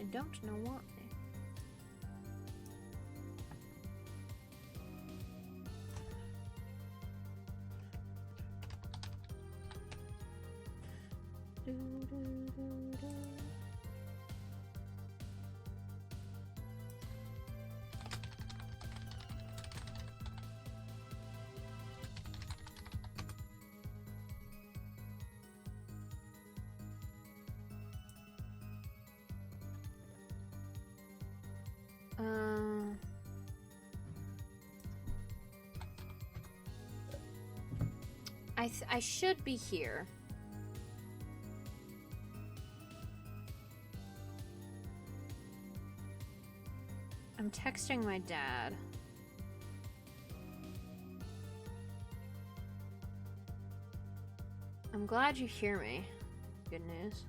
I don't know why. I should be here. I'm texting my dad. I'm glad you hear me. Good news.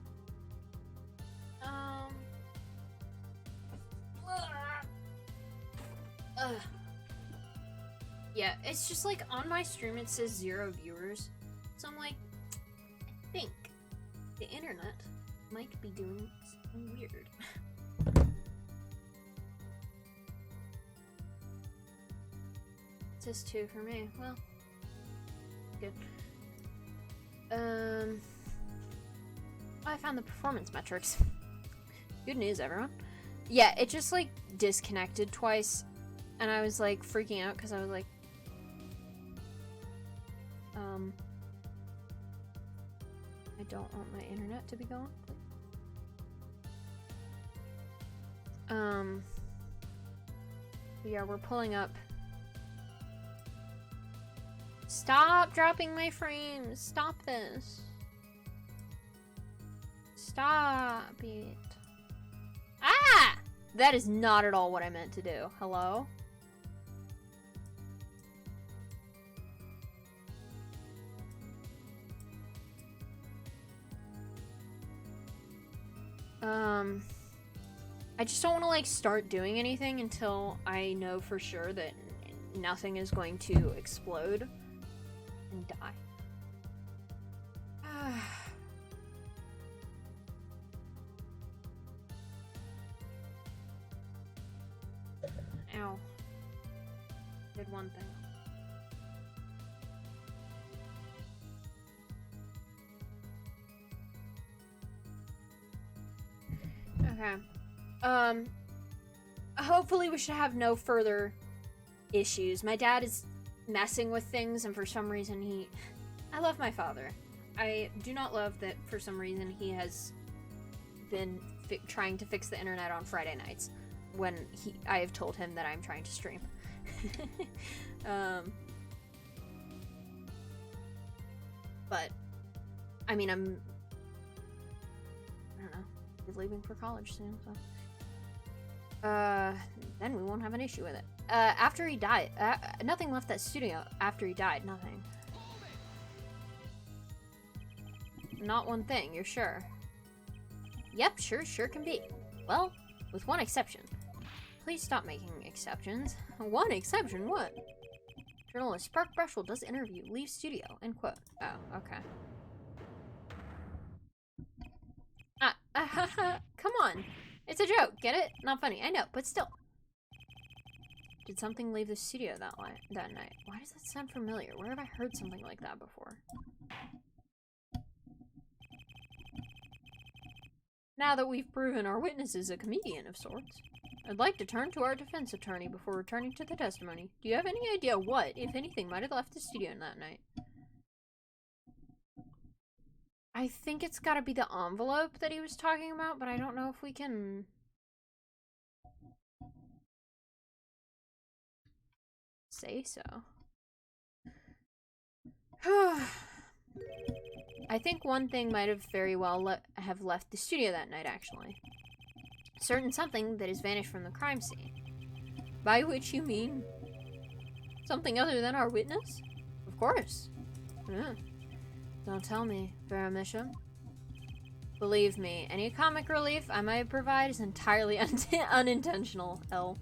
Yeah, it's just like on my stream it says 0 viewers. So I'm like, I think the internet might be doing something weird. It says 2 for me. Well, good. I found the performance metrics. Good news, everyone. Yeah, it just like disconnected twice, and I was like freaking out because I was like, I don't want my internet to be going. Yeah, we're pulling up. Stop dropping my frames. Stop this. Stop it. Ah! That is not at all what I meant to do. Hello? I just don't want to like start doing anything until I know for sure that nothing is going to explode and die. Ow. Did one thing. Okay. Hopefully we should have no further issues. My dad is messing with things, and for some reason I love my father. I do not love that for some reason he has been trying to fix the internet on Friday nights when I have told him that I'm trying to stream. But I mean, I don't know. He's leaving for college soon, so then we won't have an issue with it. After he died, nothing left that studio after he died. Nothing. Not one thing, you're sure? Yep, sure can be. Well, with one exception. Please stop making exceptions. One exception? What? Journalist Spark Brushel does interview. Leave studio. End quote. Oh, okay. Come on. It's a joke. Get it? Not funny. I know, but still. Did something leave the studio that night? Why does that sound familiar? Where have I heard something like that before? Now that we've proven our witness is a comedian of sorts, I'd like to turn to our defense attorney before returning to the testimony. Do you have any idea what, if anything, might have left the studio that night? I think it's gotta be the envelope that he was talking about, but I don't know if we can... say so. I think one thing might have very well have left the studio that night, actually. Certain something that has vanished from the crime scene. By which you mean something other than our witness? Of course. Yeah. Don't tell me, Vera Misham. Believe me, any comic relief I might provide is entirely unintentional, L.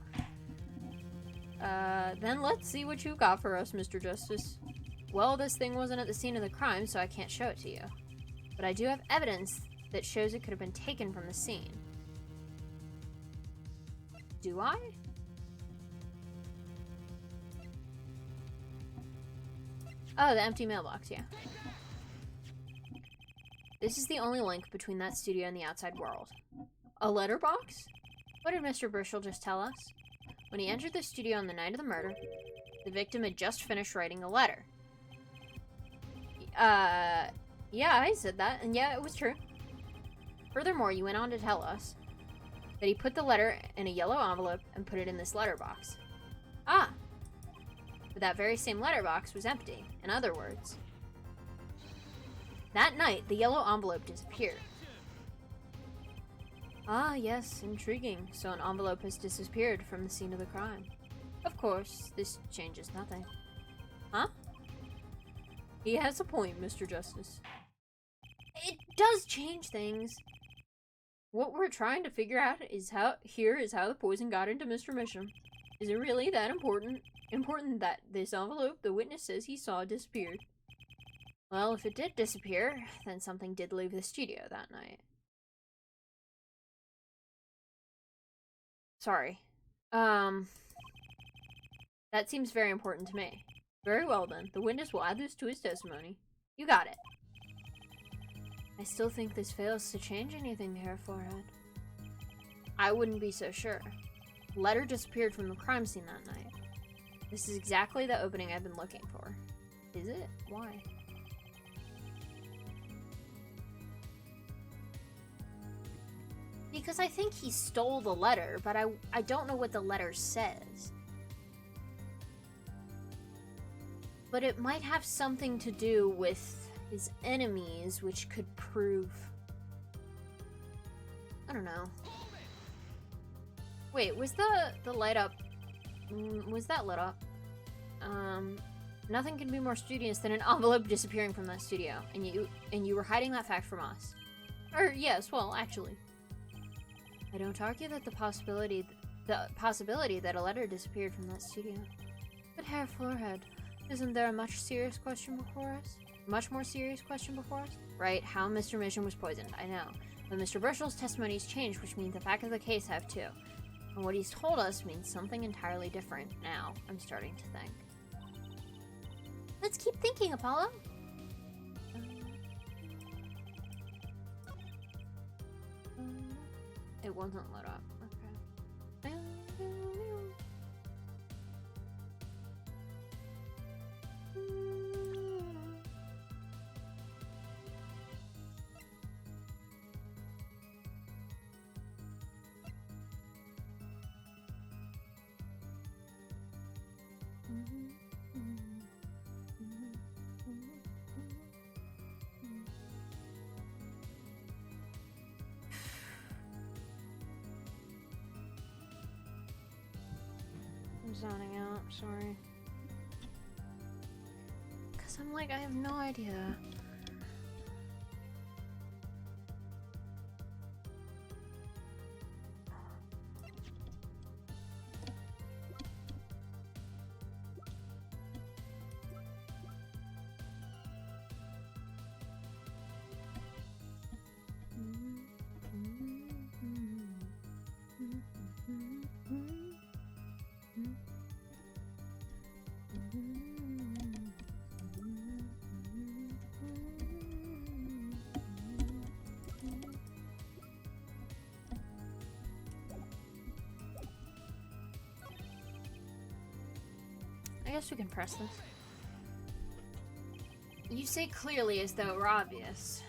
Then let's see what you got for us, Mr. Justice. Well, this thing wasn't at the scene of the crime, so I can't show it to you. But I do have evidence that shows it could have been taken from the scene. Do I? Oh, the empty mailbox, yeah. This is the only link between that studio and the outside world. A letterbox? What did Mr. Burchell just tell us? When he entered the studio on the night of the murder, the victim had just finished writing a letter. Yeah, I said that, and yeah, it was true. Furthermore, you went on to tell us that he put the letter in a yellow envelope and put it in this letterbox. Ah! But that very same letterbox was empty. In other words, that night, the yellow envelope disappeared. Ah, yes, intriguing. So an envelope has disappeared from the scene of the crime. Of course, this changes nothing. Huh? He has a point, Mr. Justice. It does change things. What we're trying to figure out is how the poison got into Mr. Misham. Is it really that important? Important that this envelope the witness says he saw disappeared? Well, if it did disappear, then something did leave the studio that night. Sorry. That seems very important to me. Very well then. The witness will add this to his testimony. You got it. I still think this fails to change anything here, Forehead. I wouldn't be so sure. The letter disappeared from the crime scene that night. This is exactly the opening I've been looking for. Is it? Why? Because I think he stole the letter, but I don't know what the letter says. But it might have something to do with his enemies, which could prove... I don't know. Wait, was the light up... was that lit up? Nothing can be more studious than an envelope disappearing from that studio, and you were hiding that fact from us. Or, yes, well, actually. I don't argue that the possibility that a letter disappeared from that studio. But Herr Forehead, isn't there a much more serious question before us? Right, how Mr. Misham was poisoned, I know. But Mr. Burchell's testimony's changed, which means the fact of the case have too. And what he's told us means something entirely different now, I'm starting to think. Let's keep thinking, Apollo. It wasn't lit up. Okay. I'm zoning out, sorry. Because I'm like, I have no idea. I guess we can press this. You say clearly as though it were obvious.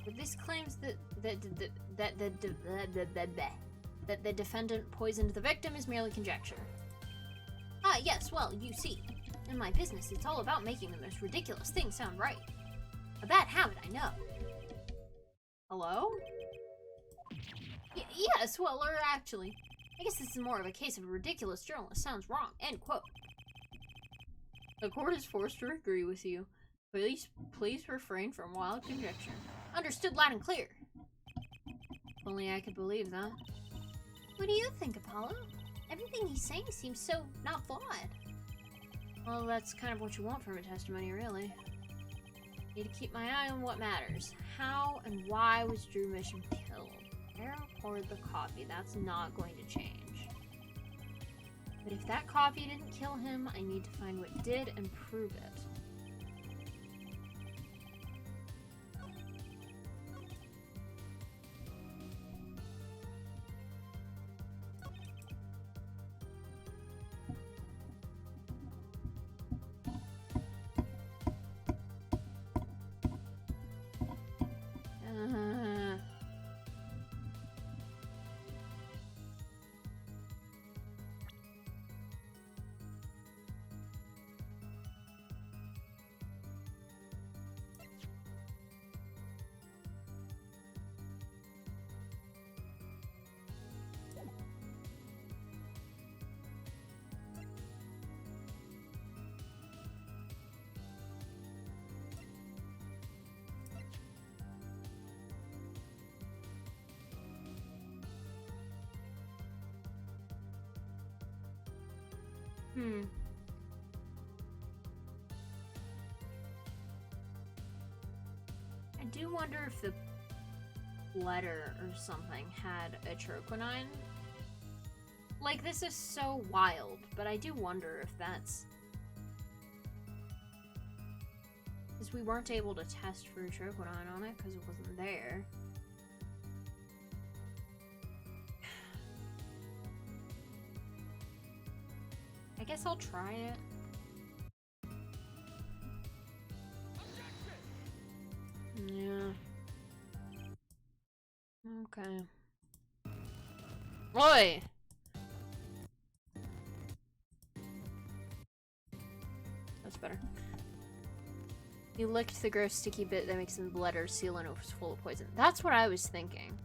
But this claims that the defendant poisoned the victim is merely conjecture. Ah, yes, well, you see. In my business, it's all about making the most ridiculous things sound right. A bad habit, I know. Hello? Yes, well, or actually, I guess this is more of a case of a ridiculous journalist sounds wrong. End quote. The court is forced to agree with you. Please refrain from wild conjecture. Understood loud and clear. If only I could believe that. What do you think, Apollo? Everything he's saying seems so not flawed. Well, that's kind of what you want from a testimony, really. Need to keep my eye on what matters. How and why was Drew Misham killed? Vera poured the coffee. That's not going to change. But if that coffee didn't kill him, I need to find what did and prove it. I do wonder if the letter or something had a troquinine. Like, this is so wild, but I do wonder if that's... Because we weren't able to test for a troquinine on it because it wasn't there. I guess I'll try it. Yeah. Okay. Oi! That's better. You licked the gross sticky bit that makes the letter seal and it was full of poison. That's what I was thinking.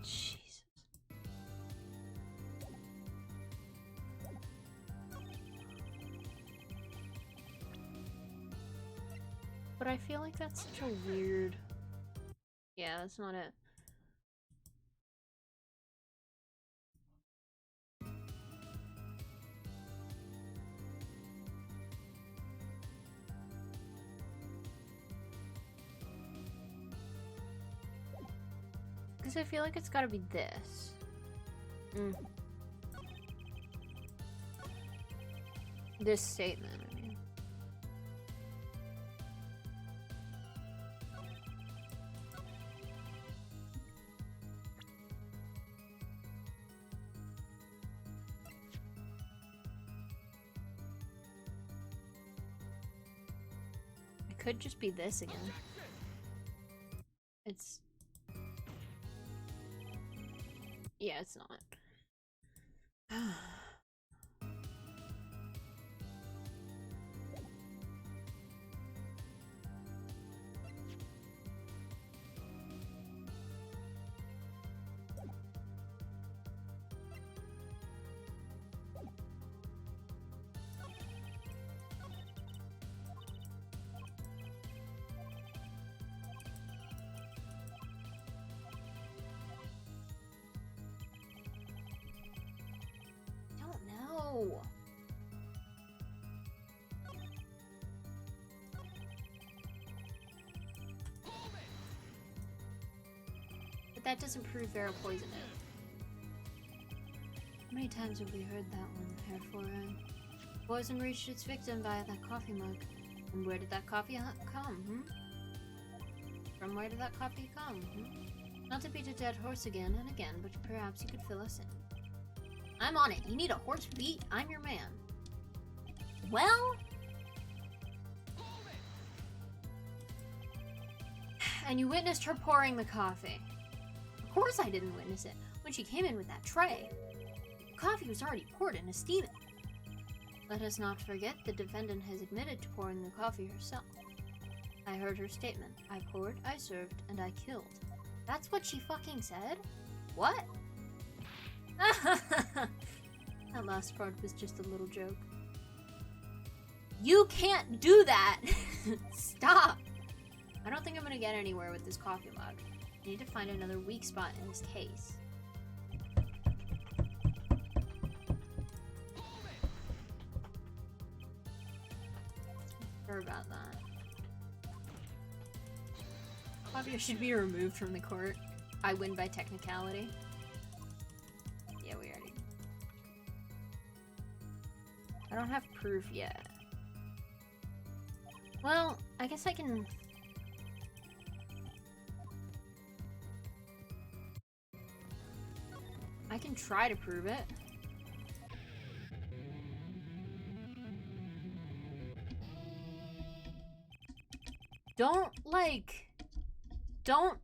Jesus. But I feel like that's such a weird... Yeah, that's not it. Because I feel like it's gotta be this. This statement, I mean. It could just be this again. It's... Yeah, it's not. But that doesn't prove Vera poisoned it. How many times have we heard that one, Hair Forehead? Poison reached its victim via that coffee mug. And where did that coffee come, From where did that coffee come, Not to beat a dead horse again and again, but perhaps you could fill us in. I'm on it. You need a horse beat? I'm your man. Well... And you witnessed her pouring the coffee. Of course I didn't witness it. When she came in with that tray, the coffee was already poured and steaming. Let us not forget the defendant has admitted to pouring the coffee herself. I heard her statement. I poured, I served, and I killed. That's what she fucking said? What? That last part was just a little joke. You can't do that! Stop! I don't think I'm gonna get anywhere with this coffee mug. I need to find another weak spot in this case. sure about that. Fabio should be removed from the court. I win by technicality. Yeah, we already... I don't have proof yet. Well, I guess I can... I can try to prove it. Don't, like... Don't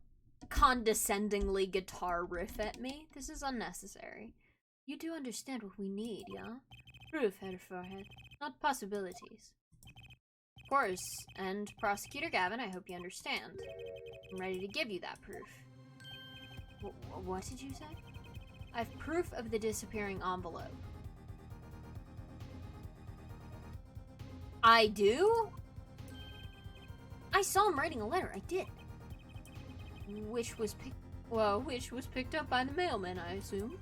condescendingly guitar riff at me. This is unnecessary. You do understand what we need, yeah? Proof, head or forehead. Not possibilities. Of course, and Prosecutor Gavin, I hope you understand. I'm ready to give you that proof. What did you say? I have proof of the disappearing envelope. I do? I saw him writing a letter, I did. Which was picked up by the mailman, I assume.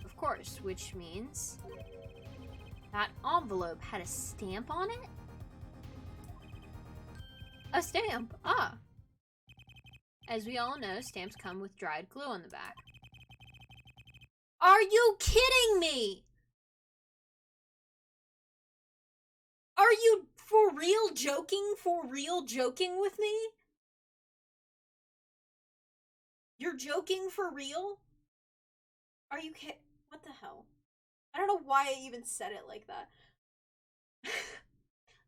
Of course, which means that envelope had a stamp on it? A stamp? Ah. As we all know, stamps come with dried glue on the back. Are you kidding me? Are you for real joking with me? You're joking for real? Are you kidding? What the hell? I don't know why I even said it like that.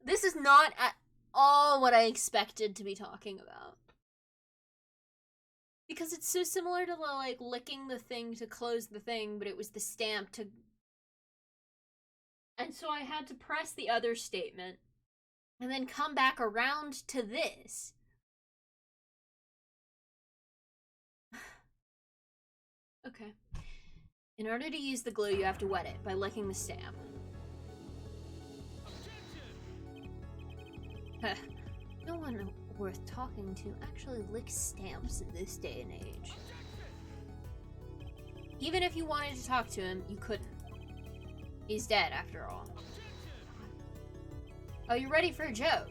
This is not at all what I expected to be talking about. Because it's so similar to the, like, licking the thing to close the thing, but it was the stamp to... And so I had to press the other statement, and then come back around to this. Okay. In order to use the glue, you have to wet it by licking the stamp. No one worth talking to actually licks stamps in this day and age. Even if you wanted to talk to him, you couldn't. He's dead, after all. Oh, you ready for a joke?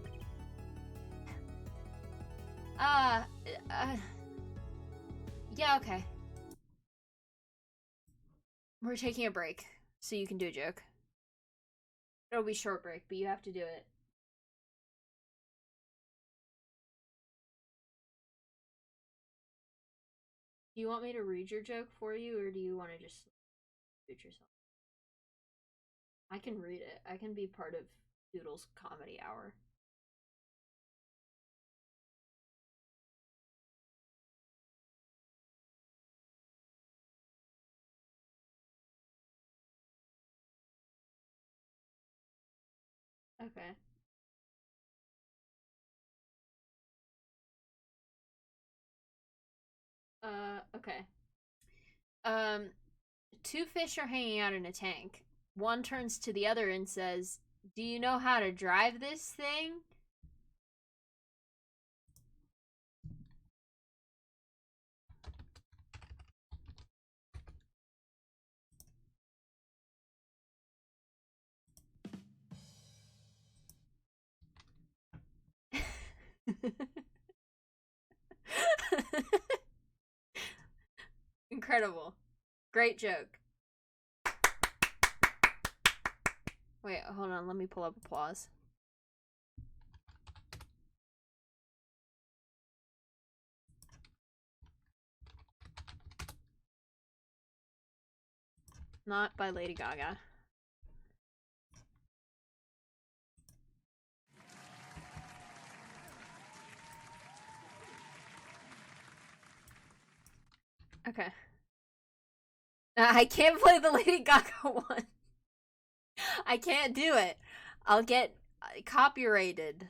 Yeah, okay. We're taking a break, so you can do a joke. It'll be a short break, but you have to do it. Do you want me to read your joke for you, or do you want to just do it yourself? I can read it. I can be part of Doodle's comedy hour. Okay. Okay. Two fish are hanging out in a tank. One turns to the other and says, "Do you know how to drive this thing?" Incredible. Great joke. Wait, hold on. Let me pull up applause. Not by Lady Gaga. Okay. I can't play the Lady Gaga one. I can't do it. I'll get copyrighted.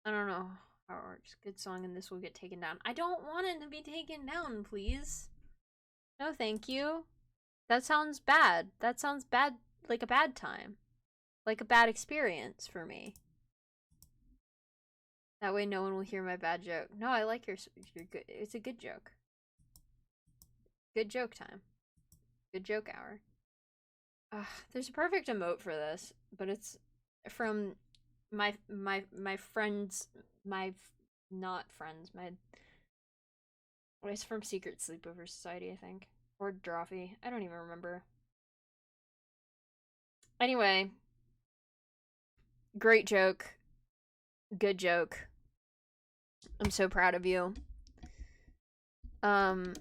I don't know how it works. Good song and this will get taken down. I don't want it to be taken down, please. No, thank you. That sounds bad. That sounds bad, like a bad time. Like a bad experience for me. That way no one will hear my bad joke. No, I like your good. It's a good joke. Good joke time. Good joke hour. There's a perfect emote for this, but it's from my friends, not friends, my, it's from Secret Sleepover Society, I think. Or Drawfee. I don't even remember. Anyway. Great joke. Good joke. I'm so proud of you. Or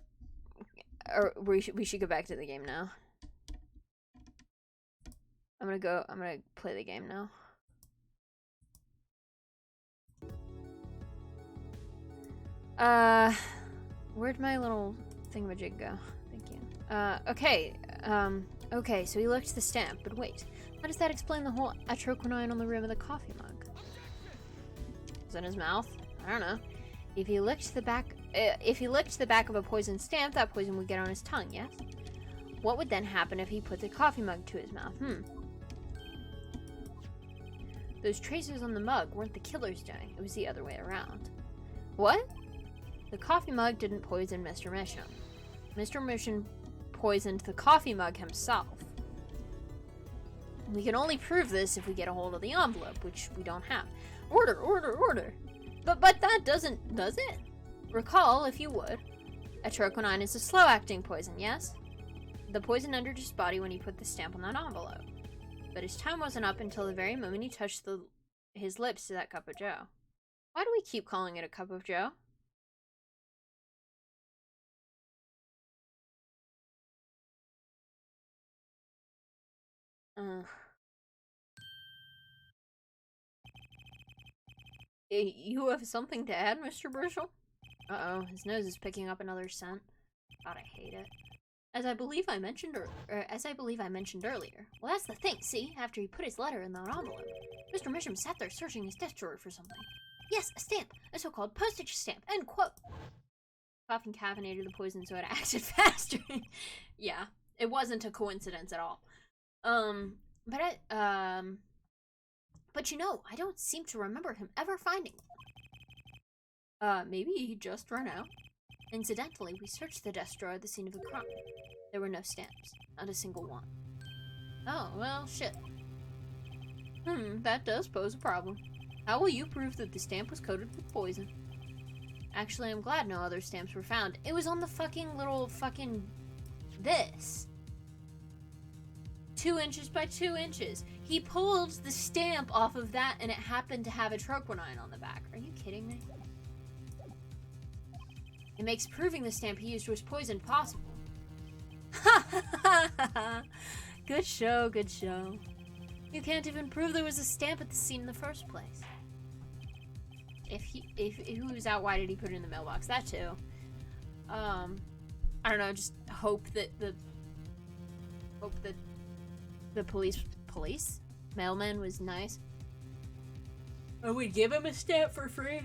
we should go back to the game now. I'm gonna play the game now. Where'd my little thingamajig go? Thank you. Okay, okay, so he licked the stamp, but wait. How does that explain the whole atroquinine on the rim of the coffee mug? Is it in his mouth? I don't know. If he licked the back of a poisoned stamp, that poison would get on his tongue, yes? What would then happen if he put the coffee mug to his mouth? Those tracers on the mug weren't the killer's doing. It was the other way around. What? The coffee mug didn't poison Mr. Misham. Mr. Misham poisoned the coffee mug himself. We can only prove this if we get a hold of the envelope, which we don't have. Order, order, order! But that does it? Recall, if you would, atroquinine is a slow-acting poison, yes? The poison entered his body when he put the stamp on that envelope. But his time wasn't up until the very moment he touched his lips to that cup of joe. Why do we keep calling it a cup of joe? You have something to add, Mr. Burchell? Uh-oh, his nose is picking up another scent. God, I hate it. As I believe I mentioned earlier. Well, that's the thing, see? After he put his letter in that envelope, Mr. Misham sat there searching his desk drawer for something. Yes, a stamp! A so-called postage stamp! End quote! Coughing caffeinated the poison so it acted faster. Yeah, it wasn't a coincidence at all. But you know, I don't seem to remember him ever finding one. Maybe he just ran out. Incidentally, we searched the desk drawer at the scene of the crime. There were no stamps. Not a single one. Oh, well, shit. That does pose a problem. How will you prove that the stamp was coated with poison? Actually, I'm glad no other stamps were found. It was on the fucking little fucking... this. 2 inches by 2 inches. He pulled the stamp off of that and it happened to have atroquinine on the back. Are you kidding me? It makes proving the stamp he used was poisoned possible. Ha ha ha ha! Good show, good show. You can't even prove there was a stamp at the scene in the first place. If he was out, why did he put it in the mailbox? That too. I don't know, just hope that the police mailman was nice. I would give him a stamp for free.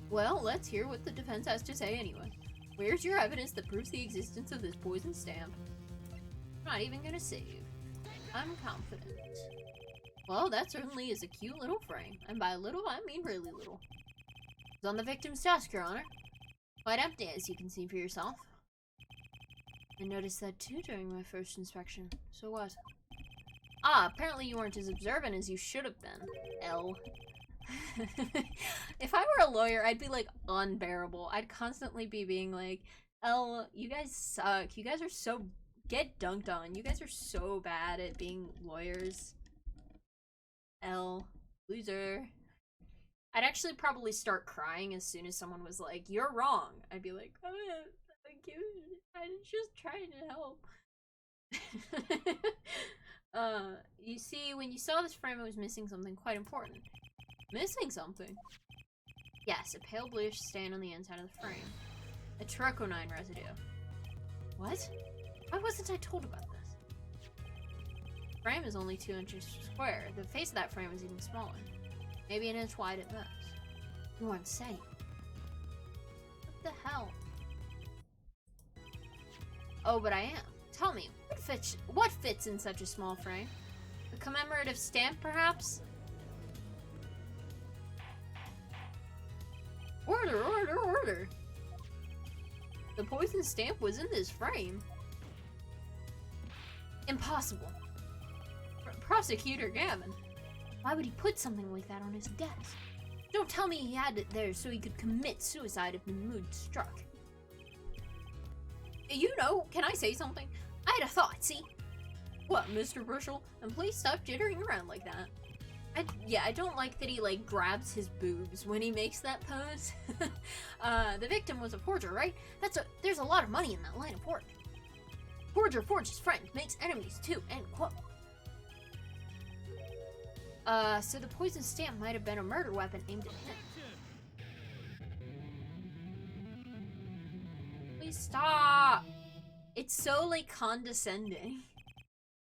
Well, let's hear what the defense has to say anyway. Where's your evidence that proves the existence of this poison stamp? I'm not even gonna save. I'm confident. Well, that certainly is a cute little frame. And by little, I mean really little. It's on the victim's desk, Your Honor. Quite empty, as you can see for yourself. I noticed that too during my first inspection. So what? Ah, apparently you weren't as observant as you should have been. L. If I were a lawyer, I'd be like unbearable. I'd constantly be being like, L, you guys suck. You guys are so... get dunked on. You guys are so bad at being lawyers. L. Loser. I'd actually probably start crying as soon as someone was like, you're wrong. I'd be like, oh, thank you. I'm just trying to help. You see, when you saw this frame, it was missing something quite important. Missing something? Yes, a pale bluish stain on the inside of the frame. A atroquinine residue. What? Why wasn't I told about this? The frame is only 2 inches square. The face of that frame is even smaller. Maybe an inch wide at most. You aren't saying. What the hell? Oh, but I am. Tell me, what fits in such a small frame? A commemorative stamp, perhaps? Order, order, order! The poison stamp was in this frame. Impossible. Prosecutor Gavin. Why would he put something like that on his desk? Don't tell me he had it there so he could commit suicide if the mood struck. You know, can I say something? I had a thought, see? What, Mr. Bushel? And please stop jittering around like that. I don't like that he, like, grabs his boobs when he makes that pose. The victim was a forger, right? There's a lot of money in that line of work. Forger forges friends, makes enemies too, end quote. So the poison stamp might have been a murder weapon aimed at him. Please stop! It's so, like, condescending.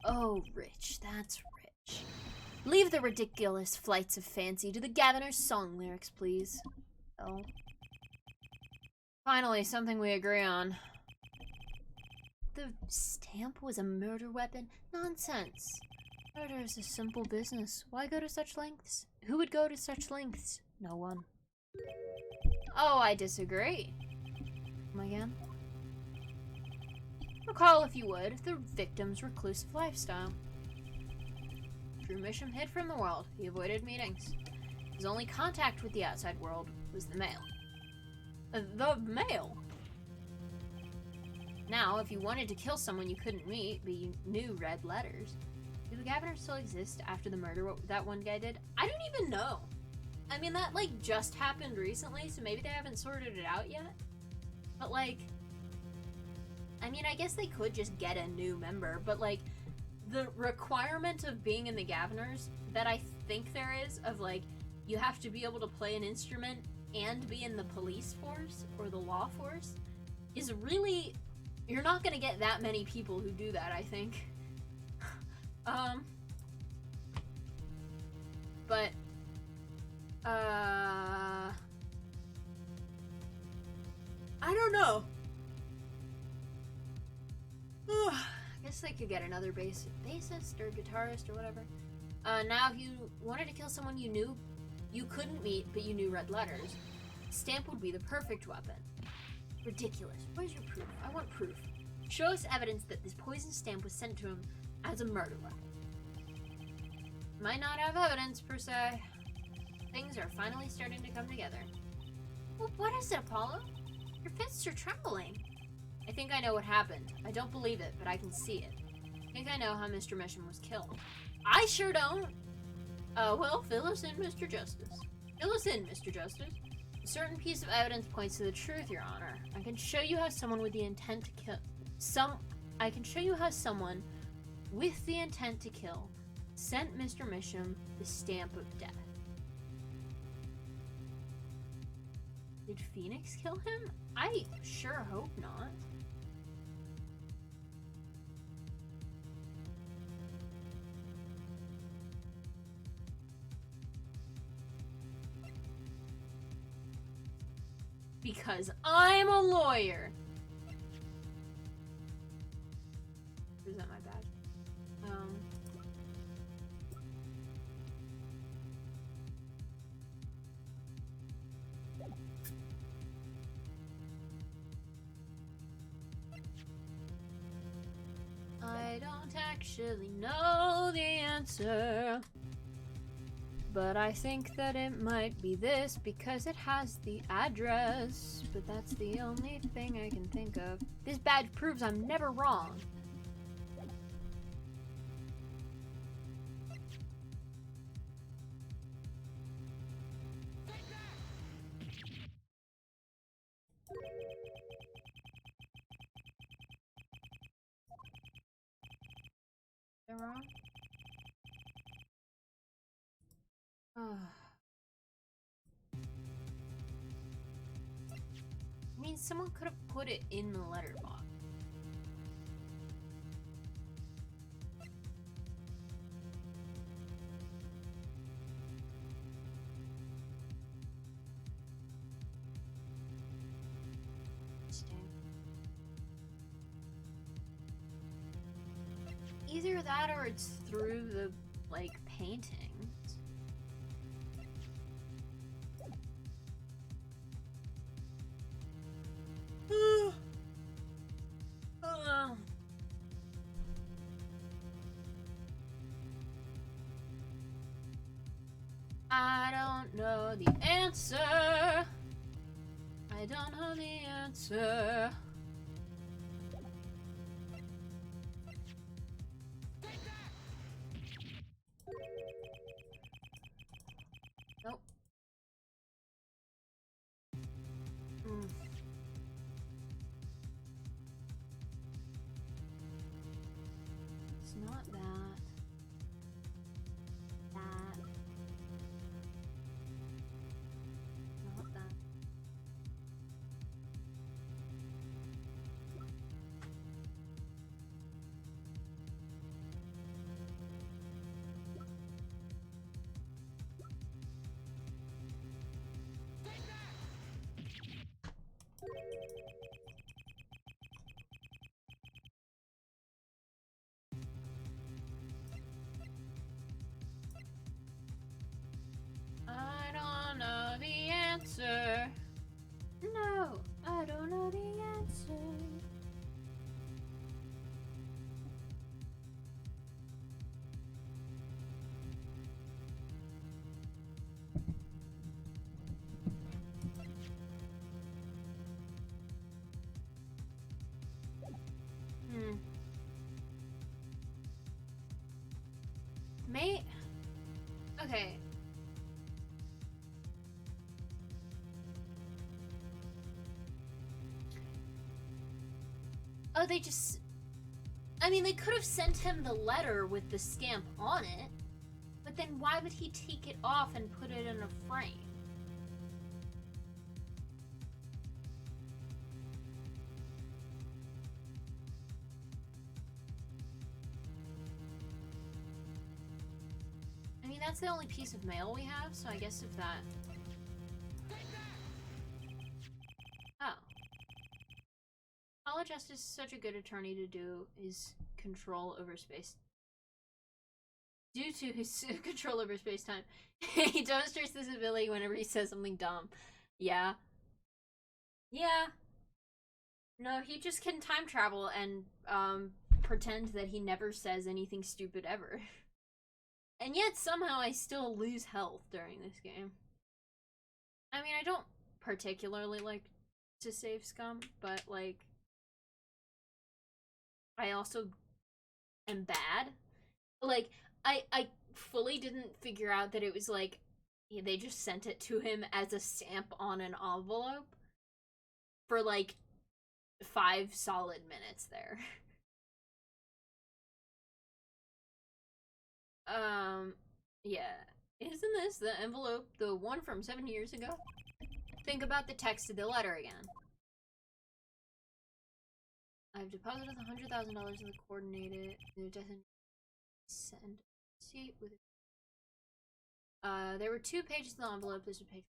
Oh, rich, that's rich. Leave the ridiculous flights of fancy to the Gaviner's song lyrics, please. Oh. Finally, something we agree on. The stamp was a murder weapon? Nonsense. Murder is a simple business. Why go to such lengths? Who would go to such lengths? No one. Oh, I disagree. Come again? Recall, if you would, the victim's reclusive lifestyle. True mission hid from the world. He avoided meetings. His only contact with the outside world was the mail. The mail? Now, if you wanted to kill someone you couldn't meet, but you knew read letters, do the Gaviners still exist after the murder that one guy did? I don't even know. I mean, that, like, just happened recently, so maybe they haven't sorted it out yet. But, like, I mean, I guess they could just get a new member, but, like, the requirement of being in the Gaviners that I think there is of, like, you have to be able to play an instrument and be in the police force or the law force is really... You're not gonna get that many people who do that, I think. But, I don't know. I guess they could get another bassist or guitarist or whatever. Now if you wanted to kill someone you knew you couldn't meet but you knew read letters, stamp would be the perfect weapon. Ridiculous. Where's your proof? I want proof. Show us evidence that this poison stamp was sent to him as a murder weapon. Might not have evidence, per se. Things are finally starting to come together. Well, what is it, Apollo? Your fists are trembling. I think I know what happened. I don't believe it, but I can see it. I think I know how Mr. Mission was killed. I sure don't! Well, fill us in, Mr. Justice. Fill us in, Mr. Justice. A certain piece of evidence points to the truth, Your Honor. I can show you how someone with the intent to kill... I can show you how someone with the intent to kill sent Mr. Misham the stamp of death. Did Phoenix kill him? I sure hope not. Because I'm a lawyer. Is that my badge? I don't actually know the answer, but I think that it might be this because it has the address, but that's the only thing I can think of. This badge proves I'm never wrong. Am I wrong? I mean, someone could have put it in the letterbox. Either that or it's through the, like, paintings. I don't know the answer. I don't know the answer. Nope. It's not that. That. Not that. I don't know the answer. No, I don't know the answer. May. Okay. Oh, they just... I mean, they could have sent him the letter with the stamp on it, but then why would he take it off and put it in a frame? I mean, that's the only piece of mail we have, so I guess if that... Oh. All Justice is such a good attorney to do is control over space. Due to his control over space-time, he demonstrates this ability whenever he says something dumb. Yeah. Yeah. No, he just can time travel and, pretend that he never says anything stupid ever. And yet, somehow, I still lose health during this game. I mean, I don't particularly like to save scum, but, like, I also am bad. Like, I fully didn't figure out that it was, like, they just sent it to him as a stamp on an envelope for, like, 5 solid minutes there. Yeah. Isn't this the envelope, the one from 7 years ago? Think about the text of the letter again. I've deposited $100,000 in the coordinated. Send receipt with. There were 2 pages in the envelope. This was page.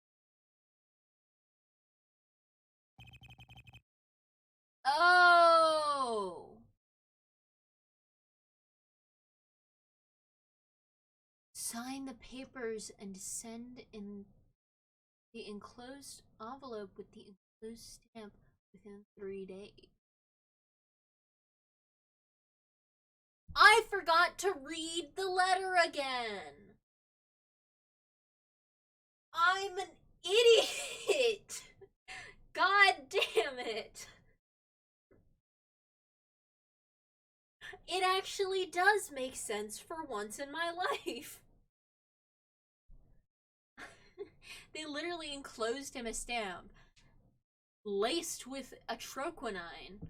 Oh. Sign the papers and send in the enclosed envelope with the enclosed stamp within 3 days. I forgot to read the letter again. I'm an idiot. God damn it. It actually does make sense for once in my life. They literally enclosed him a stamp laced with atroquinine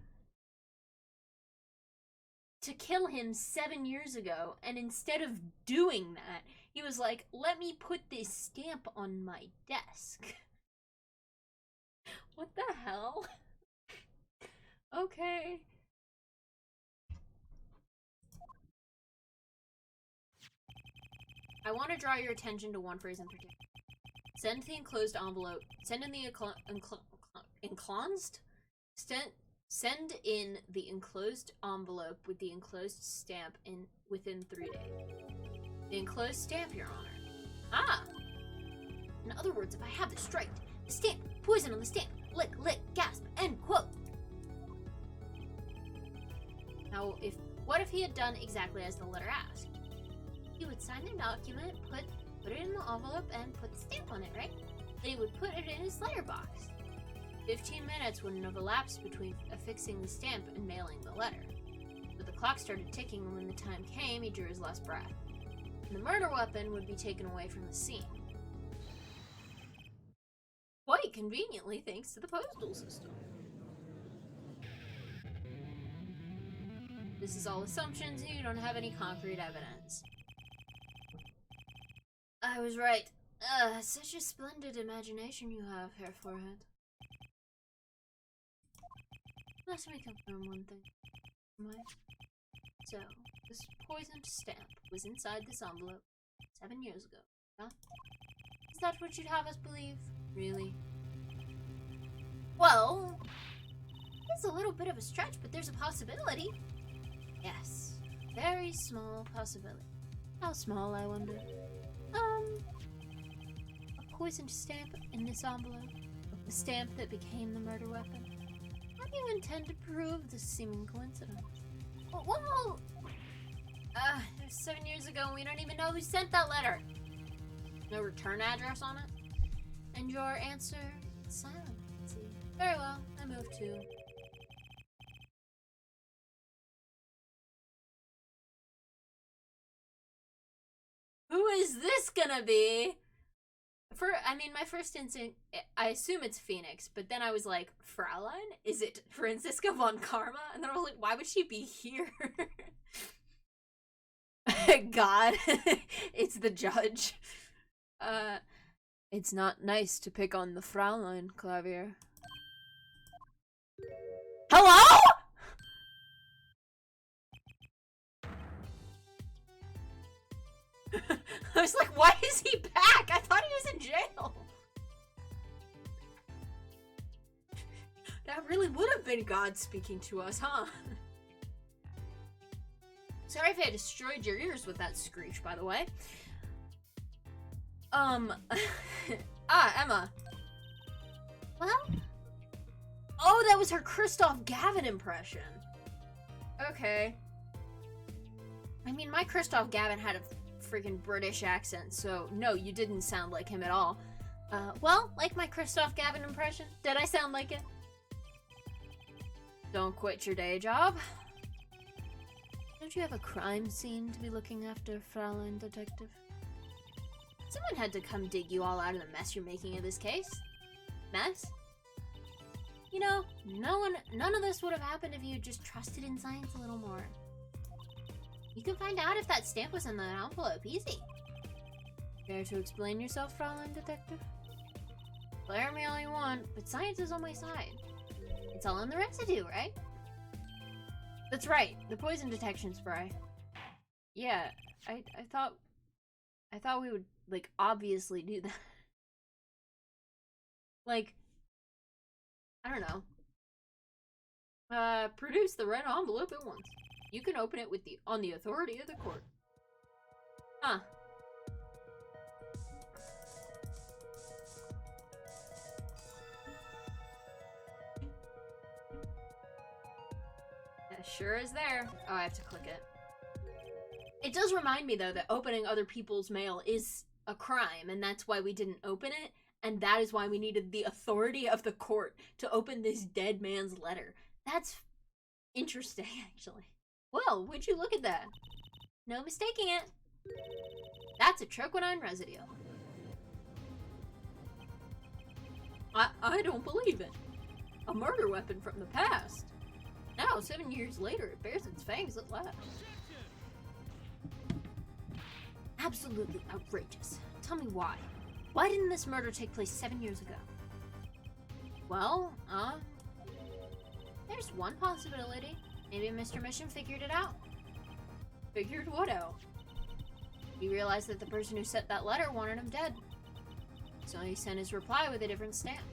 to kill him 7 years ago, and instead of doing that, he was like, let me put this stamp on my desk. What the hell? Okay. I want to draw your attention to one phrase in particular. Send the enclosed envelope. Send in the enclosed? Send in the enclosed envelope with the enclosed stamp within 3 days. The enclosed stamp, Your Honor. Ah! In other words, if I have this straight, the stamp, poison on the stamp, lick, lick, gasp, end quote. Now, what if he had done exactly as the letter asked? He would sign the document, put put it in the envelope and put the stamp on it, right? Then he would put it in his letterbox. 15 minutes wouldn't have elapsed between affixing the stamp and mailing the letter. But the clock started ticking, and when the time came, he drew his last breath. And the murder weapon would be taken away from the scene. Quite conveniently, thanks to the postal system. This is all assumptions, and you don't have any concrete evidence. I was right. Such a splendid imagination you have, Hair Forehead. Let me confirm one thing. So, this poisoned stamp was inside this envelope 7 years ago, huh? Is that what you'd have us believe? Really? Well, it's a little bit of a stretch, but there's a possibility. Yes, very small possibility. How small, I wonder? A poisoned stamp in this envelope. The stamp that became the murder weapon. How do you intend to prove this seeming coincidence? Well, it was 7 years ago and we don't even know who sent that letter. No return address on it. And your answer is silent. See? Very well, I move to. Who is this gonna be? My first instinct, I assume it's Phoenix, but then I was like, Fraulein? Is it Franziska von Karma? And then I was like, why would she be here? God, it's the judge. It's not nice to pick on the Fraulein, Clavier. Hello?! I was like, why is he back? I thought he was in jail. That really would have been God speaking to us, huh? Sorry if I destroyed your ears with that screech, by the way. Emma. Well? Oh, that was her Christoph Gavin impression. Okay. I mean, my Christoph Gavin had a freaking British accent, so no, you didn't sound like him at all. Well, like my Christoph Gavin impression, did I sound like it? Don't quit your day job. Don't you have a crime scene to be looking after, Fraulein Detective? Someone had to come dig you all out of the mess you're making of this case. Mess? You know, none of this would have happened if you just trusted in science a little more. You can find out if that stamp was in the envelope, easy. Care to explain yourself, Fraulein Detective? Glare me all you want, but science is on my side. It's all in the residue, right? That's right, the poison detection spray. Yeah, I thought we would, like, obviously do that. Like, I don't know. Produce the red envelope at once. You can open it on the authority of the court. Huh. That sure is there. Oh, I have to click it. It does remind me, though, that opening other people's mail is a crime, and that's why we didn't open it, and that is why we needed the authority of the court to open this dead man's letter. That's interesting, actually. Well, would you look at that? No mistaking it. That's a troconine residue. I don't believe it. A murder weapon from the past. Now, 7 years later, it bears its fangs at last. Absolutely outrageous. Tell me why. Why didn't this murder take place 7 years ago? Well, there's one possibility. Maybe Mr. Mission figured it out. Figured what out? He realized that the person who sent that letter wanted him dead. So he sent his reply with a different stamp.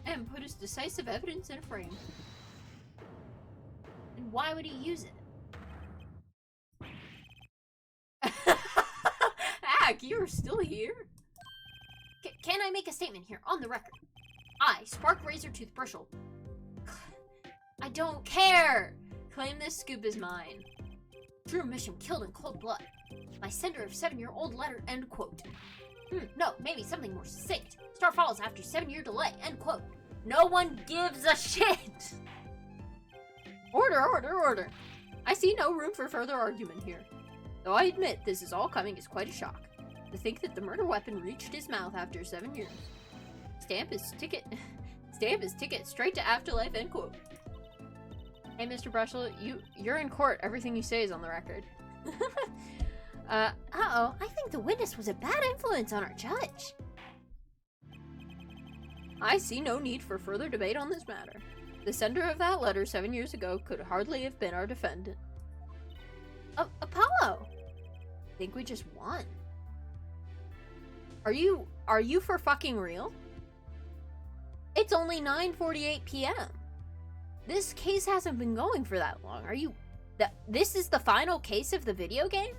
And put his decisive evidence in a frame. And why would he use it? Ack, you're still here? Can I make a statement here, on the record? I, Spark Razor Toothbrushel. I don't care! Claim this scoop is mine. Drew Misham killed in cold blood. By sender of 7-year-old letter, end quote. No, maybe something more succinct. Star follows after 7-year delay, end quote. No one gives a shit! Order, order, order. I see no room for further argument here. Though I admit this is all coming as quite a shock. To think that the murder weapon reached his mouth after 7 years. Stamp his ticket straight to afterlife, end quote. Hey, Mr. Brushel, you're in court. Everything you say is on the record. Uh-oh. I think the witness was a bad influence on our judge. I see no need for further debate on this matter. The sender of that letter 7 years ago could hardly have been our defendant. Apollo! I think we just won. Are you for fucking real? It's only 9:48 p.m. This case hasn't been going for that long. This is the final case of the video game?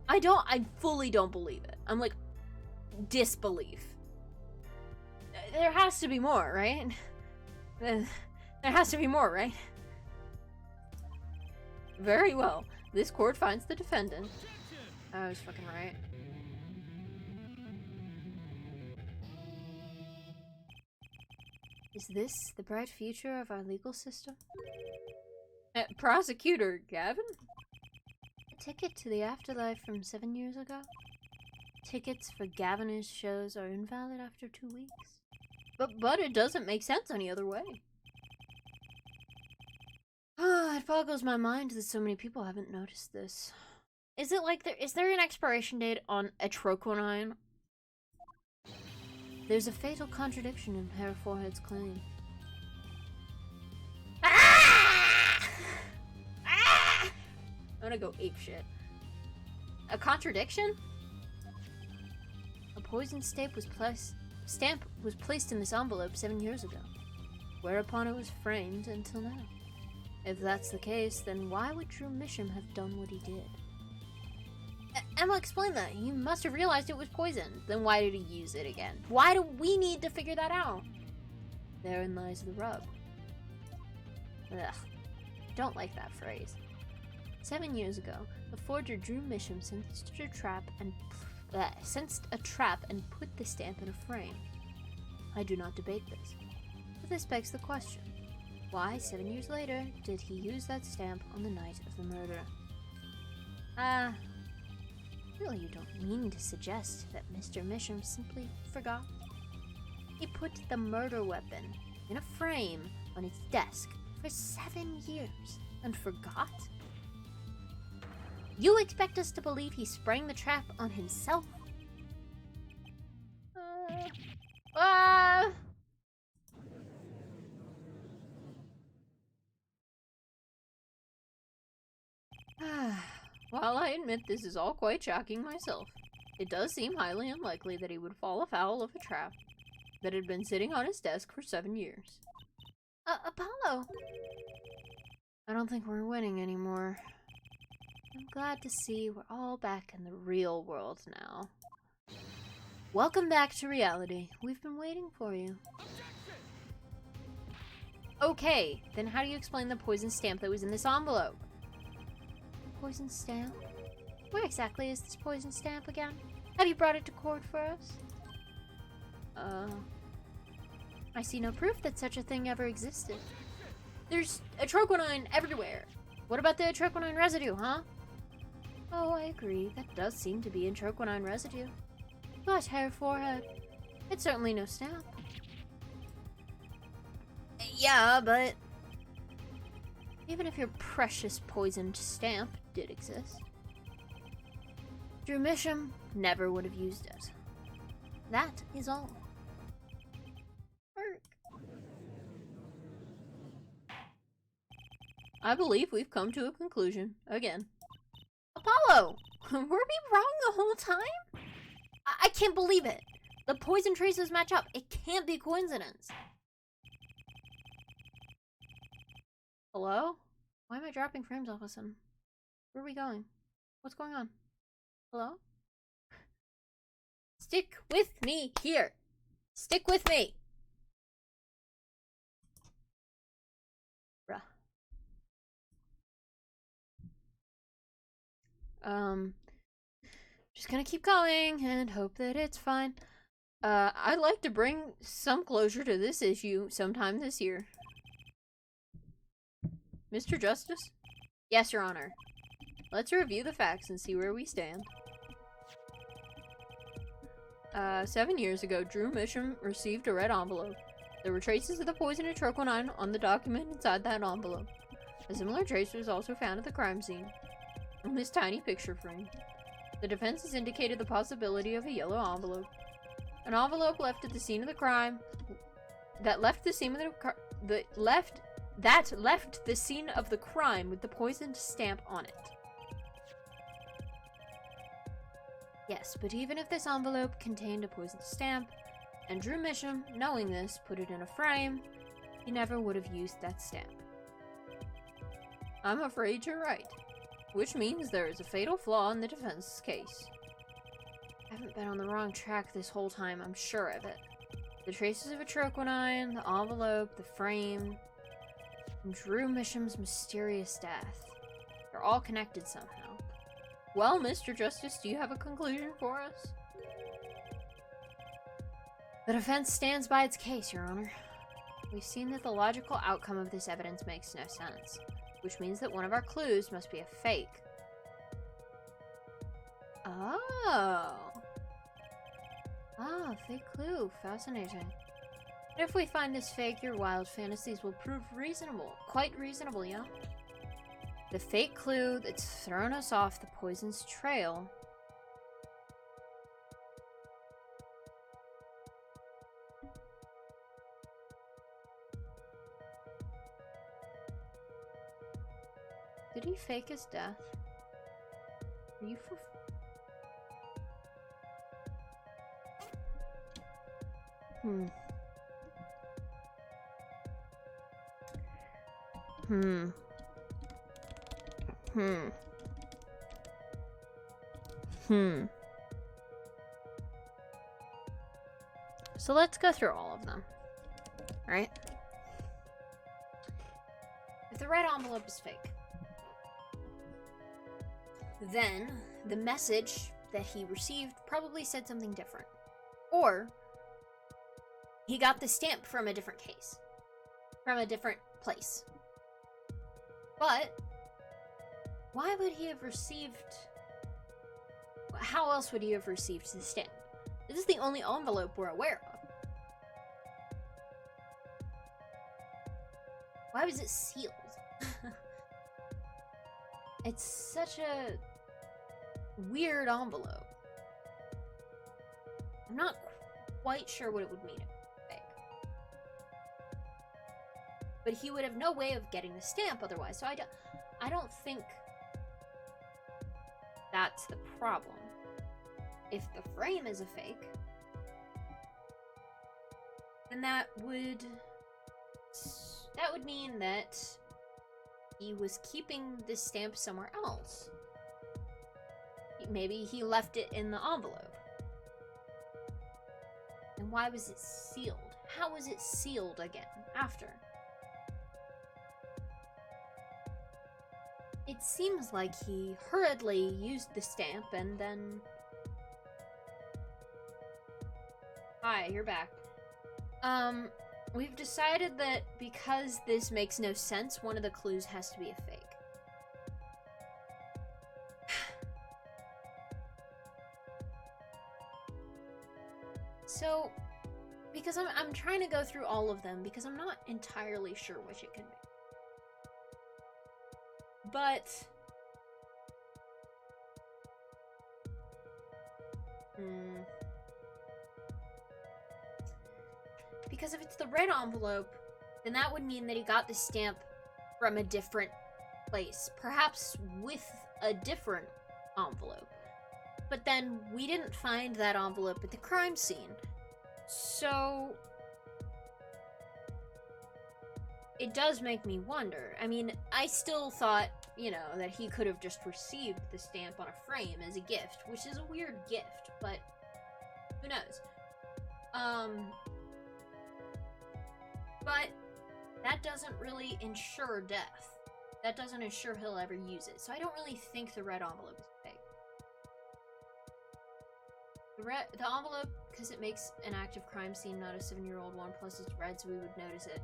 I fully don't believe it. I'm like, disbelief. There has to be more, right? There has to be more, right? Very well. This court finds the defendant. I was fucking right. Is this the bright future of our legal system? Prosecutor Gavin? A ticket to the afterlife from 7 years ago? Tickets for Gaviner's shows are invalid after 2 weeks? But it doesn't make sense any other way. It boggles my mind that so many people haven't noticed this. Is there an expiration date on atroquinine? There's a fatal contradiction in Herr Forehead's claim. I'm gonna go apeshit. A contradiction? A poison stamp was placed in this envelope 7 years ago, whereupon it was framed until now. If that's the case, then why would Drew Misham have done what he did? Emma, explain that. He must have realized it was poison. Then why did he use it again? Why do we need to figure that out? Therein lies the rub. Ugh. Don't like that phrase. 7 years ago, the forger Drew Misham sensed a trap and put the stamp in a frame. I do not debate this. But this begs the question. Why, 7 years later, did he use that stamp on the night of the murder? Really, you don't mean to suggest that Mr. Misham simply forgot? He put the murder weapon in a frame on his desk for 7 years and forgot? You expect us to believe he sprang the trap on himself? While I admit this is all quite shocking myself, it does seem highly unlikely that he would fall afoul of a trap that had been sitting on his desk for 7 years. Apollo! I don't think we're winning anymore. I'm glad to see we're all back in the real world now. Welcome back to reality. We've been waiting for you. Okay, then how do you explain the poison stamp that was in this envelope? Poison stamp? Where exactly is this poison stamp again? Have you brought it to court for us? I see no proof that such a thing ever existed. There's atroquinine everywhere. What about the atroquinine residue, huh? Oh, I agree. That does seem to be atroquinine residue. But Herr Forehead, it's certainly no stamp. Yeah, but even if your precious poisoned stamp did exist, Drew Misham never would have used it. That is all. I believe we've come to a conclusion again. Apollo! Were we wrong the whole time? I can't believe it. The poison traces match up. It can't be coincidence. Hello? Why am I dropping frames all of a sudden? Where are we going? What's going on? Hello? Stick with me here. Stick with me. Bruh. Just gonna keep going and hope that it's fine. I'd like to bring some closure to this issue sometime this year. Mr. Justice? Yes, Your Honor. Let's review the facts and see where we stand. 7 years ago, Drew Misham received a red envelope. There were traces of the poison atroquinine on the document inside that envelope. A similar trace was also found at the crime scene, on this tiny picture frame. The defense has indicated the possibility of a yellow envelope. An envelope left at the scene of the crime that left the scene of the crime with the poisoned stamp on it. Yes, but even if this envelope contained a poisoned stamp, and Drew Misham, knowing this, put it in a frame, he never would have used that stamp. I'm afraid you're right, which means there is a fatal flaw in the defense's case. I haven't been on the wrong track this whole time, I'm sure of it. The traces of atroquinine, the envelope, the frame, and Drew Misham's mysterious death. They're all connected somehow. Well, Mr. Justice, do you have a conclusion for us? The defense stands by its case, Your Honor. We've seen that the logical outcome of this evidence makes no sense, which means that one of our clues must be a fake. Oh. Ah, fake clue. Fascinating. If we find this fake, your wild fantasies will prove reasonable. Quite reasonable, yeah? The fake clue that's thrown us off the poison's trail. Did he fake his death? Are you for... So let's go through all of them. Right? If the red envelope is fake, then the message that he received probably said something different. Or he got the stamp from a different case. From a different place. But why would he have received... How else would he have received the stamp? This is the only envelope we're aware of. Why was it sealed? It's such a weird envelope. I'm not quite sure what it would mean. But he would have no way of getting the stamp otherwise, so I don't think that's the problem. If the frame is a fake, then that would mean that he was keeping this stamp somewhere else. Maybe he left it in the envelope. And why was it sealed? How was it sealed again after? It seems like he hurriedly used the stamp and then... Hi, you're back. We've decided that because this makes no sense, one of the clues has to be a fake. So, because I'm trying to go through all of them because I'm not entirely sure which it can be. But... Because if it's the red envelope, then that would mean that he got the stamp from a different place. Perhaps with a different envelope. But then we didn't find that envelope at the crime scene. So... It does make me wonder. I mean, I still thought, you know, that he could have just received the stamp on a frame as a gift, which is a weird gift, but who knows? But that doesn't really ensure death. That doesn't ensure he'll ever use it. So I don't really think the red envelope is fake. The envelope, because it makes an active crime scene, not a 7-year-old one, plus it's red, so we would notice it.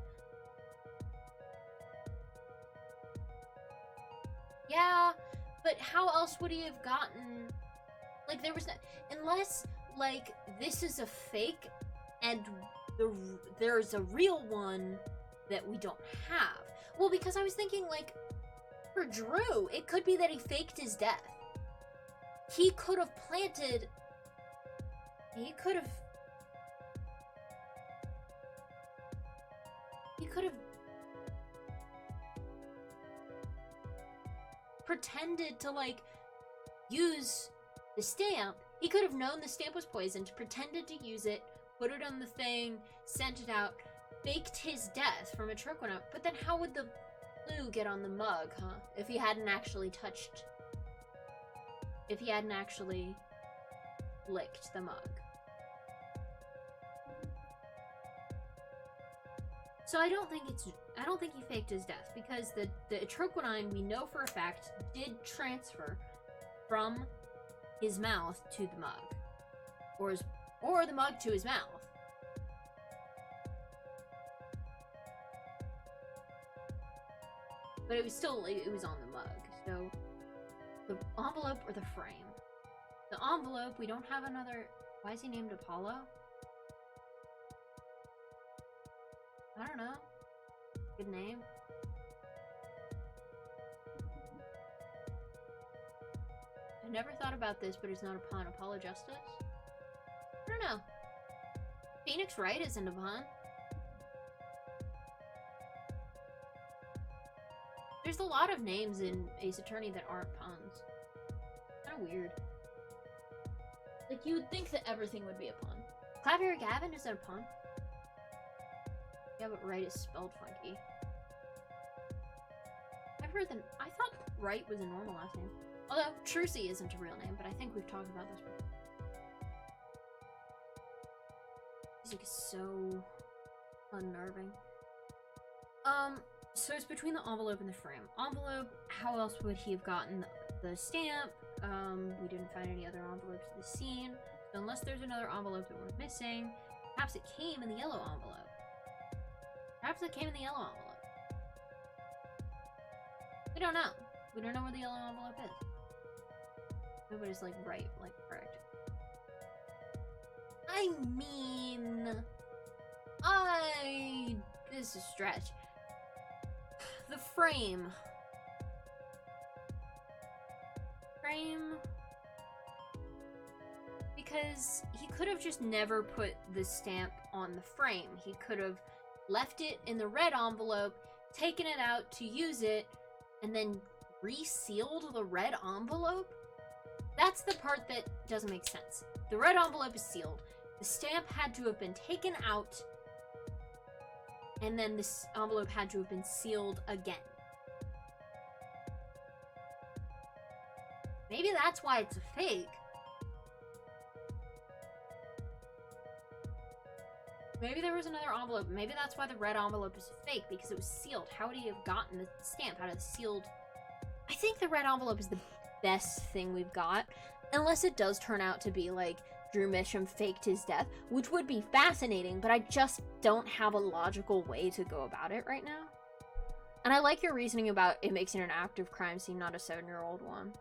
Yeah, but how else would he have gotten... Like, there was no... Unless, like, this is a fake, and there's a real one that we don't have. Well, because I was thinking, like, for Drew, it could be that he faked his death. He could have planted... He could have pretended to, like, use the stamp. He could have known the stamp was poisoned, pretended to use it, put it on the thing, sent it out, faked his death from a trick one out. But then how would the glue get on the mug, huh? If he hadn't actually touched... If he hadn't actually licked the mug. So I don't think he faked his death, because the atroquinine, we know for a fact, did transfer from his mouth to the mug. Or the mug to his mouth. But it was still, it was on the mug. So, the envelope or the frame? The envelope, we don't have another... Why is he named Apollo? I don't know. Good name. I never thought about this, but it's not a pun. Apollo Justice? I don't know. Phoenix Wright isn't a pun. There's a lot of names in Ace Attorney that aren't puns. Kind of weird. Like, you would think that everything would be a pun. Clavier Gavin, is that a pun? Yeah, but Wright is spelled funky. I've heard that. I thought Wright was a normal last name. Although, Trucy isn't a real name, but I think we've talked about this before. Music is so unnerving. So it's between the envelope and the frame. Envelope, how else would he have gotten the stamp? We didn't find any other envelopes at the scene. So unless there's another envelope that we're missing, perhaps it came in the yellow envelope. Perhaps it came in the yellow envelope. We don't know. We don't know where the yellow envelope is. Nobody's like right, like correct. I mean, this is a stretch. The frame. Because he could have just never put the stamp on the frame. He could have left it in the red envelope, taken it out to use it, and then resealed the red envelope? That's the part that doesn't make sense. The red envelope is sealed. The stamp had to have been taken out, and then this envelope had to have been sealed again. Maybe that's why it's a fake. Maybe there was another envelope. Maybe that's why the red envelope is fake, because it was sealed. How would he have gotten the stamp out of the sealed... I think the red envelope is the best thing we've got. Unless it does turn out to be, like, Drew Misham faked his death, which would be fascinating, but I just don't have a logical way to go about it right now. And I like your reasoning about it makes it an active crime scene, not a 7-year-old one.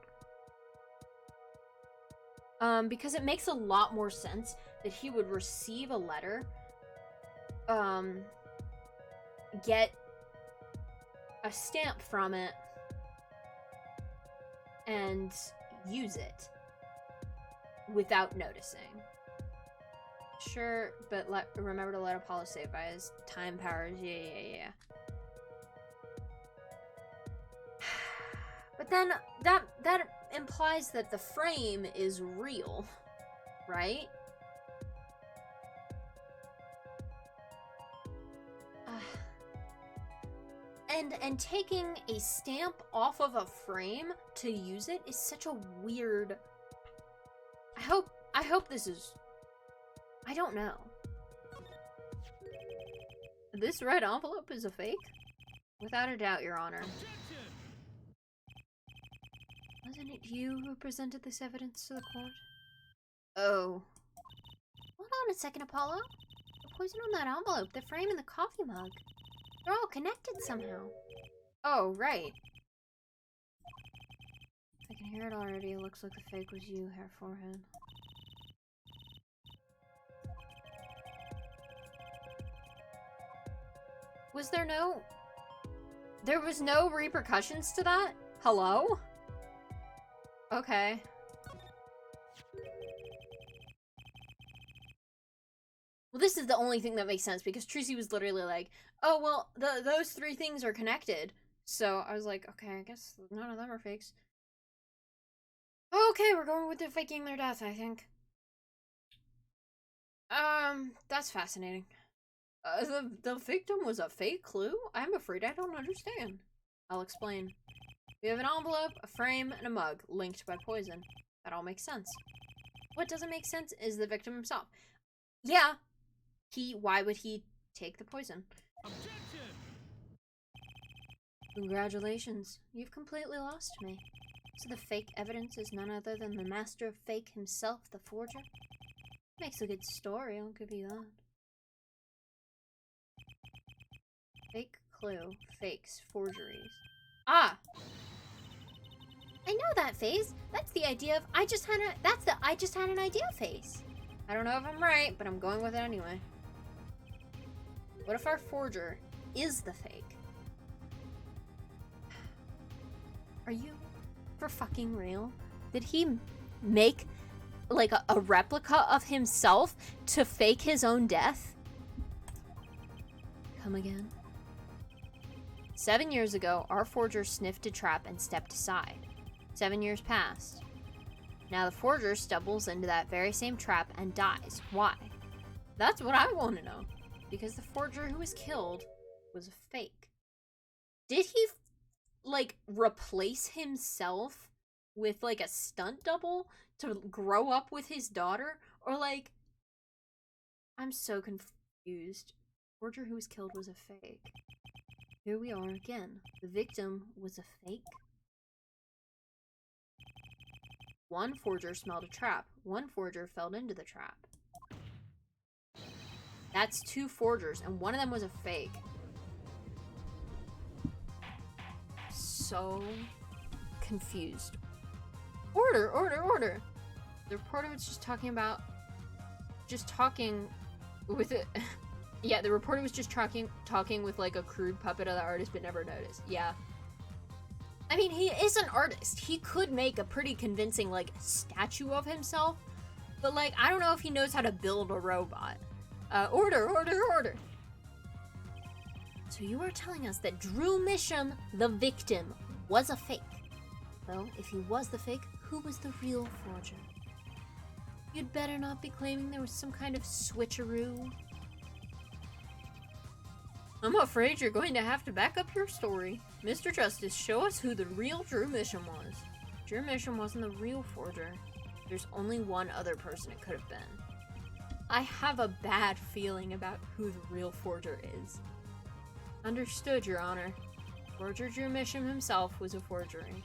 Because it makes a lot more sense that he would receive a letter, get a stamp from it, and use it without noticing. Sure, but remember to let Apollo save by his time powers. Yeah. But then that implies that the frame is real, right? And taking a stamp off of a frame to use it is such a weird... I hope this is... I don't know. This red envelope is a fake? Without a doubt, Your Honor. Wasn't it you who presented this evidence to the court? Oh, on a second, Apollo. The poison on that envelope, the frame, and the coffee mug. They're all connected somehow. Oh, right. I can hear it already. It looks like the fake was you, hair forehead. Was there no... There was no repercussions to that? Hello? Okay. Well, this is the only thing that makes sense, because Tracy was literally like, oh, well, those three things are connected. So I was like, okay, I guess none of them are fakes. Okay, we're going with the faking their death, I think. That's fascinating. The victim was a fake clue? I'm afraid I don't understand. I'll explain. We have an envelope, a frame, and a mug, linked by poison. That all makes sense. What doesn't make sense is the victim himself. Yeah. Why would he take the poison? Objection! Congratulations. You've completely lost me. So the fake evidence is none other than the master of fake himself, the forger? Makes a good story, I'll give you that. Fake clue, fakes, forgeries. Ah! I know that face. That's the idea of that's the I just had an idea face. I don't know if I'm right, but I'm going with it anyway. What if our forger is the fake? Are you for fucking real? Did he make like a replica of himself to fake his own death? Come again? 7 years ago, our forger sniffed a trap and stepped aside. 7 years passed. Now the forger stumbles into that very same trap and dies. Why? That's what I want to know. Because the forger who was killed was a fake. Did he, like, replace himself with, like, a stunt double to grow up with his daughter? Or, like, I'm so confused. The forger who was killed was a fake. Here we are again. The victim was a fake. One forger smelled a trap. One forger fell into the trap. That's two forgers, and one of them was a fake. So confused. Order, order, order! The reporter was just talking with it. Yeah, the reporter was just talking with like a crude puppet of the artist, but never noticed. Yeah. I mean, he is an artist. He could make a pretty convincing, like, statue of himself. But, like, I don't know if he knows how to build a robot. Order, order, order. So you are telling us that Drew Misham, the victim, was a fake. Well, if he was the fake, who was the real forger? You'd better not be claiming there was some kind of switcheroo. I'm afraid you're going to have to back up your story. Mr. Justice, show us who the real Drew Misham was. Drew Misham wasn't the real forger. There's only one other person it could have been. I have a bad feeling about who the real forger is. Understood, Your Honor. Forger Drew Misham himself was a forgery.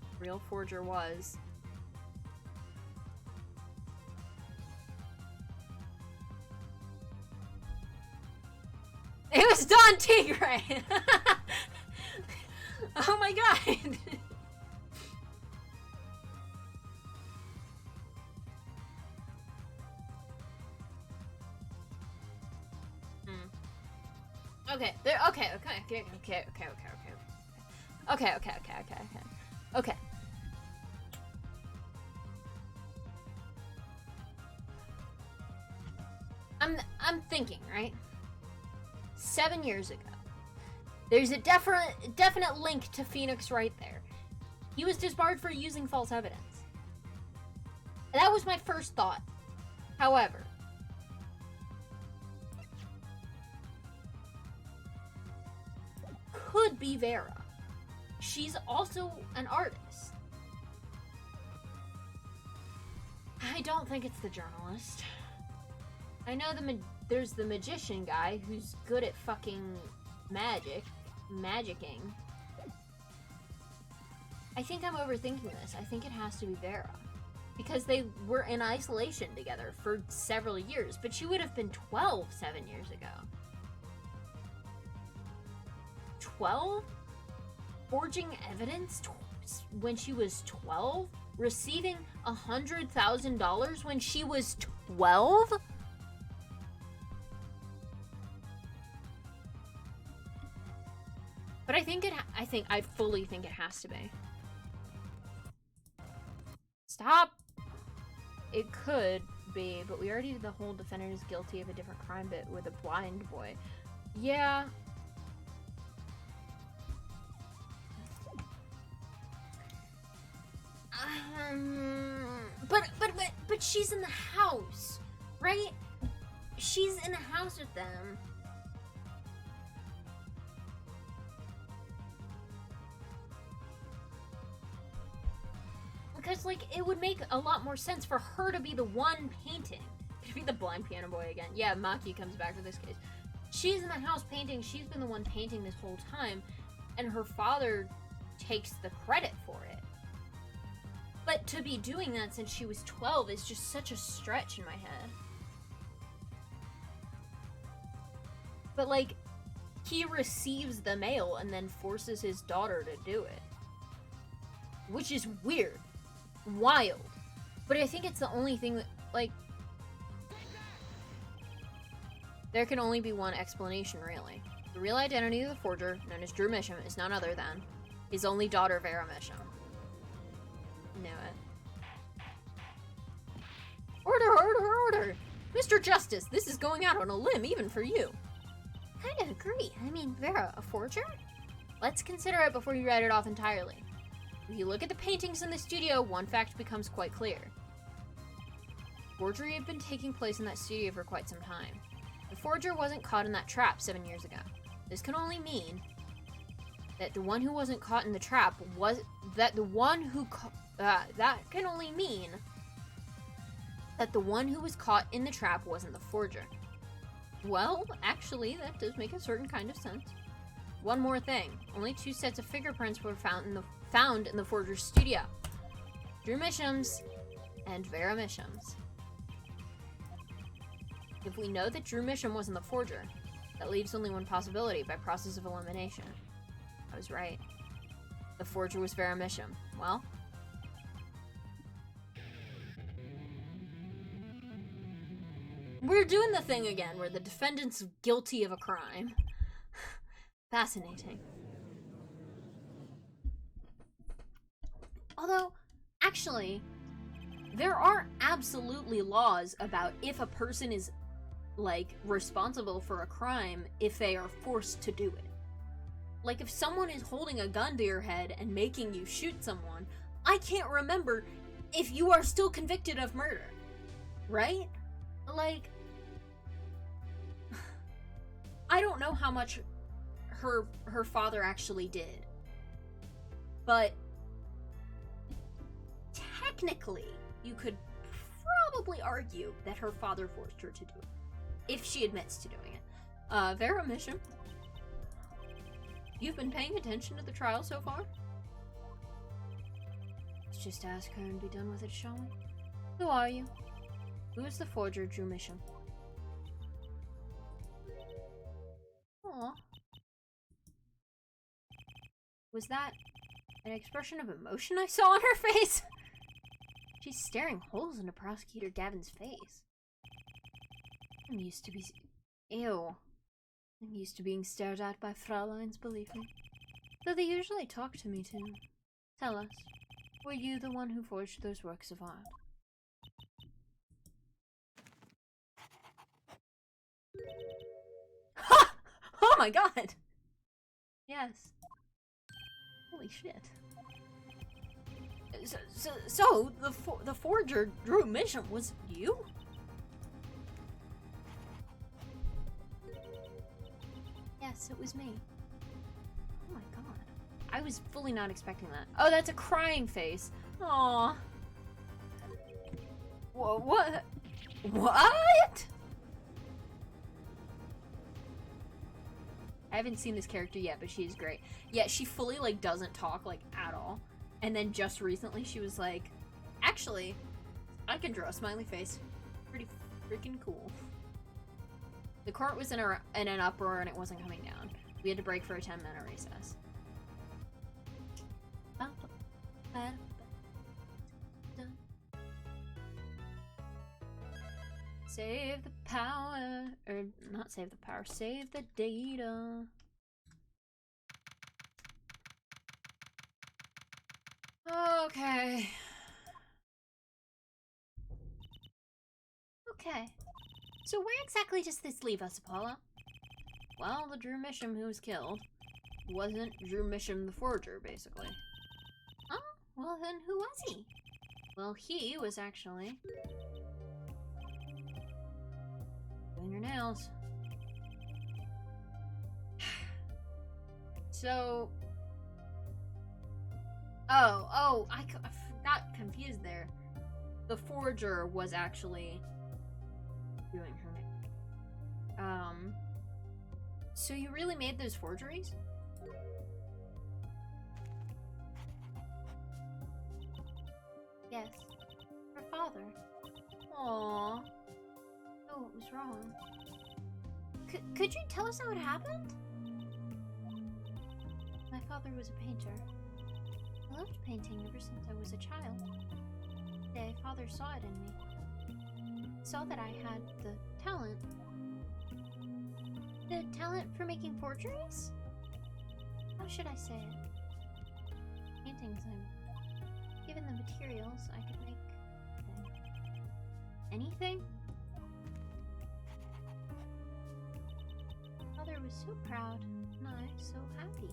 The real forger was... It was Don Tigre! Oh my god! Okay, okay. I'm thinking, right? 7 years ago. There's a definite link to Phoenix right there. He was disbarred for using false evidence. That was my first thought. However, could be Vera. She's also an artist. I don't think it's the journalist. I know there's the magician guy who's good at fucking magicking. I think I'm overthinking this. I think it has to be Vera. because they were in isolation together for several years, but she would have been 12 7 years ago. 12? Forging evidence when she was 12? Receiving $100,000 when she was 12? But I fully think it has to be. Stop! It could be, but we already did the whole defendant is guilty of a different crime bit with a blind boy. Yeah. But she's in the house, right? She's in the house with them. Because, like, it would make a lot more sense for her to be the one painting. To be the blind piano boy again. Yeah, Maki comes back for this case. She's in the house painting. She's been the one painting this whole time. And her father takes the credit for it. But to be doing that since she was 12 is just such a stretch in my head. But, like, he receives the mail and then forces his daughter to do it. Which is weird. Wild. But I think it's the only thing that, like... There can only be one explanation, really. The real identity of the forger, known as Drew Misham, is none other than his only daughter, Vera Misham. Knew it. Order, order, order! Mr. Justice, this is going out on a limb even for you. Kinda agree. I mean, Vera, a forger? Let's consider it before you write it off entirely. If you look at the paintings in the studio, one fact becomes quite clear. Forgery had been taking place in that studio for quite some time. The forger wasn't caught in that trap 7 years ago. This can only mean that the one who wasn't caught in the trap was... That can only mean that the one who was caught in the trap wasn't the forger. Well, actually, that does make a certain kind of sense. One more thing. Only 2 sets of fingerprints were found in the forger's studio. Drew Misham's and Vera Misham's. If we know that Drew Misham wasn't the forger, that leaves only one possibility by process of elimination. I was right. The forger was Vera Misham. Well... We're doing the thing again, where the defendant's guilty of a crime. Fascinating. Although, actually, there are absolutely laws about if a person is, like, responsible for a crime if they are forced to do it. Like, if someone is holding a gun to your head and making you shoot someone, I can't remember if you are still convicted of murder. Right? Like, I don't know how much her father actually did. But technically, you could probably argue that her father forced her to do it. If she admits to doing it. Vera Misham, you've been paying attention to the trial so far? Let's just ask her and be done with it, shall we? Who are you? Who is the forger, Drew Misham? Aww. Was that an expression of emotion I saw on her face? She's staring holes into Prosecutor Gavin's face. I'm used to be... Ew. I'm used to being stared at by Fraulein's, believe me. Though they usually talk to me too. Tell us, were you the one who forged those works of art? Ha! Oh my god! Yes. Holy shit. So the forger, Drew Misham, was you? Yes, it was me. Oh my god. I was fully not expecting that. Oh, that's a crying face. Aww. What? What? I haven't seen this character yet, but she's great. Yeah, she fully, like, doesn't talk, like, at all. And then just recently she was like, actually, I can draw a smiley face. Pretty freaking cool. The court was in an uproar and it wasn't coming down. We had to break for a 10-minute recess. Save the power, or not save the power, save the data. Okay. Okay. So where exactly does this leave us, Apollo? Well, the Drew Misham who was killed wasn't Drew Misham the forger, basically. Oh, well then who was he? Well, he was actually doing your nails. So... Oh, I got confused there. The forger was actually doing her nails. So you really made those forgeries? Yes. Her father. Aww. Oh, what was wrong? Could you tell us how it happened? My father was a painter. I loved painting ever since I was a child. One day, father saw it in me. He saw that I had the talent. The talent for making forgeries? How should I say it? Paintings, given the materials, I could make anything. Father was so proud, and I so happy.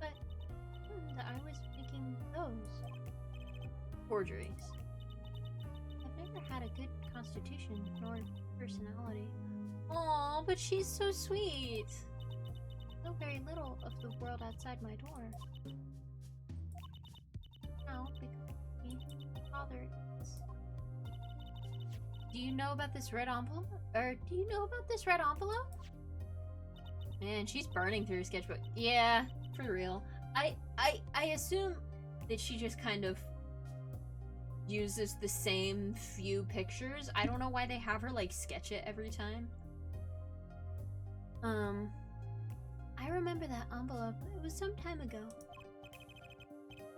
But I was making those forgeries. I've never had a good constitution nor personality. Aw, but she's so sweet. I know very little of the world outside my door. Now, because my father is... Do you know about this red envelope? Or do you know about this red envelope? Man, she's burning through her sketchbook. Yeah, for real. I assume that she just kind of uses the same few pictures. I don't know why they have her like sketch it every time. I remember that envelope. It was some time ago.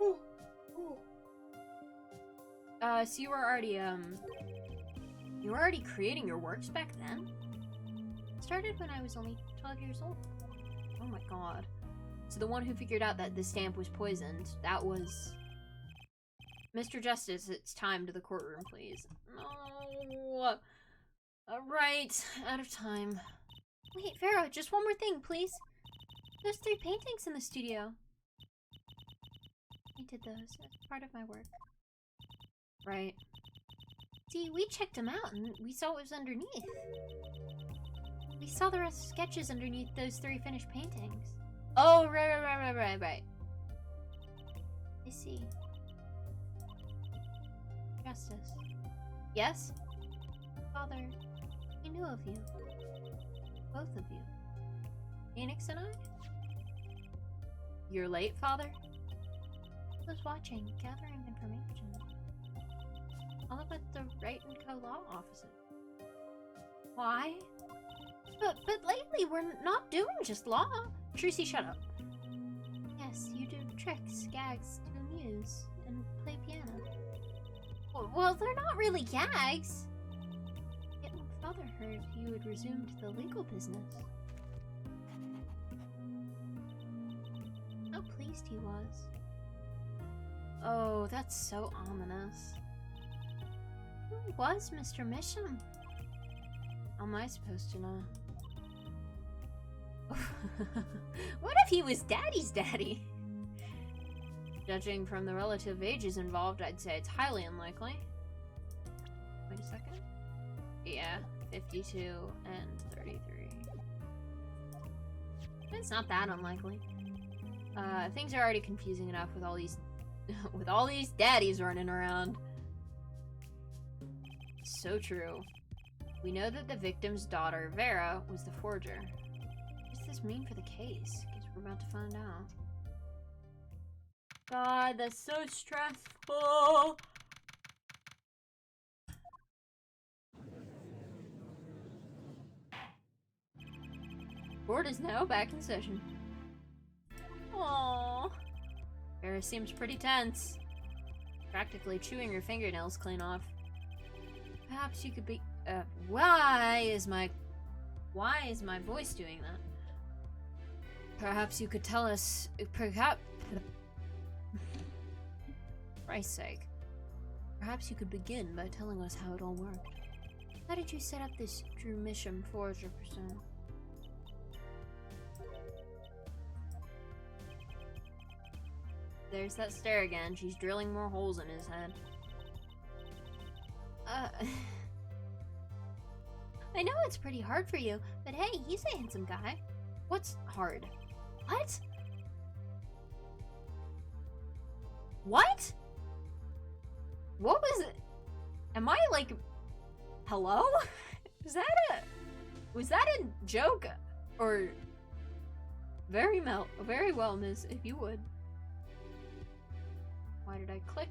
Ooh. Ooh. So you were already creating your works back then? It started when I was only 12 years old. Oh my god. So the one who figured out that the stamp was poisoned, that was... Mr. Justice, it's time to the courtroom, please. No. Alright, out of time. Wait, Vera, just one more thing, please. Those 3 paintings in the studio. I did those as part of my work. Right. See, we checked them out and we saw what was underneath. We saw the rest of sketches underneath those 3 finished paintings. Oh, right. I see. Justice. Yes? Father, we knew of you. Both of you. Phoenix and I? Your late father? I was watching, gathering information. All about the Wright & Co. law offices. Why? But lately we're not doing just law. Tracy, shut up. Yes, you do tricks, gags to amuse, and play piano. Well, they're not really gags. Yet when Father heard you had resumed the legal business. How pleased he was. Oh, that's so ominous. Who was Mr. Misham? How am I supposed to know? What if he was Daddy's daddy? Judging from the relative ages involved, I'd say it's highly unlikely. Wait a second. Yeah, 52 and 33. It's not that unlikely. Things are already confusing enough with all these with all these daddies running around. So true. We know that the victim's daughter, Vera, was the forger. What does this mean for the case? Guess we're about to find out. God, that's so stressful. Board is now back in session. Aww. Vera seems pretty tense. Practically chewing your fingernails clean off. Perhaps you could be. Why is my voice doing that? Perhaps you could tell us. Perhaps. For Christ's sake. Perhaps you could begin by telling us how it all worked. How did you set up this Drew Mission Forger persona? There's that stare again. She's drilling more holes in his head. I know it's pretty hard for you, but hey, he's a handsome guy. What's hard? What? What? What was it? Am I like... Hello? Was that a joke? Or... Very well, miss, if you would. Why did I click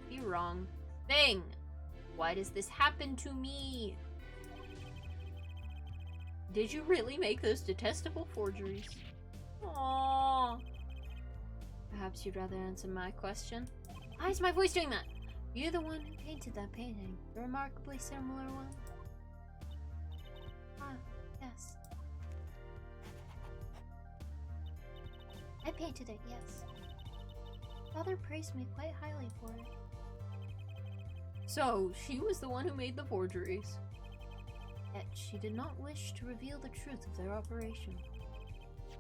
the wrong thing? Why does this happen to me? Did you really make those detestable forgeries? Aww. Perhaps you'd rather answer my question? Why is my voice doing that? You're the one who painted that painting. The remarkably similar one? Ah, yes. I painted it, yes. Father praised me quite highly for it. So, she was the one who made the forgeries. Yet, she did not wish to reveal the truth of their operation.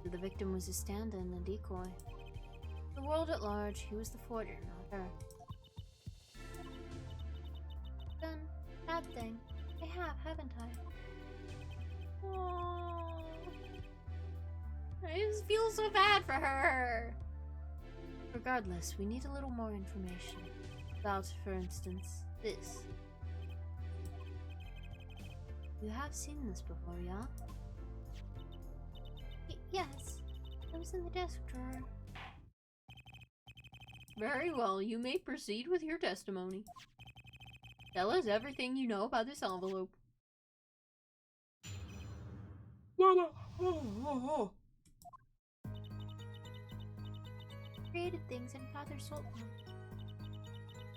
So the victim was a stand-in, a decoy. The world at large, he was the forger, not her. Then, bad thing. I have, haven't I? Aww. I just feel so bad for her. Regardless, we need a little more information. About, for instance, this. You have seen this before, yeah? Yes. It was in the desk drawer. Very well, you may proceed with your testimony. Tell us everything you know about this envelope. Created things and Father sold them.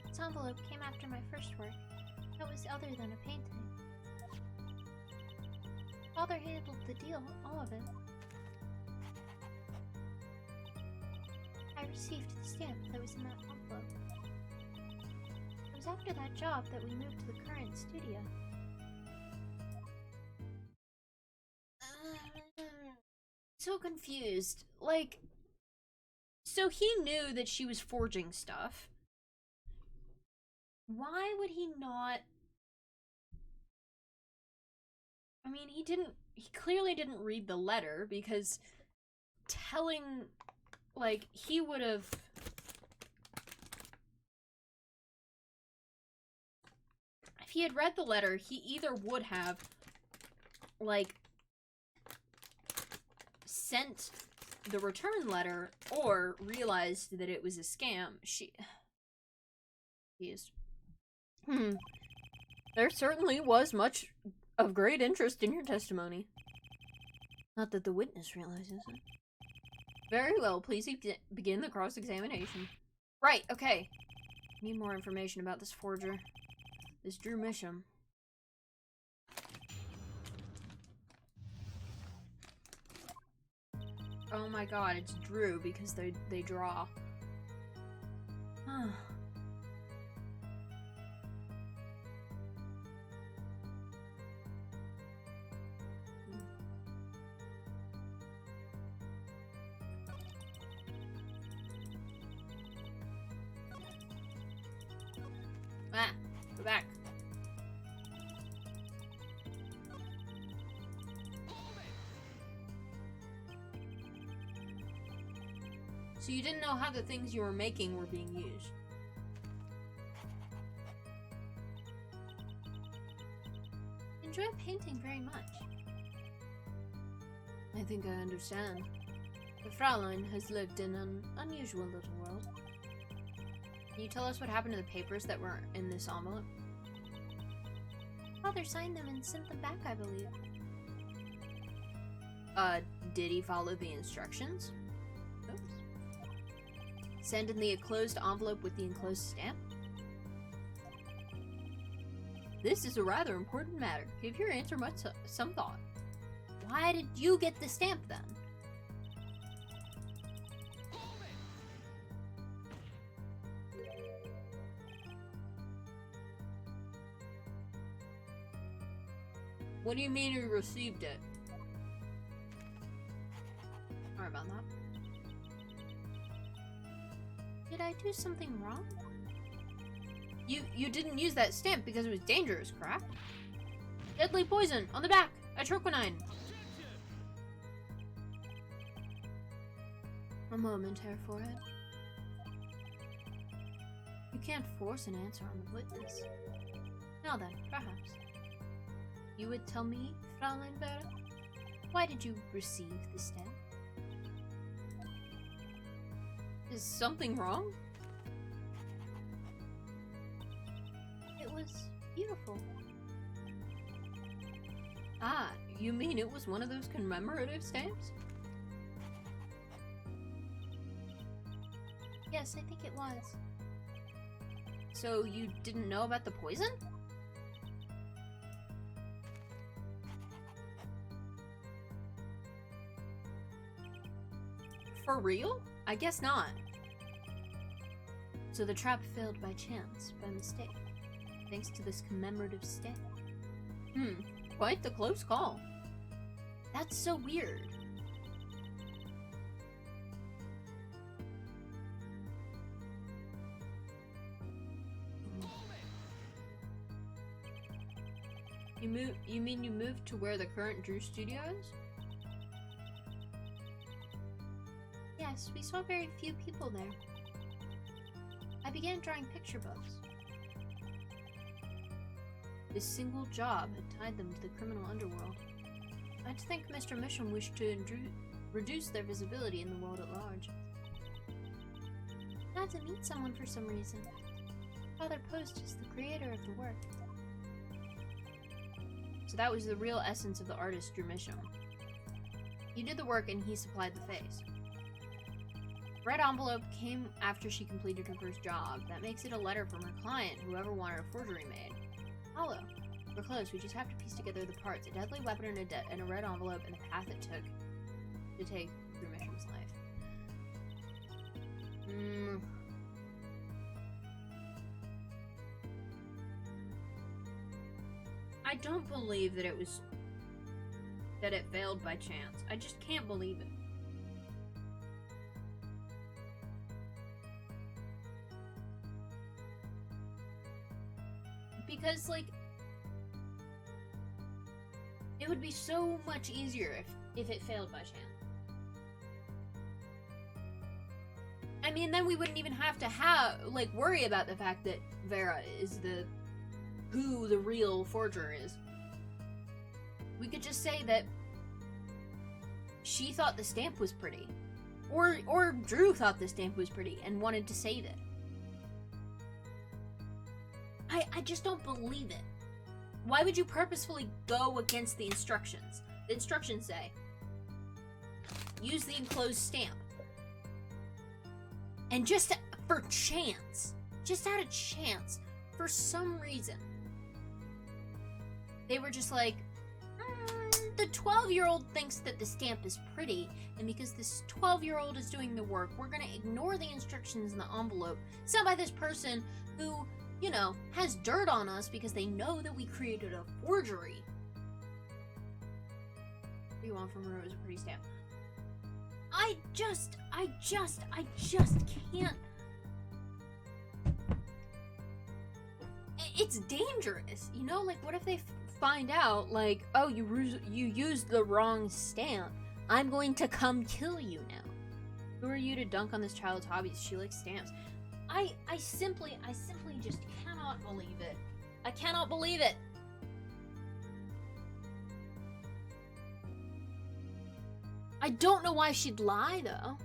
This envelope came after my first work. That was other than a painting. Father handled the deal, all of it. I received the stamp that was in that envelope. It was after that job that we moved to the current studio. So confused. Like, so he knew that she was forging stuff. Why would he not? I mean, he clearly didn't read the letter, because telling, like, he would have... If he had read the letter, he either would have, like, sent the return letter, or realized that it was a scam. There certainly was much of great interest in your testimony. Not that the witness realizes it. Very well, please begin the cross-examination. Right, okay. Need more information about this forger. This Drew Misham. Oh my god, it's Drew because they draw. Go back. So you didn't know how the things you were making were being used. Enjoy painting very much. I think I understand. The Fraulein has lived in an unusual little world. Can you tell us what happened to the papers that were in this envelope? Father signed them and sent them back, I believe. Did he follow the instructions? Oops. Send in the enclosed envelope with the enclosed stamp? This is a rather important matter. Give your answer some thought. Why did you get the stamp then? What do you mean you received it? Sorry about that. Did I do something wrong? You didn't use that stamp because it was dangerous, correct? Deadly poison on the back. Atroquinine. A moment, Herr Forehead. You can't force an answer on the witness. Now then, perhaps. You would tell me, Fräulein Vera? Why did you receive the stamp? Is something wrong? It was beautiful. Ah, you mean it was one of those commemorative stamps? Yes, I think it was. So you didn't know about the poison? For real? I guess not. So the trap failed by chance, by mistake, thanks to this commemorative stamp. Quite the close call. That's so weird. You mean you moved to where the current Drew studio is? Yes, we saw very few people there. I began drawing picture books. This single job had tied them to the criminal underworld. I'd think Mr. Misham wished to reduce their visibility in the world at large. I had to meet someone for some reason. Father Post is the creator of the work. So that was the real essence of the artist Drew Misham. You did the work and he supplied the face. Red envelope came after she completed her first job. That makes it a letter from her client, whoever wanted a forgery made. Hollow. We're close. We just have to piece together the parts. A deadly weapon and a red envelope and the path it took to take Drew Misham's life. I don't believe that it failed by chance. I just can't believe it. Because, like, it would be so much easier if it failed by chance. I mean, then we wouldn't even have to worry about the fact that Vera is who the real forger is. We could just say that she thought the stamp was pretty. Or Drew thought the stamp was pretty and wanted to save it. I just don't believe it. Why would you purposefully go against the instructions? The instructions say, use the enclosed stamp. And just for chance, just out of chance, for some reason, they were just like, the 12-year-old thinks that the stamp is pretty, and because this 12-year-old is doing the work, we're gonna ignore the instructions in the envelope sent by this person who, you know, has dirt on us because they know that we created a forgery. What do you want from her? It was a pretty stamp. I just can't. It's dangerous, you know? Like, what if they find out, like, oh, you used the wrong stamp. I'm going to come kill you now. Who are you to dunk on this child's hobbies? She likes stamps. I simply just cannot believe it. I cannot believe it. I don't know why she'd lie, though.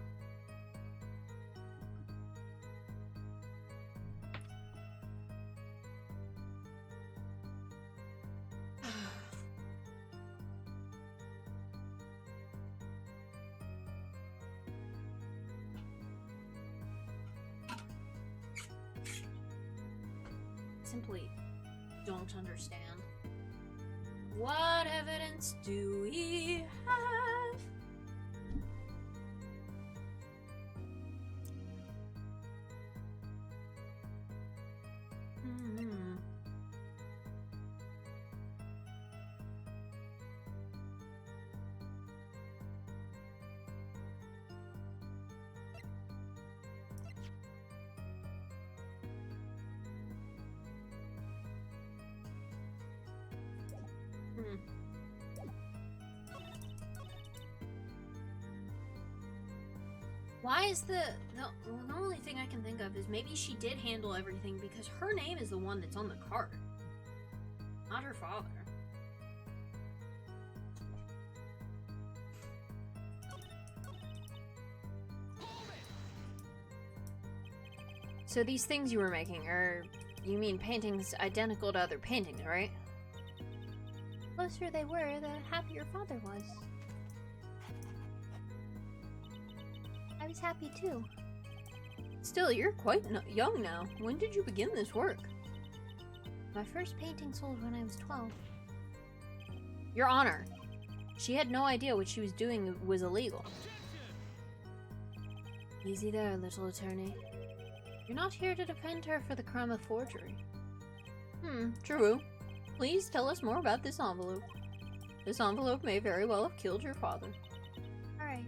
simply don't understand. What evidence do we have? Why is the only thing I can think of is maybe she did handle everything because her name is the one that's on the card, not her father. So these things you were making are, you mean paintings identical to other paintings, right? The closer they were, the happier father was. I was happy too. Still, you're quite young now. When did you begin this work? My first painting sold when I was 12. Your Honor, she had no idea what she was doing was illegal. Easy there, little attorney. You're not here to defend her for the crime of forgery. True. Please tell us more about this envelope. This envelope may very well have killed your father. Alright.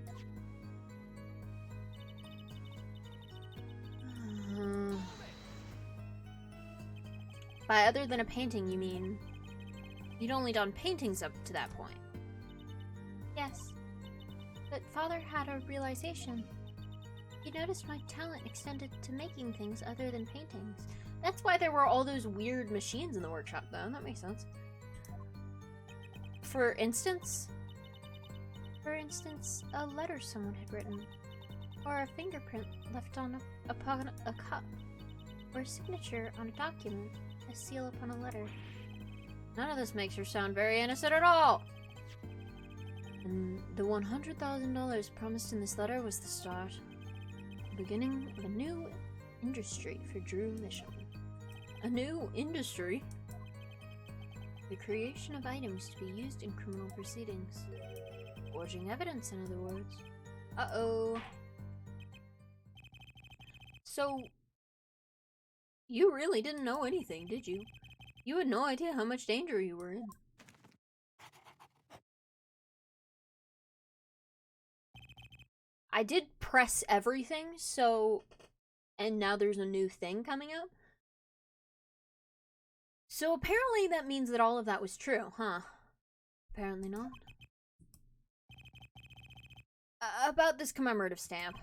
By other than a painting, you mean you'd only done paintings up to that point? Yes. But Father had a realization. He noticed my talent extended to making things other than paintings. That's why there were all those weird machines in the workshop, though. That makes sense. For instance, a letter someone had written, or a fingerprint left on upon a cup, or a signature on a document, a seal upon a letter. None of this makes her sound very innocent at all. And the $100,000 promised in this letter was the start. The beginning of a new industry for Drew Mission. A new industry? The creation of items to be used in criminal proceedings. Forging evidence, in other words. Uh-oh. So, you really didn't know anything, did you? You had no idea how much danger you were in. I did press everything, so... And now there's a new thing coming up? So apparently that means that all of that was true, huh? Apparently not. About this commemorative stamp.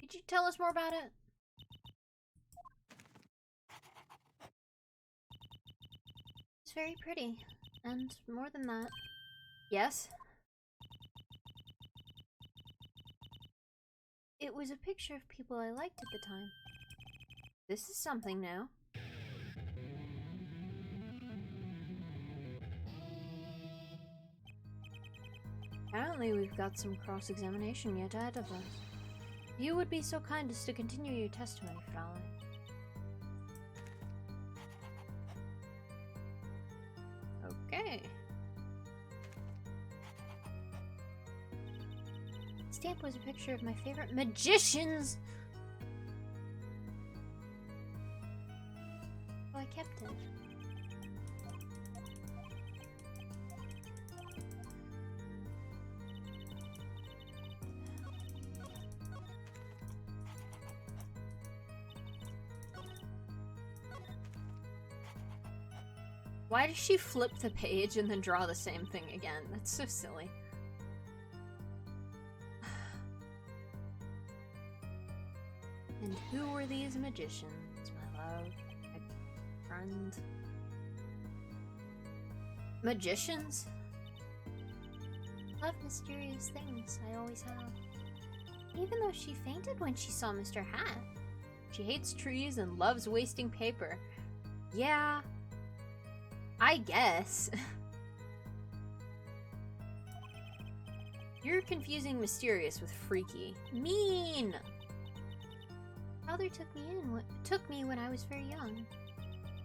Could you tell us more about it? It's very pretty. And more than that. Yes? It was a picture of people I liked at the time. This is something new. Apparently we've got some cross-examination yet ahead of us. You would be so kind as to continue your testimony, Fraulein. Okay. The stamp was a picture of my favorite magicians! So I kept it. Why does she flip the page and then draw the same thing again? That's so silly. And who were these magicians, my love? My friend? Magicians? Love mysterious things, I always have. Even though she fainted when she saw Mr. Hat. She hates trees and loves wasting paper. Yeah. I guess. You're confusing mysterious with freaky. Mean! Father took me when I was very young.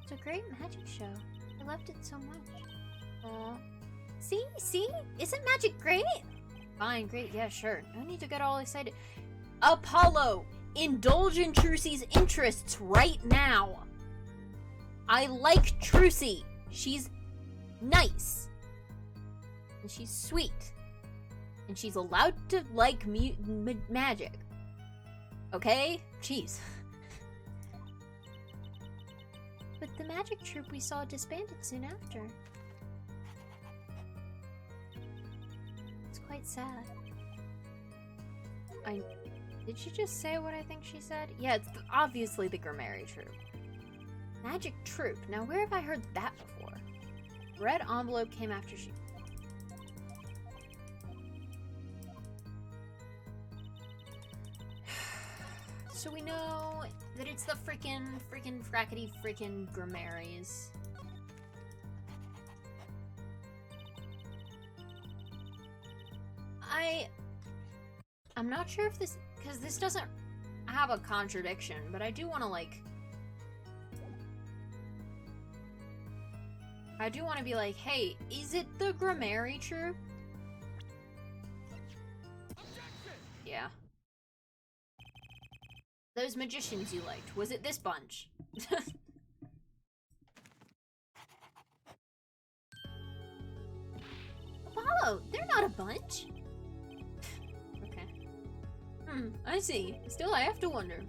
It's a great magic show. I loved it so much. Aw. See? Isn't magic great? Fine, great, yeah, sure. No need to get all excited. Apollo! Indulge in Trucy's interests right now! I like Trucy! She's nice. And she's sweet. And she's allowed to like magic. Okay? Jeez. But the magic troupe we saw disbanded soon after. It's quite sad. Did she just say what I think she said? Yeah, it's obviously the Grammary troupe. Magic troupe. Now where have I heard that before? Red envelope came after she... So we know that it's the frickin' frackety Grammaries. I'm not sure if this... Because this doesn't have a contradiction, but I do want to, like... I do want to be like, hey, is it the Grammary troupe? Yeah. Those magicians you liked, was it this bunch? Apollo, they're not a bunch. Okay. I see. Still, I have to wonder.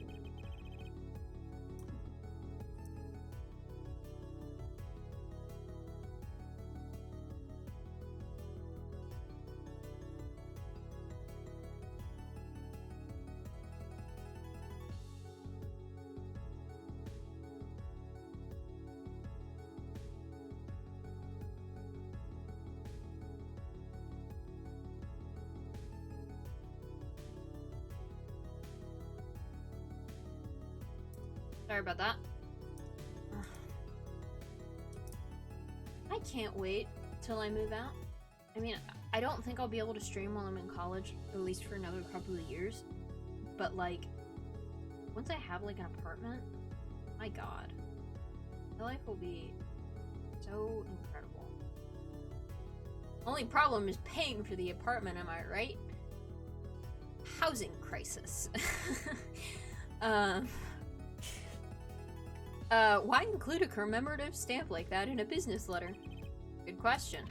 Sorry about that. I can't wait till I move out. I mean, I don't think I'll be able to stream while I'm in college, at least for another couple of years. But, like, once I have, like, an apartment, my god. My life will be so incredible. Only problem is paying for the apartment, am I right? Housing crisis. Why include a commemorative stamp like that in a business letter? Good question.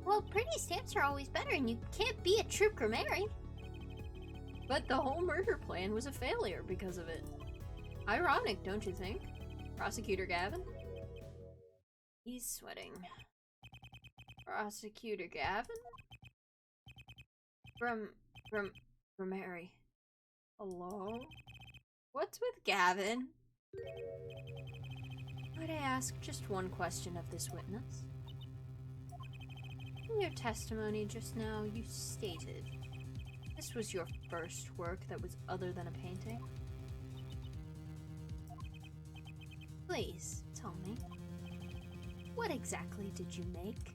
Well, pretty stamps are always better, and you can't be a true grammarian. But the whole murder plan was a failure because of it. Ironic, don't you think? Prosecutor Gavin? He's sweating. Prosecutor Gavin? From Mary. Hello? What's with Gavin? Might I ask just one question of this witness? In your testimony just now, you stated this was your first work that was other than a painting. Please, tell me, what exactly did you make?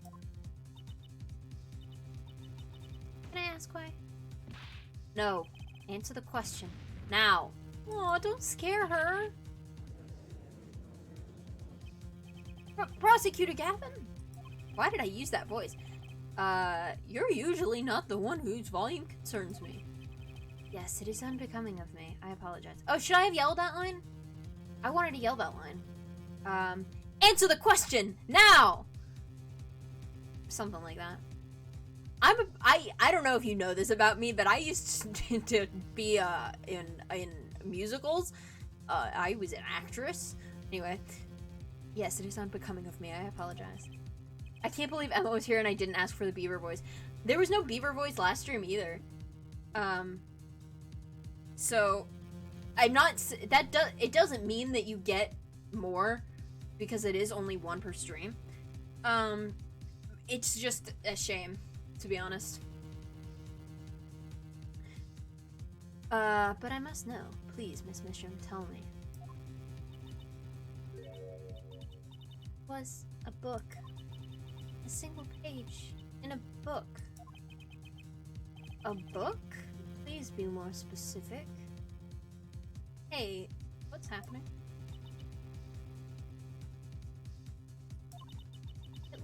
Can I ask why? No. Answer the question. Now. Aw, don't scare her. Prosecutor Gavin? Why did I use that voice? You're usually not the one whose volume concerns me. Yes, it is unbecoming of me. I apologize. Oh, should I have yelled that line? I wanted to yell that line. Answer the question! Now! Something like that. I don't know if you know this about me, but I used to be, in musicals. I was an actress. Anyway. Yes, it is unbecoming of me. I apologize. I can't believe Emma was here and I didn't ask for the Beaver voice. There was no Beaver voice last stream either. So I'm not. It doesn't mean that you get more because it is only one per stream. It's just a shame, to be honest. But I must know. Please, Miss Mishram, tell me. Was a book. A single page in a book. A book? Please be more specific. Hey, what's happening?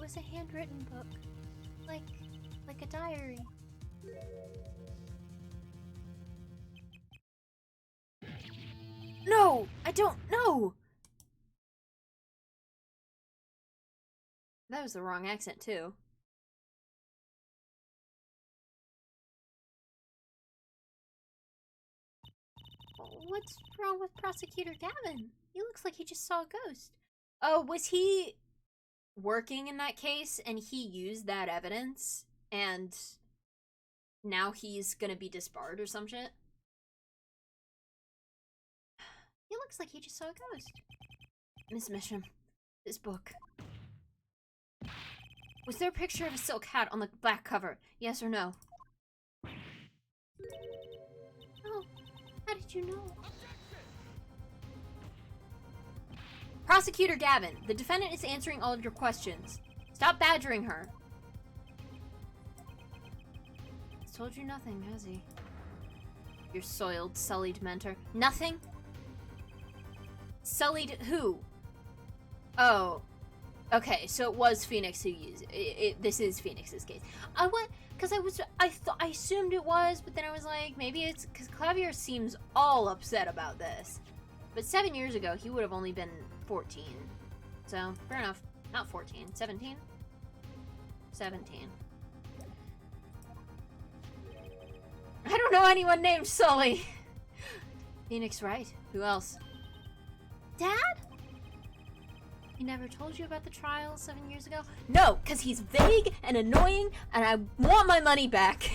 was a handwritten book. Like a diary. No! I don't know! That was the wrong accent, too. What's wrong with Prosecutor Gavin? He looks like he just saw a ghost. Oh, was he working in that case and he used that evidence and now he's gonna be disbarred or some shit? He looks like he just saw a ghost. Miss Misham, this book. Was there a picture of a silk hat on the back cover? Yes or no? Oh, how did you know? Prosecutor Gavin, the defendant is answering all of your questions. Stop badgering her. He's told you nothing, has he? Your soiled, sullied mentor. Nothing? Sullied who? Oh. Okay, so it was Phoenix who used it. This is Phoenix's case. I assumed it was, but then I was like, maybe it's because Clavier seems all upset about this. But 7 years ago, he would have only been 14. So, fair enough. Not 14. 17? 17. I don't know anyone named Sully. Phoenix, right? Who else? Dad? He never told you about the trial 7 years ago? No, because he's vague and annoying, and I want my money back.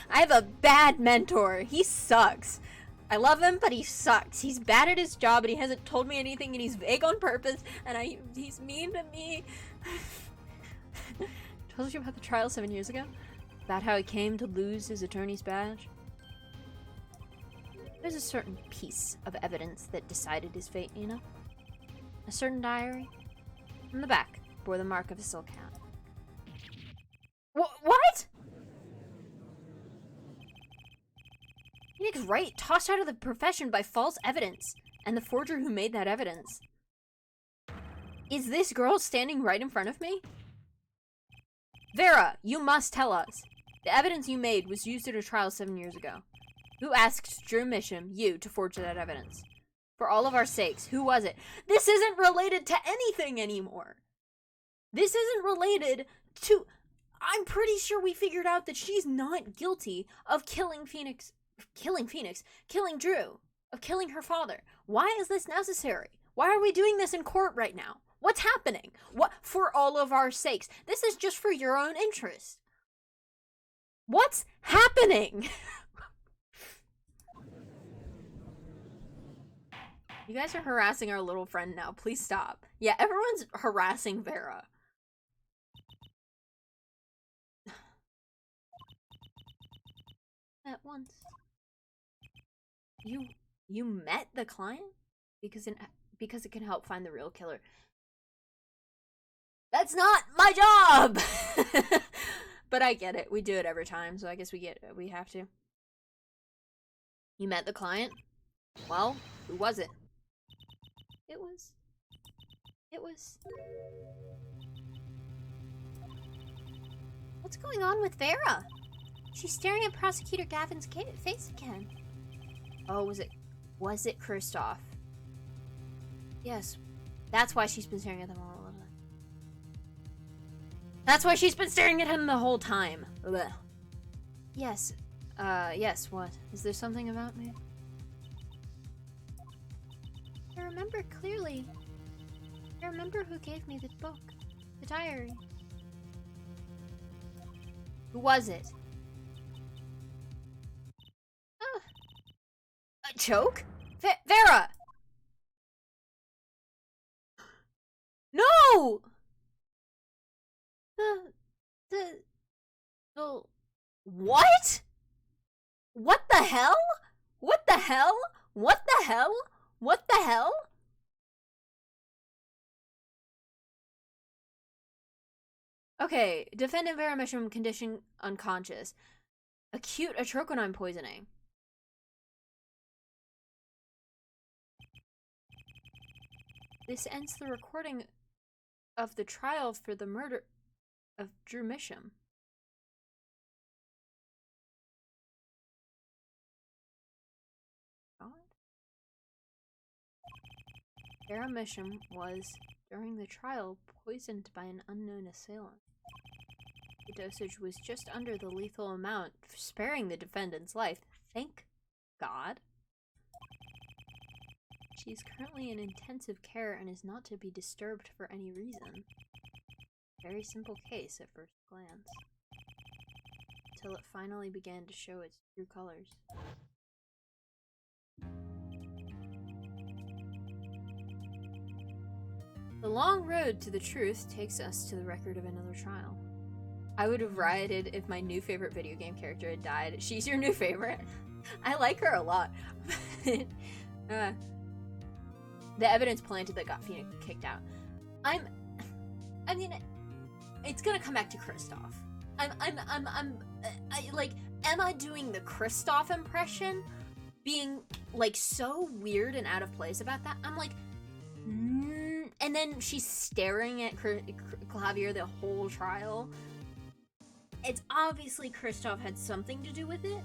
I have a bad mentor. He sucks. I love him, but he sucks. He's bad at his job, and he hasn't told me anything, and he's vague on purpose, and he's mean to me. Told you about the trial 7 years ago? About how he came to lose his attorney's badge? There's a certain piece of evidence that decided his fate, you know? A certain diary. On the back bore the mark of a silk hat. What? Phoenix Wright tossed out of the profession by false evidence, and the forger who made that evidence. Is this girl standing right in front of me? Vera, you must tell us. The evidence you made was used at a trial 7 years ago. Who asked Drew Misham, you, to forge that evidence? For all of our sakes, who was it? This isn't related to anything anymore. This isn't related to... I'm pretty sure we figured out that she's not guilty of killing Drew, of killing her father. Why is this necessary? Why are we doing this in court right now? What's happening? What, for all of our sakes? This is just for your own interest. What's happening? You guys are harassing our little friend now. Please stop. Yeah, everyone's harassing Vera. At once. You met the client? Because it can help find the real killer. That's not my job! But I get it. We do it every time, so I guess we have to. You met the client? Well, who was it? It was... What's going on with Vera? She's staring at Prosecutor Gavin's face again. Oh, was it Kristoff? Yes. That's why she's been staring at them all of it. That's why she's been staring at him the whole time. Ugh. Yes. Yes, what? Is there something about me? I remember clearly. I remember who gave me the book. The diary. Who was it? A choke? Vera! No! The... What? What the hell? What the hell? What the hell? What the hell? Okay, defendant Vera Misham condition unconscious. Acute atroconine poisoning. This ends the recording of the trial for the murder of Drew Misham. Vera Misham was, during the trial, poisoned by an unknown assailant. The dosage was just under the lethal amount, sparing the defendant's life. Thank God. She is currently in intensive care and is not to be disturbed for any reason. Very simple case at first glance. Until it finally began to show its true colors. The long road to the truth takes us to the record of another trial. I would have rioted if my new favorite video game character had died. She's your new favorite? I like her a lot. The evidence planted that got Phoenix kicked out. I mean, it's gonna come back to Kristoff. Am I doing the Kristoff impression? Being, like, so weird and out of place about that? I'm like, and then she's staring at Clavier the whole trial. It's obviously Kristoff had something to do with it.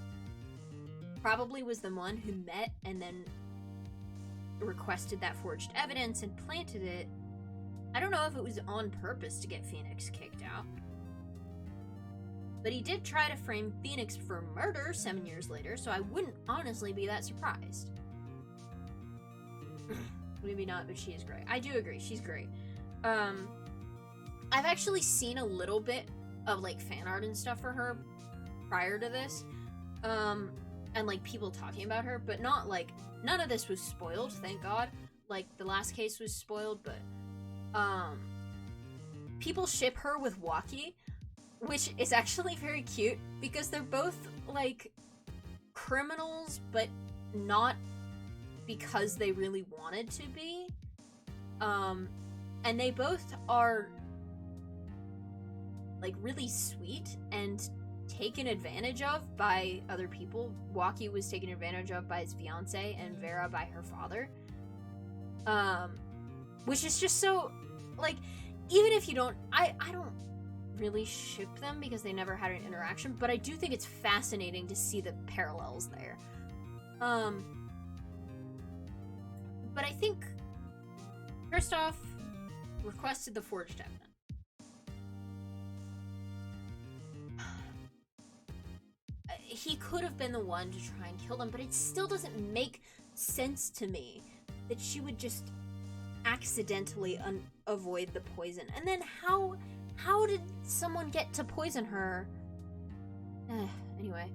Probably was the one who met and then requested that forged evidence and planted it. I don't know if it was on purpose to get Phoenix kicked out. But he did try to frame Phoenix for murder 7 years later, so I wouldn't honestly be that surprised. Maybe not, but she is great. I do agree, she's great. I've actually seen a little bit of, like, fan art and stuff for her prior to this. And, like, people talking about her, but not, like, none of this was spoiled, thank God. Like, the last case was spoiled, but, people ship her with Waki, which is actually very cute, because they're both, like, criminals, but not because they really wanted to be. And they both are, like, really sweet and taken advantage of by other people. Waki was taken advantage of by his fiance, and Vera by her father. Which is just so, like, even if you don't, I don't really ship them because they never had an interaction, but I do think it's fascinating to see the parallels there. But I think Kristoff requested the forged evidence. He could have been the one to try and kill them, but it still doesn't make sense to me that she would just accidentally avoid the poison. And then how did someone get to poison her? Anyway,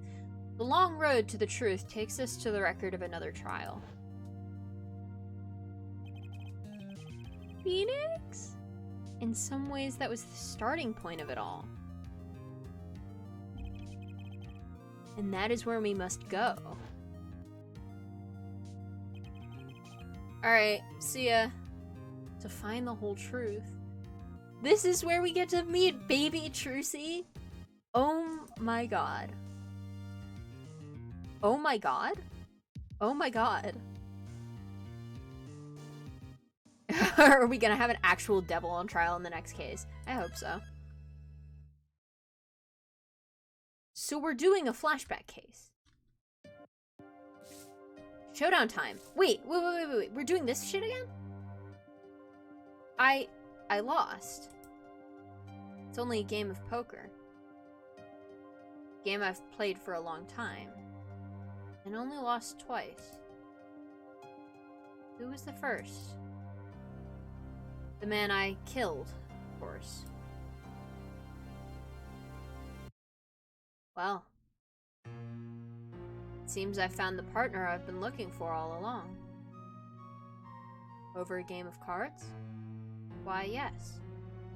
the long road to the truth takes us to the record of another trial. Phoenix? In some ways, that was the starting point of it all. And that is where we must go. Alright, see ya. To find the whole truth. This is where we get to meet baby Trucy. Oh my god. Oh my god? Oh my god. Are we gonna have an actual devil on trial in the next case? I hope so. So we're doing a flashback case. Showdown time. Wait. We're doing this shit again? I lost. It's only a game of poker. Game I've played for a long time. And only lost twice. Who was the first? The man I killed, of course. Well, it seems I found the partner I've been looking for all along. Over a game of cards? Why, yes.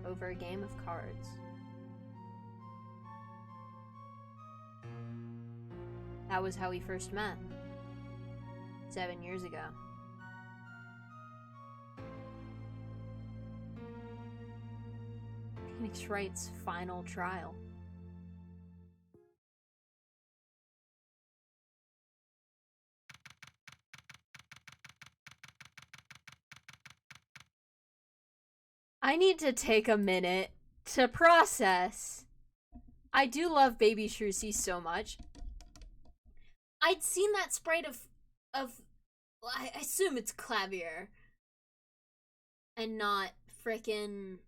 Over a game of cards. That was how we first met. 7 years ago. Phoenix Wright's final trial. I need to take a minute to process. I do love Baby Shrucy so much. I'd seen that sprite of I assume it's Clavier and not frickin'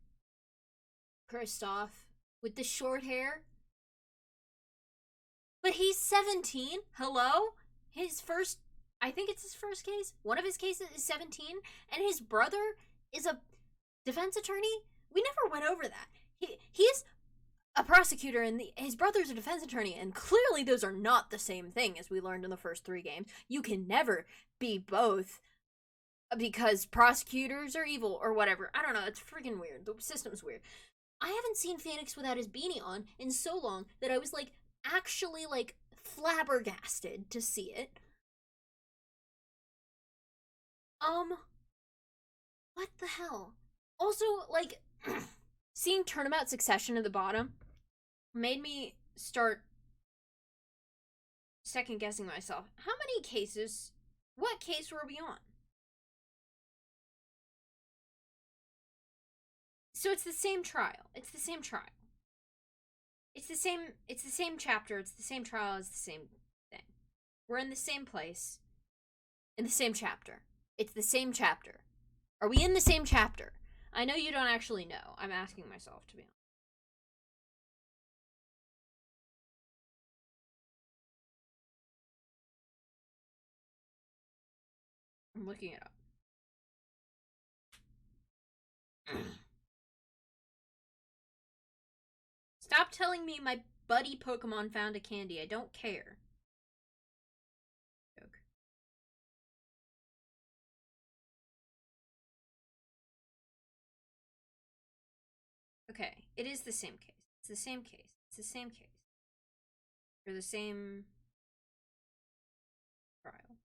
Kristoff with the short hair. But he's 17. Hello? I think it's his first case. One of his cases is 17, and his brother is a defense attorney? We never went over that. He's a prosecutor, and his brother's a defense attorney, and clearly those are not the same thing, as we learned in the first 3 games. You can never be both, because prosecutors are evil, or whatever. I don't know, it's freaking weird. The system's weird. I haven't seen Phoenix without his beanie on in so long that I was, like, actually, like, flabbergasted to see it. What the hell? Also, like, seeing Turnabout Succession at the bottom made me start second guessing myself. How many cases? What case were we on? So it's the same trial. It's the same trial. It's the same chapter. It's the same trial. It's the same thing. We're in the same place. In the same chapter. It's the same chapter. Are we in the same chapter? I know you don't actually know. I'm asking myself, to be honest. I'm looking it up. Stop telling me my buddy Pokemon found a candy. I don't care. Joke. Okay, it is the same case. It's the same case. It's the same case. For the same trial.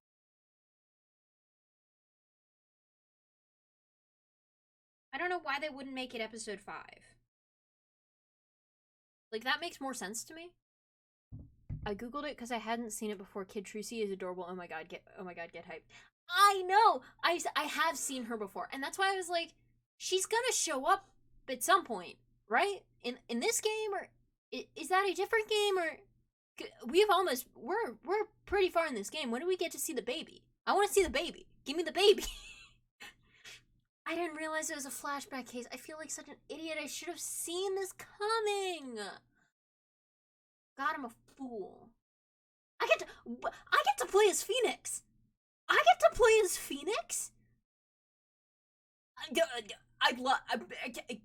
I don't know why they wouldn't make it episode 5. Like, that makes more sense to me. I googled it because I hadn't seen it before. Kid Trucy is adorable. Oh my god, get hyped. I know! I have seen her before, and that's why I was like, she's gonna show up at some point, right? In this game, or is that a different game, or we're pretty far in this game. When do we get to see the baby? I want to see the baby. Give me the baby. I didn't realize it was a flashback case. I feel like such an idiot. I should have seen this coming. God, I'm a fool. I get to play as Phoenix. I get to play as Phoenix?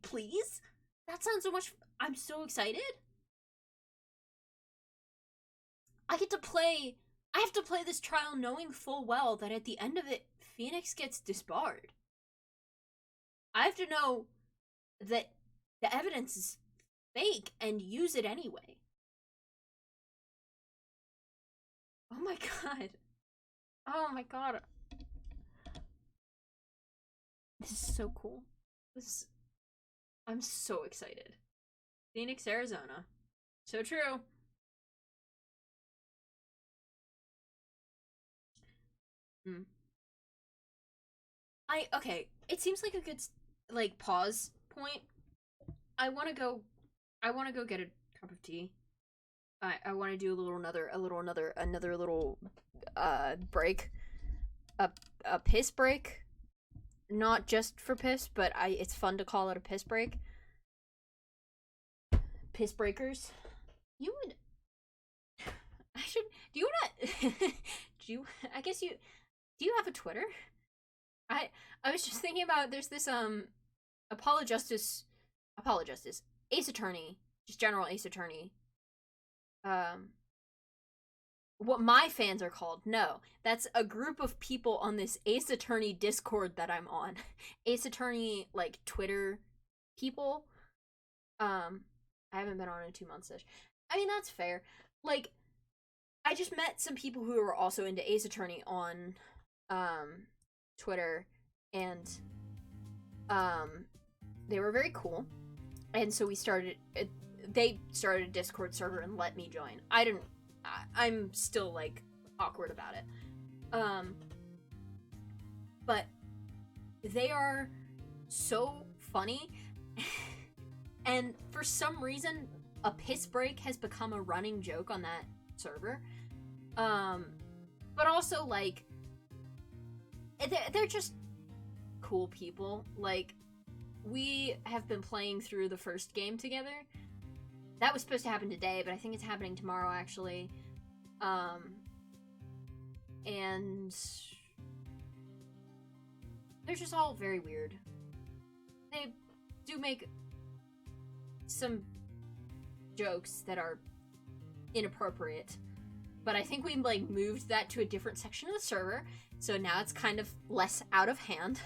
Please? That sounds so much. I'm so excited. I have to play this trial knowing full well that at the end of it, Phoenix gets disbarred. I have to know that the evidence is fake and use it anyway. Oh my god. Oh my god. This is so cool. I'm so excited. Phoenix, Arizona. So true. Okay, it seems like a good, like, pause point. I want to go get a cup of tea. I want to do another little break. A piss break. Not just for piss, but it's fun to call it a piss break. Piss breakers. Do you have a Twitter? I was just thinking about, there's this Apolojustice Ace Attorney, just general Ace Attorney. What my fans are called. No, that's a group of people on this Ace Attorney Discord that I'm on. Ace Attorney, like, Twitter people. I haven't been on in 2 months-ish. I mean, that's fair. Like, I just met some people who are also into Ace Attorney on Twitter, and they were very cool, and so they started a Discord server and let me join. I'm still, like, awkward about it, but they are so funny. And for some reason, a piss break has become a running joke on that server. But also, like, they're just cool people. Like, we have been playing through the first game together. That was supposed to happen today, but I think it's happening tomorrow, actually. And they're just all very weird. They do make some jokes that are inappropriate, but I think we, like, moved that to a different section of the server, so now it's kind of less out of hand.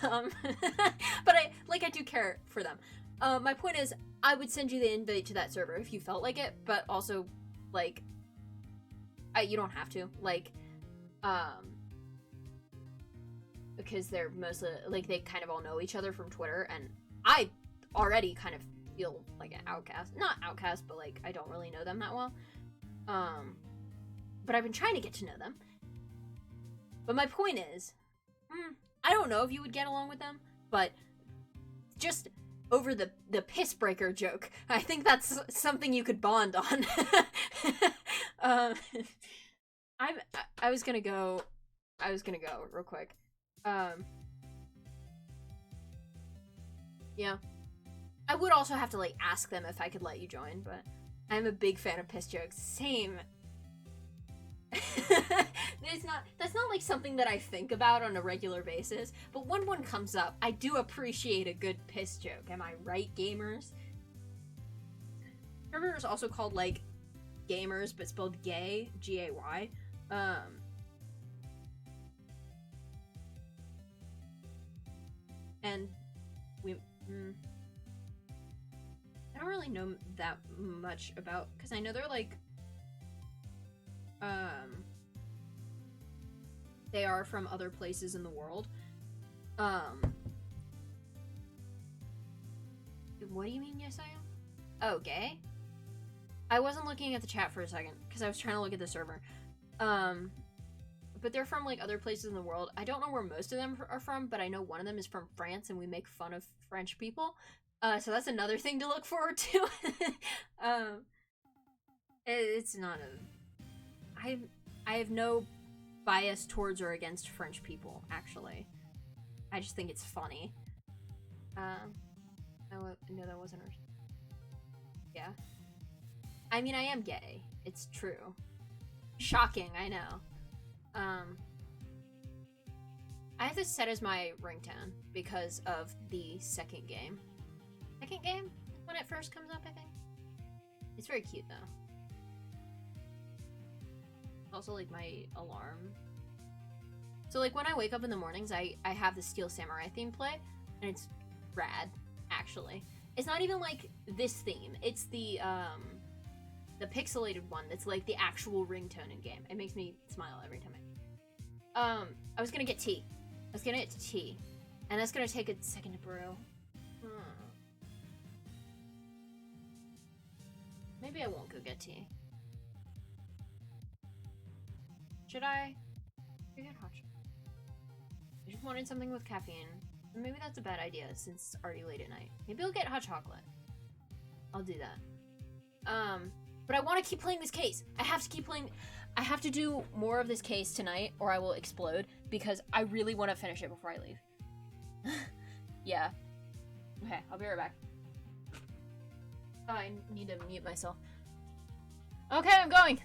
But I do care for them. My point is, I would send you the invite to that server if you felt like it, but also, like, you don't have to, like, because they're mostly, like, they kind of all know each other from Twitter, and I already kind of feel like an outcast. Not outcast, but, like, I don't really know them that well. But I've been trying to get to know them. But my point is, I don't know if you would get along with them, but just over the piss breaker joke, I think that's something you could bond on. I was gonna go real quick. Yeah. I would also have to, like, ask them if I could let you join, but I'm a big fan of piss jokes. Same. That's not like something that I think about on a regular basis, but when one comes up, I do appreciate a good piss joke. Am I right, gamers? Server is also called, like, gamers, but spelled gay, G-A-Y. And we, I don't really know that much about, because I know they're, like, they are from other places in the world. What do you mean, yes I am? Oh, gay? I wasn't looking at the chat for a second, because I was trying to look at the server. But they're from, like, other places in the world. I don't know where most of them are from, but I know one of them is from France, and we make fun of French people. So that's another thing to look forward to. It's not a... I have no bias towards or against French people, actually. I just think it's funny. No, that wasn't her. Yeah. I mean, I am gay. It's true. Shocking, I know. I have this set as my ringtone because of the second game. Second game? When it first comes up, I think. It's very cute, though. Also, like, my alarm. So, like, when I wake up in the mornings, I have the Steel Samurai theme play, and it's rad, actually. It's not even, like, this theme. It's the pixelated one that's, like, the actual ringtone in game. It makes me smile every time I was gonna get tea. I was gonna get tea. And that's gonna take a second to brew. Maybe I won't go get tea. Should I? I get hot chocolate. I just wanted something with caffeine. Maybe that's a bad idea since it's already late at night. Maybe I'll get hot chocolate. I'll do that. But I want to keep playing this case. I have to keep playing. I have to do more of this case tonight or I will explode because I really want to finish it before I leave. Yeah. Okay, I'll be right back. Oh, I need to mute myself. Okay, I'm going.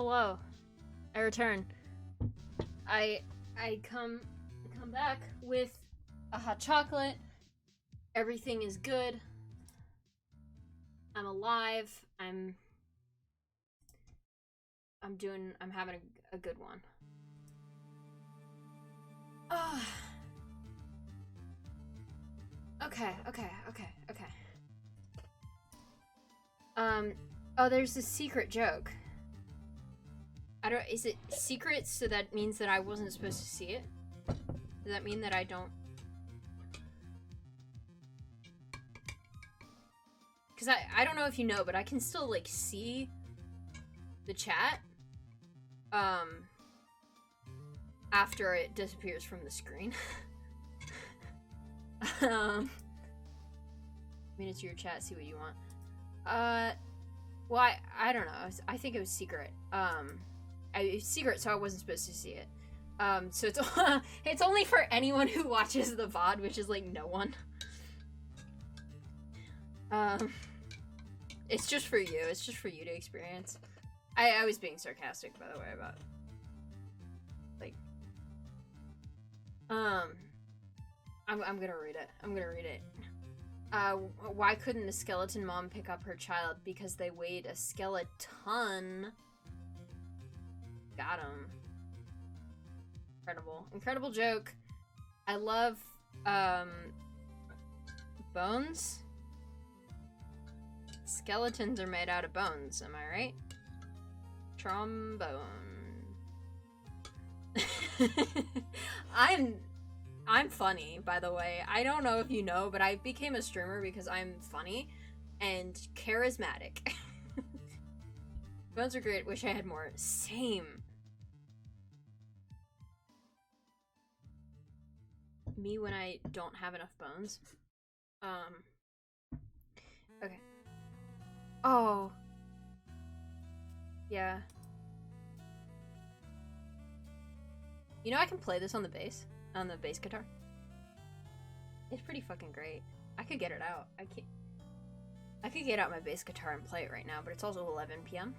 Hello. I return. I come back with a hot chocolate. Everything is good. I'm alive. I'm having a good one. Okay. Oh, there's a secret joke. Is it secret so that means that I wasn't supposed to see it? Does that mean that I don't? Because I don't know if you know, but I can still, like, see the chat, after it disappears from the screen. I mean, it's your chat, see what you want. Well, I don't know. I think it was secret. It's secret, so I wasn't supposed to see it. So it's only for anyone who watches the VOD, which is, like, no one. It's just for you. It's just for you to experience. I was being sarcastic, by the way, about, like, I'm gonna read it. I'm gonna read it. Why couldn't a skeleton mom pick up her child? Because they weighed a skeleton. Got him. Incredible. Incredible joke. I love, bones. Skeletons are made out of bones, am I right? Trombone. I'm funny, by the way. I don't know if you know, but I became a streamer because I'm funny and charismatic. Bones are great. Wish I had more. Same. Me when I don't have enough bones. Okay. Oh. Yeah. You know I can play this on the bass guitar. It's pretty fucking great. I could get it out. I could get out my bass guitar and play it right now, but it's also 11 p.m.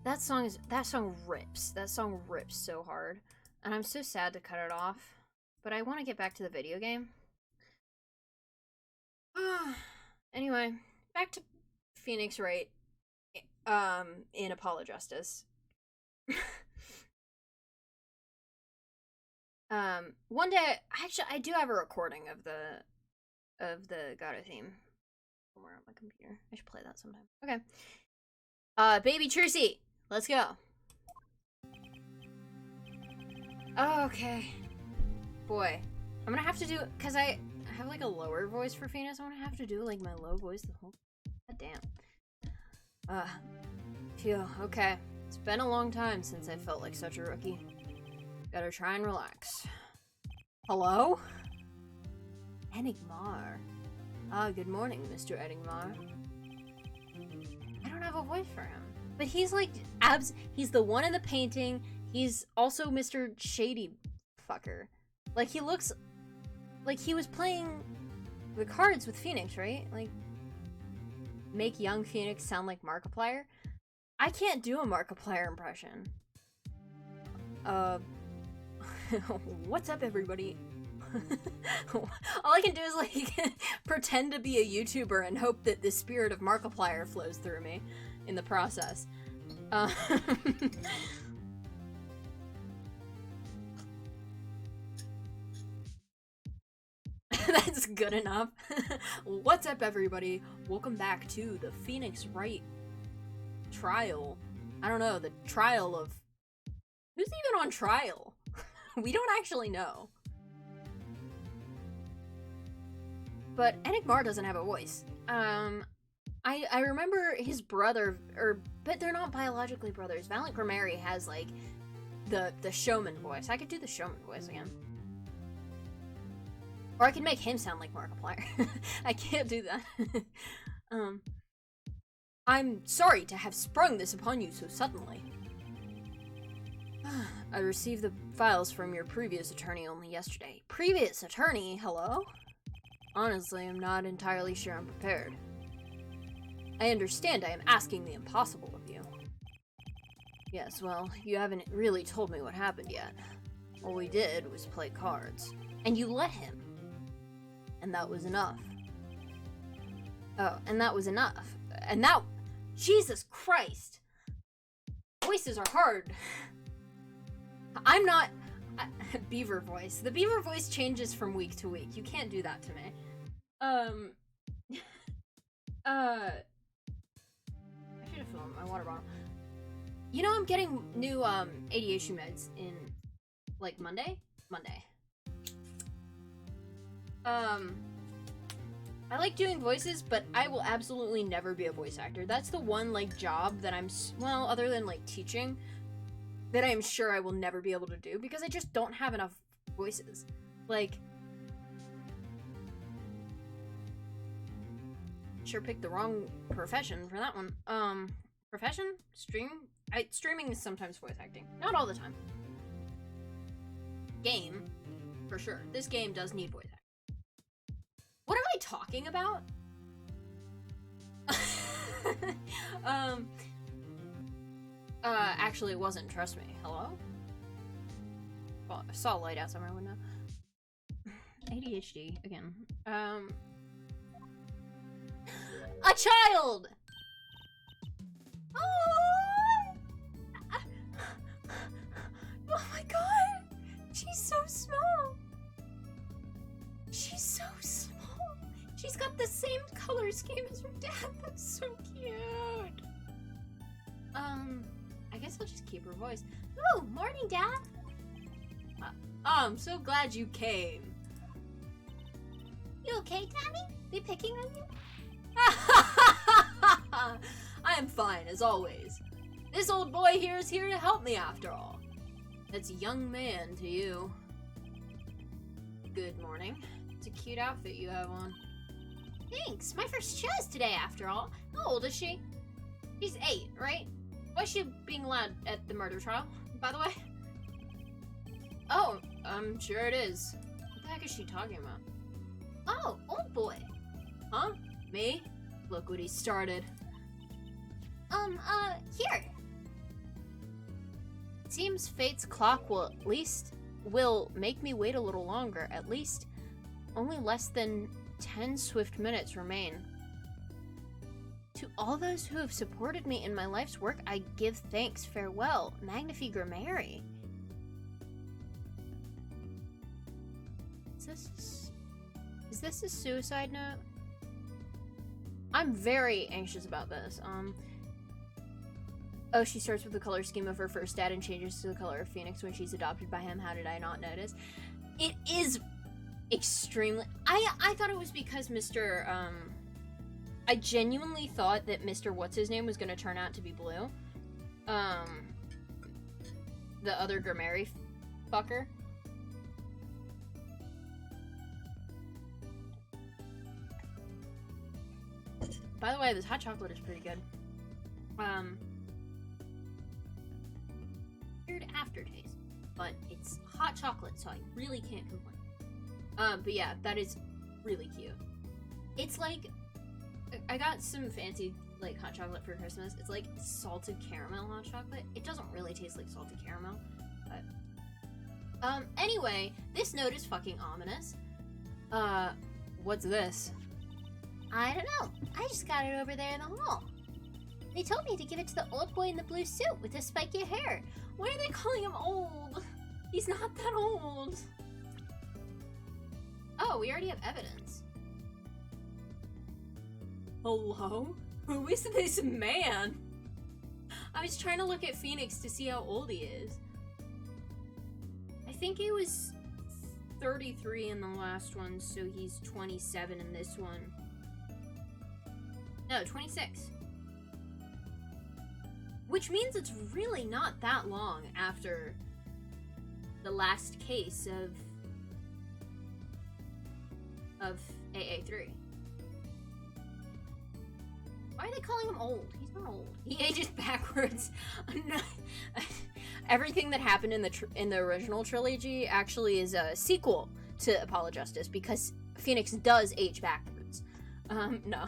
That song rips. That song rips so hard. And I'm so sad to cut it off. But I want to get back to the video game. Anyway, back to Phoenix Wright in Apolojustice. One day, actually, I do have a recording of the Gato theme somewhere on my computer. I should play that sometime. Okay. Baby Trucy, let's go. Okay. Boy, I'm gonna have to do, cause I have like a lower voice for Phoenix. I'm gonna have to do like my low voice the whole. God damn. Phew. Okay. It's been a long time since I felt like such a rookie. Gotta try and relax. Hello? Enigmar. Good morning, Mr. Enigmar. I don't have a voice for him. But he's like, he's the one in the painting. He's also Mr. Shady Fucker. Like, he looks like he was playing the cards with Phoenix, right? Like, make young Phoenix sound like Markiplier. I can't do a Markiplier impression. What's up, everybody? All I can do is, like, pretend to be a YouTuber and hope that the spirit of Markiplier flows through me in the process. That's good enough. What's up, everybody? Welcome back to the Phoenix Wright trial. I don't know, the trial of Who's even on trial? We don't actually know. But Enigmar doesn't have a voice. I remember his brother, but they're not biologically brothers. Valiant Grimary has, like, the showman voice. I could do the showman voice again. Or I could make him sound like Markiplier. I can't do that. I'm sorry to have sprung this upon you so suddenly. I received the files from your previous attorney only yesterday. Previous attorney? Hello? Honestly, I'm not entirely sure I'm prepared. I understand I am asking the impossible of you. Yes, well, you haven't really told me what happened yet. All we did was play cards. And you let him. And that was enough. Oh, and that was enough. And that... Jesus Christ! Voices are hard. I'm not... Beaver voice. The beaver voice changes from week to week. You can't do that to me. I should have filled my water bottle. You know, I'm getting new, ADHD meds in, like, Monday? Monday. I like doing voices, but I will absolutely never be a voice actor. That's the one, like, job that I'm, well, other than, like, teaching, that I'm sure I will never be able to do, because I just don't have enough voices. Like, sure picked the wrong profession for that one. Profession? Streaming is sometimes voice acting. Not all the time. Game, for sure. This game does need voice acting. What am I talking about? Actually it wasn't, trust me. Hello? Well, I saw a light outside my window. ADHD, again. A child! Oh! Oh my god! She's so small! She's so small! She's got the same color scheme as her dad. That's so cute. I guess I'll just keep her voice. Oh, morning, Dad. I'm so glad you came. You okay, Daddy? They picking on you? I am fine, as always. This old boy here is here to help me, after all. That's a young man to you. Good morning. It's a cute outfit you have on. Thanks. My first show is today, after all. How old is she? She's 8, right? Why is she being allowed at the murder trial, by the way? Oh, I'm sure it is. What the heck is she talking about? Oh, old boy. Huh? Me? Look what he started. Here. Seems fate's clock will make me wait a little longer, at least. Only less than 10 swift minutes remain. To all those who have supported me in my life's work, I give thanks. Farewell. Magnifique Mary. Is this a suicide note? I'm very anxious about this. Oh, she starts with the color scheme of her first dad and changes to the color of Phoenix when she's adopted by him. How did I not notice? It is extremely... I thought it was because Mr. I genuinely thought that Mr. What's-His-Name was going to turn out to be blue. The other Grimary fucker. By the way, this hot chocolate is pretty good. Weird aftertaste, but it's hot chocolate, so I really can't complain. But yeah, that is really cute. It's like, I got some fancy, like, hot chocolate for Christmas. It's like salted caramel hot chocolate. It doesn't really taste like salted caramel, but... anyway, this note is fucking ominous. What's this? I don't know. I just got it over there in the hall. They told me to give it to the old boy in the blue suit with the spiky hair. Why are they calling him old? He's not that old. Oh, we already have evidence. Hello? Who is this man? I was trying to look at Phoenix to see how old he is. think he was 33 in the last one, so he's 27 in this one. No, 26. Which means it's really not that long after the last case of AA3. Why are they calling him old? He's not old. He ages backwards. Everything that happened in the original trilogy actually is a sequel to Apollo Justice, because Phoenix does age backwards. No.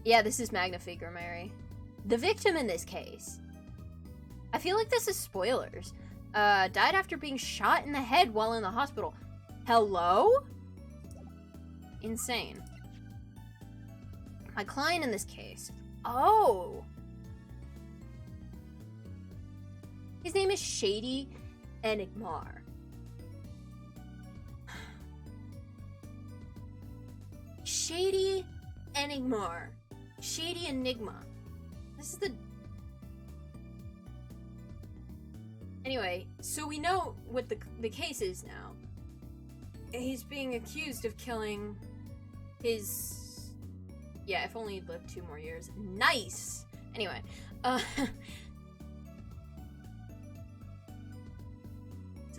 Yeah, this is Magnifique Mary. The victim in this case, I feel like this is spoilers, died after being shot in the head while in the hospital. Hello? Insane. My client in this case. Oh! His name is Shady Enigmar. Shady Enigmar. Shady Enigma. This is the... Anyway, so we know what the case is now. He's being accused of killing his... Yeah, if only he'd lived 2 more years. Nice! Anyway, so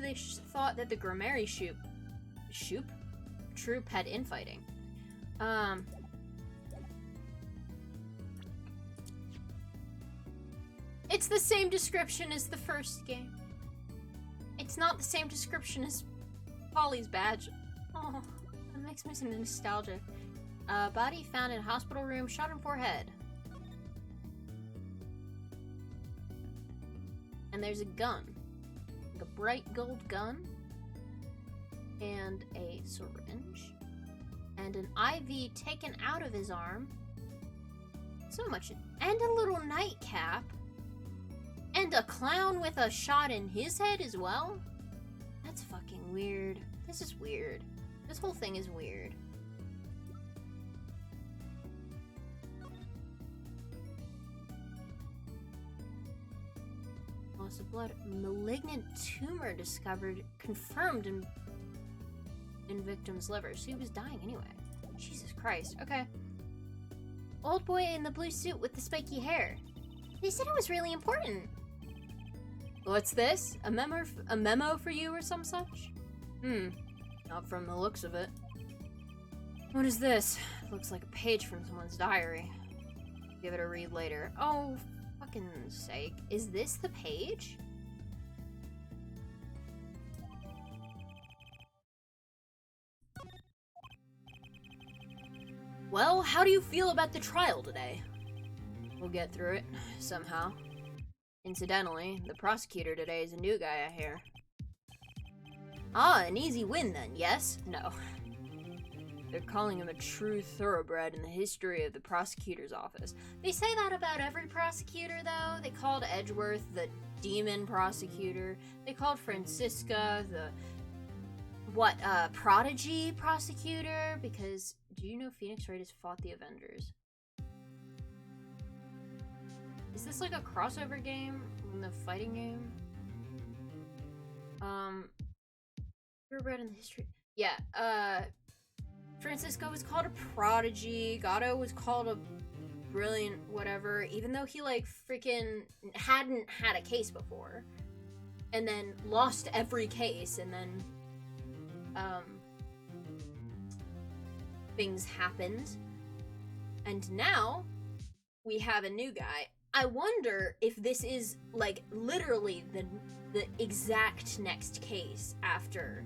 they thought that the Grammary troop had infighting. It's the same description as the first game. It's not the same description as Polly's badge. Oh, that makes me so nostalgic. Body found in hospital room, shot in forehead. And there's a gun. Like a bright gold gun. And a syringe. And an IV taken out of his arm. So much. And a little nightcap. And a clown with a shot in his head as well? That's fucking weird. This is weird. This whole thing is weird. Loss of blood. Malignant tumor discovered, confirmed in victim's liver. So he was dying anyway. Jesus Christ. Okay. Old boy in the blue suit with the spiky hair. They said it was really important. What's this? A memo for you or some such? Not from the looks of it. What is this? Looks like a page from someone's diary. Give it a read later. Oh, fucking sake. Is this the page? Well, how do you feel about the trial today? We'll get through it, somehow. Incidentally, the prosecutor today is a new guy, I hear. Ah, an easy win then, yes? No. They're calling him a true thoroughbred in the history of the prosecutor's office. They say that about every prosecutor, though. They called Edgeworth the demon prosecutor. They called Francisca the... prodigy prosecutor? Because, do you know Phoenix Wright has fought the Avengers? Is this like a crossover game in the fighting game? Thoroughbred in the history. Yeah, Francisco was called a prodigy. Gatto was called a brilliant whatever, even though he like freaking hadn't had a case before. And then lost every case, and then things happened. And now we have a new guy. I wonder if this is like literally the exact next case after.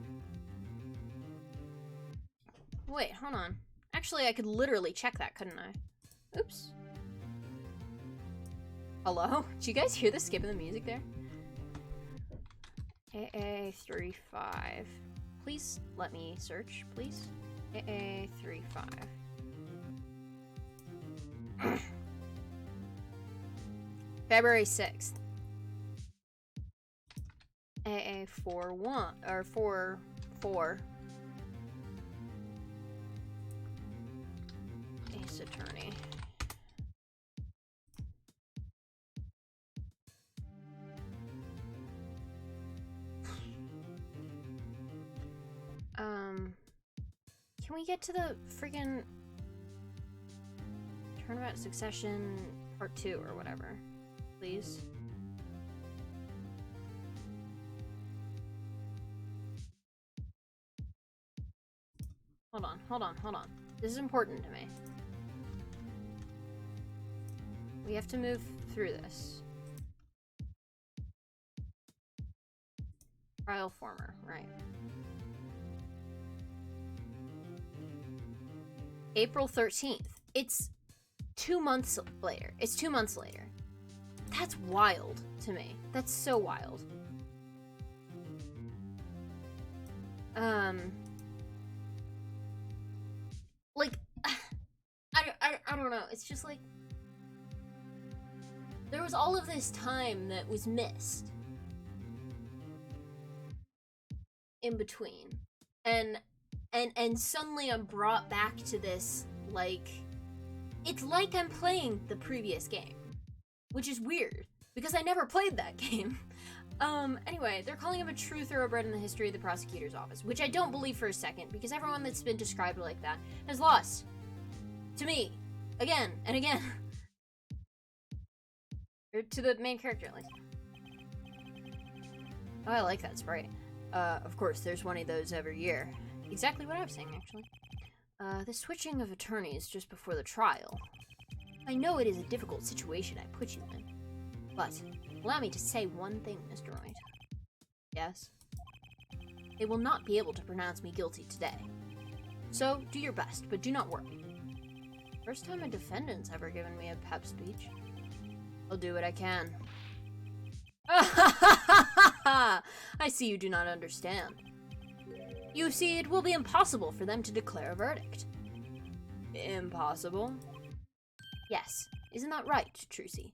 Wait, hold on. Actually, I could literally check that, couldn't I? Oops. Hello? Did you guys hear the skip of the music there? AA35. Please let me search, please. AA35. February 6th. AA41 or 44. Ace Attorney. Can we get to the friggin' Turnabout Succession Part 2 or whatever? Please? Hold on. This is important to me. We have to move through this. Trial former, right. April 13th. It's 2 months later. It's 2 months later. That's wild to me. That's so wild. Like, I don't know. It's just like, there was all of this time that was missed in between, and suddenly I'm brought back to this, like, it's like I'm playing the previous game, which is weird because I never played that game. Anyway, they're calling him a true thoroughbred in the history of the prosecutor's office, which I don't believe for a second, because everyone that's been described like that has lost to me again and again. Or to the main character, at least. Oh, I like that sprite. Of course, there's one of those every year. Exactly what I was saying, actually. The switching of attorneys just before the trial. I know it is a difficult situation I put you in, but allow me to say one thing, Mr. Wright. Yes? They will not be able to pronounce me guilty today. So, do your best, but do not worry. First time a defendant's ever given me a pep speech. I'll do what I can. I see you do not understand. You see, it will be impossible for them to declare a verdict. Impossible? Yes. Isn't that right, Trucy?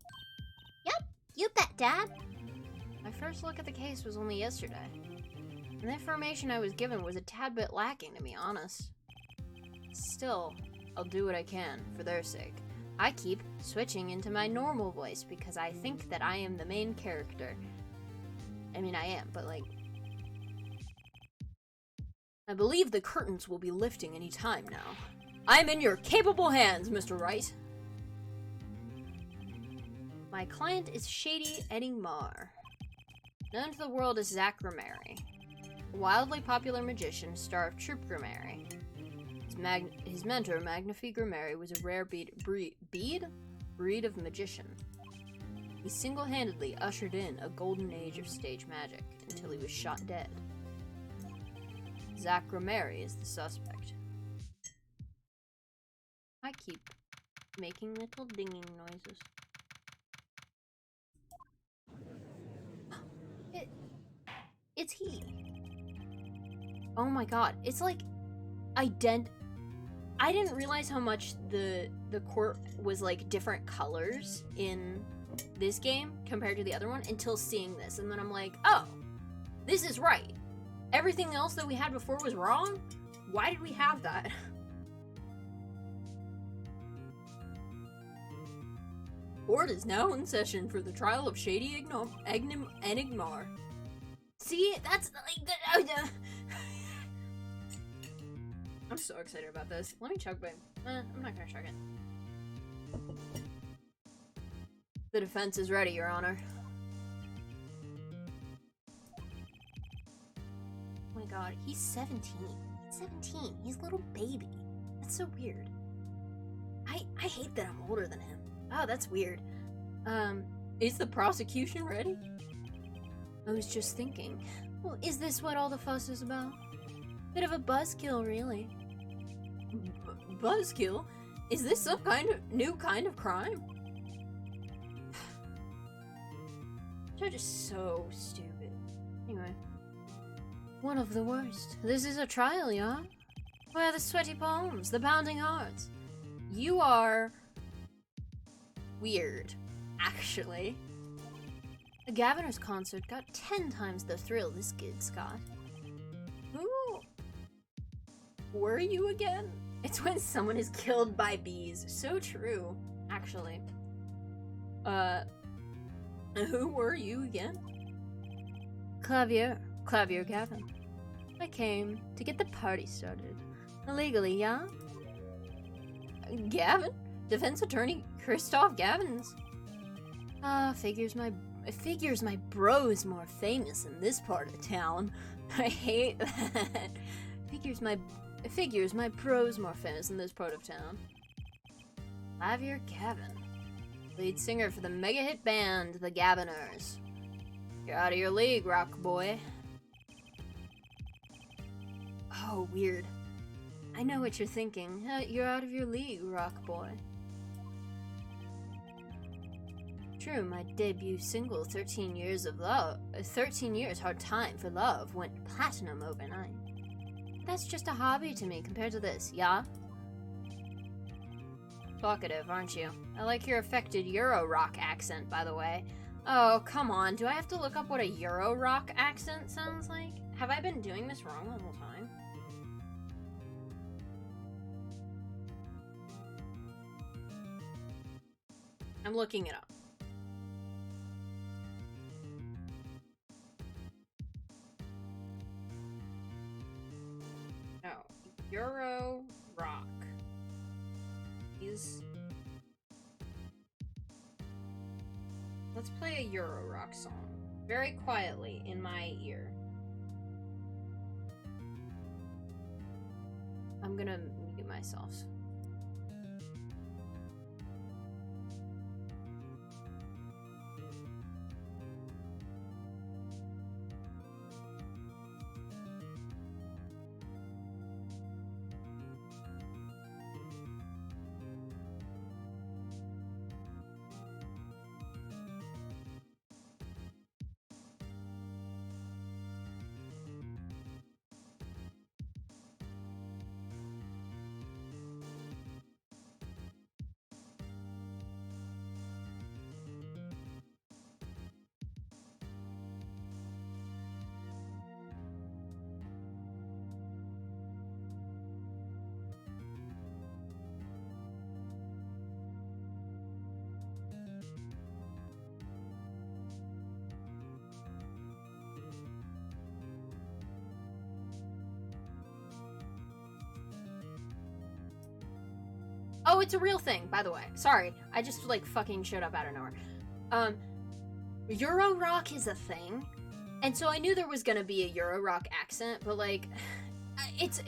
Yep, you bet, Dad. My first look at the case was only yesterday, and the information I was given was a tad bit lacking, to be honest. Still, I'll do what I can, for their sake. I keep switching into my normal voice because I think that I am the main character. I mean, I am, but like, I believe the curtains will be lifting any time now. I'm in your capable hands, Mr. Wright. My client is Shady Enigmar, known to the world as Zach Grimari, a wildly popular magician, star of Troop Grimari. His mentor, Magnifi Grimari, was a rare breed of magician. He single-handedly ushered in a golden age of stage magic until he was shot dead. Zach Grimari is the suspect. I keep making little dinging noises. It's he. Oh my god, it's like I didn't realize how much the court was like different colors in this game compared to the other one until seeing this, and then I'm like, oh, this is right. Everything else that we had before was wrong? Why did we have that? Court is now in session for the trial of Shady Enigmar. See, that's like I'm so excited about this. Let me chug, babe. I'm not gonna chug it. The defense is ready, Your Honor. Oh my god, he's 17. 17. He's a little baby. That's so weird. I hate that I'm older than him. Oh, that's weird. Is the prosecution ready? I was just thinking. Well, is this what all the fuss is about? Bit of a buzzkill, really. Buzzkill? Is this some new kind of crime? Judge is so stupid. Anyway. One of the worst. This is a trial, yeah? Where are the sweaty palms, the pounding hearts? You are weird, actually. The Gaviner's concert got 10 times the thrill this gig's got. Who were you again? It's when someone is killed by bees. So true, actually. Who were you again? Clavier Gavin. I came to get the party started. Illegally, yeah? Gavin? Defense attorney Christoph Gavins. Figures my bro's more famous in this part of town. I hate that. Figures my bro's more famous in this part of town. Javier Gavin, lead singer for the mega hit band, the Gaviners. You're out of your league, rock boy. Oh, weird. I know what you're thinking. You're out of your league, rock boy. True, my debut single, 13 Years Hard Time for Love, went platinum overnight. That's just a hobby to me compared to this, yeah? Talkative, aren't you? I like your affected Euro rock accent, by the way. Oh, come on, do I have to look up what a Euro rock accent sounds like? Have I been doing this wrong the whole time? I'm looking it up. No, Euro rock. Let's play a Euro rock song very quietly in my ear. I'm gonna mute myself. Oh, it's a real thing, by the way. Sorry, I just, like, fucking showed up out of nowhere. Euro rock is a thing, and so I knew there was gonna be a Euro rock accent, but, like, it's,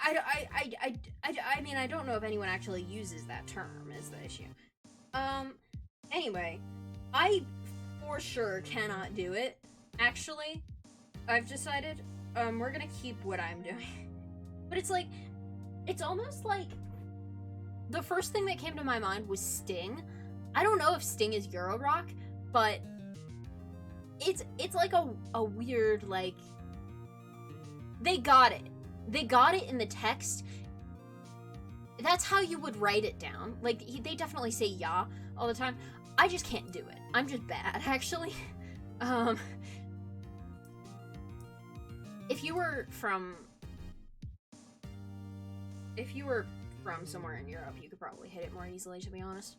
I mean, I don't know if anyone actually uses that term, is the issue. Anyway, I for sure cannot do it, actually. I've decided, we're gonna keep what I'm doing. But it's like, it's almost like, the first thing that came to my mind was Sting. I don't know if Sting is Euro rock, but it's like a weird, like, they got it. They got it in the text. That's how you would write it down. Like, they definitely say yeah all the time. I just can't do it. I'm just bad, actually. If you were from somewhere in Europe, you could probably hit it more easily, to be honest.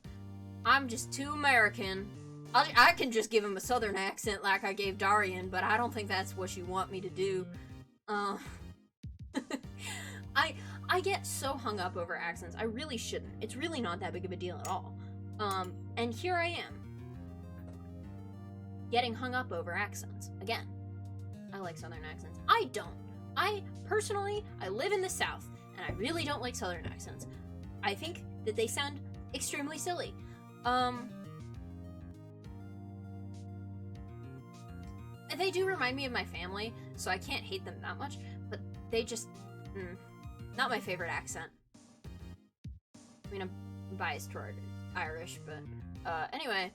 I'm just too American. I can just give him a southern accent like I gave Darian, but I don't think that's what you want me to do. I get so hung up over accents. I really shouldn't. It's really not that big of a deal at all. And here I am, getting hung up over accents. Again, I like southern accents. I don't. I live in the South, and I really don't like southern accents. I think that they sound extremely silly. They do remind me of my family, so I can't hate them that much, but they just, not my favorite accent. I mean, I'm biased toward Irish, but, anyway.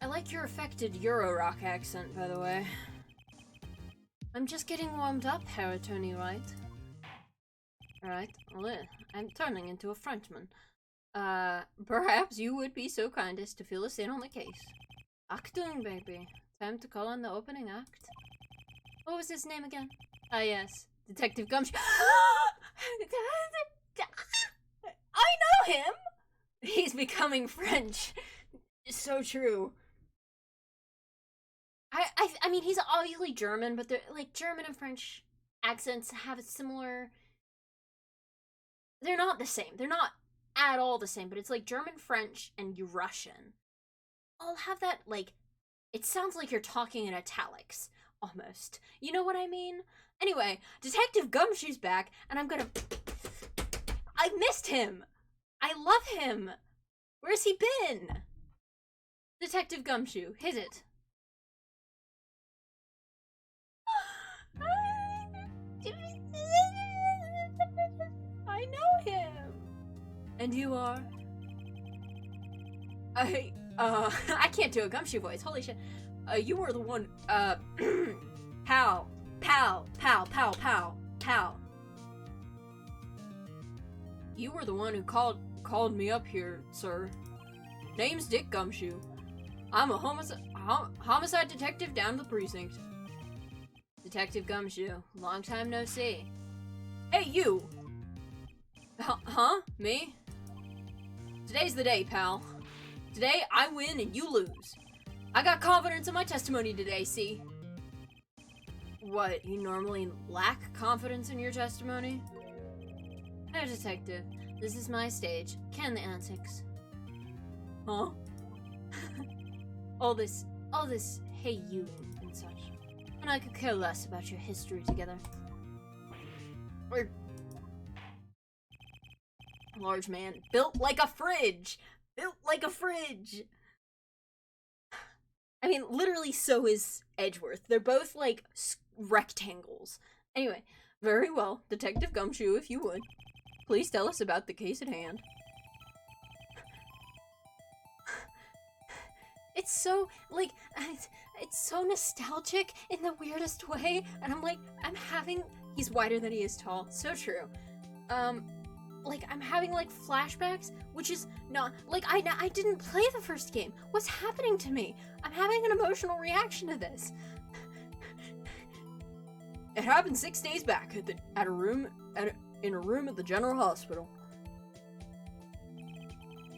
I like your affected Euro rock accent, by the way. I'm just getting warmed up, Herr Tony Wright. Right, well, I'm turning into a Frenchman. Perhaps you would be so kind as to fill us in on the case. Acting, baby. Time to call on the opening act. What was his name again? Ah, yes. Detective Gumshoe. I know him! He's becoming French. So true. I mean, he's obviously German, but they're, like, German and French accents have a similar... They're not the same. They're not at all the same, but it's like German, French, and Russian. All have that, like... It sounds like you're talking in italics, almost. You know what I mean? Anyway, Detective Gumshoe's back, and I'm gonna... I missed him! I love him! Where's he been? Detective Gumshoe, hit it. I know him! And you are? I can't do a Gumshoe voice, holy shit. You were the one, pow, pow, pow, pow, pow, pow. You were the one who called me up here, sir. Name's Dick Gumshoe. I'm a homicide detective down the precinct. Detective Gumshoe, long time no see. Hey, you! Huh? Me? Today's the day, pal. Today, I win and you lose. I got confidence in my testimony today, see? What, you normally lack confidence in your testimony? No, detective. This is my stage. Can the antics. Huh? all this, hey you, and such. And I could care less about your history together. We're... Large man. Built like a fridge! Built like a fridge! I mean, literally so is Edgeworth. They're both, like, rectangles. Anyway, very well. Detective Gumshoe, if you would. Please tell us about the case at hand. It's so, like, it's so nostalgic in the weirdest way, and I'm having, he's wider than he is tall, so true. Like, I'm having, like, flashbacks, which is not, like, I didn't play the first game. What's happening to me? I'm having an emotional reaction to this. It happened 6 days back in a room at the General Hospital.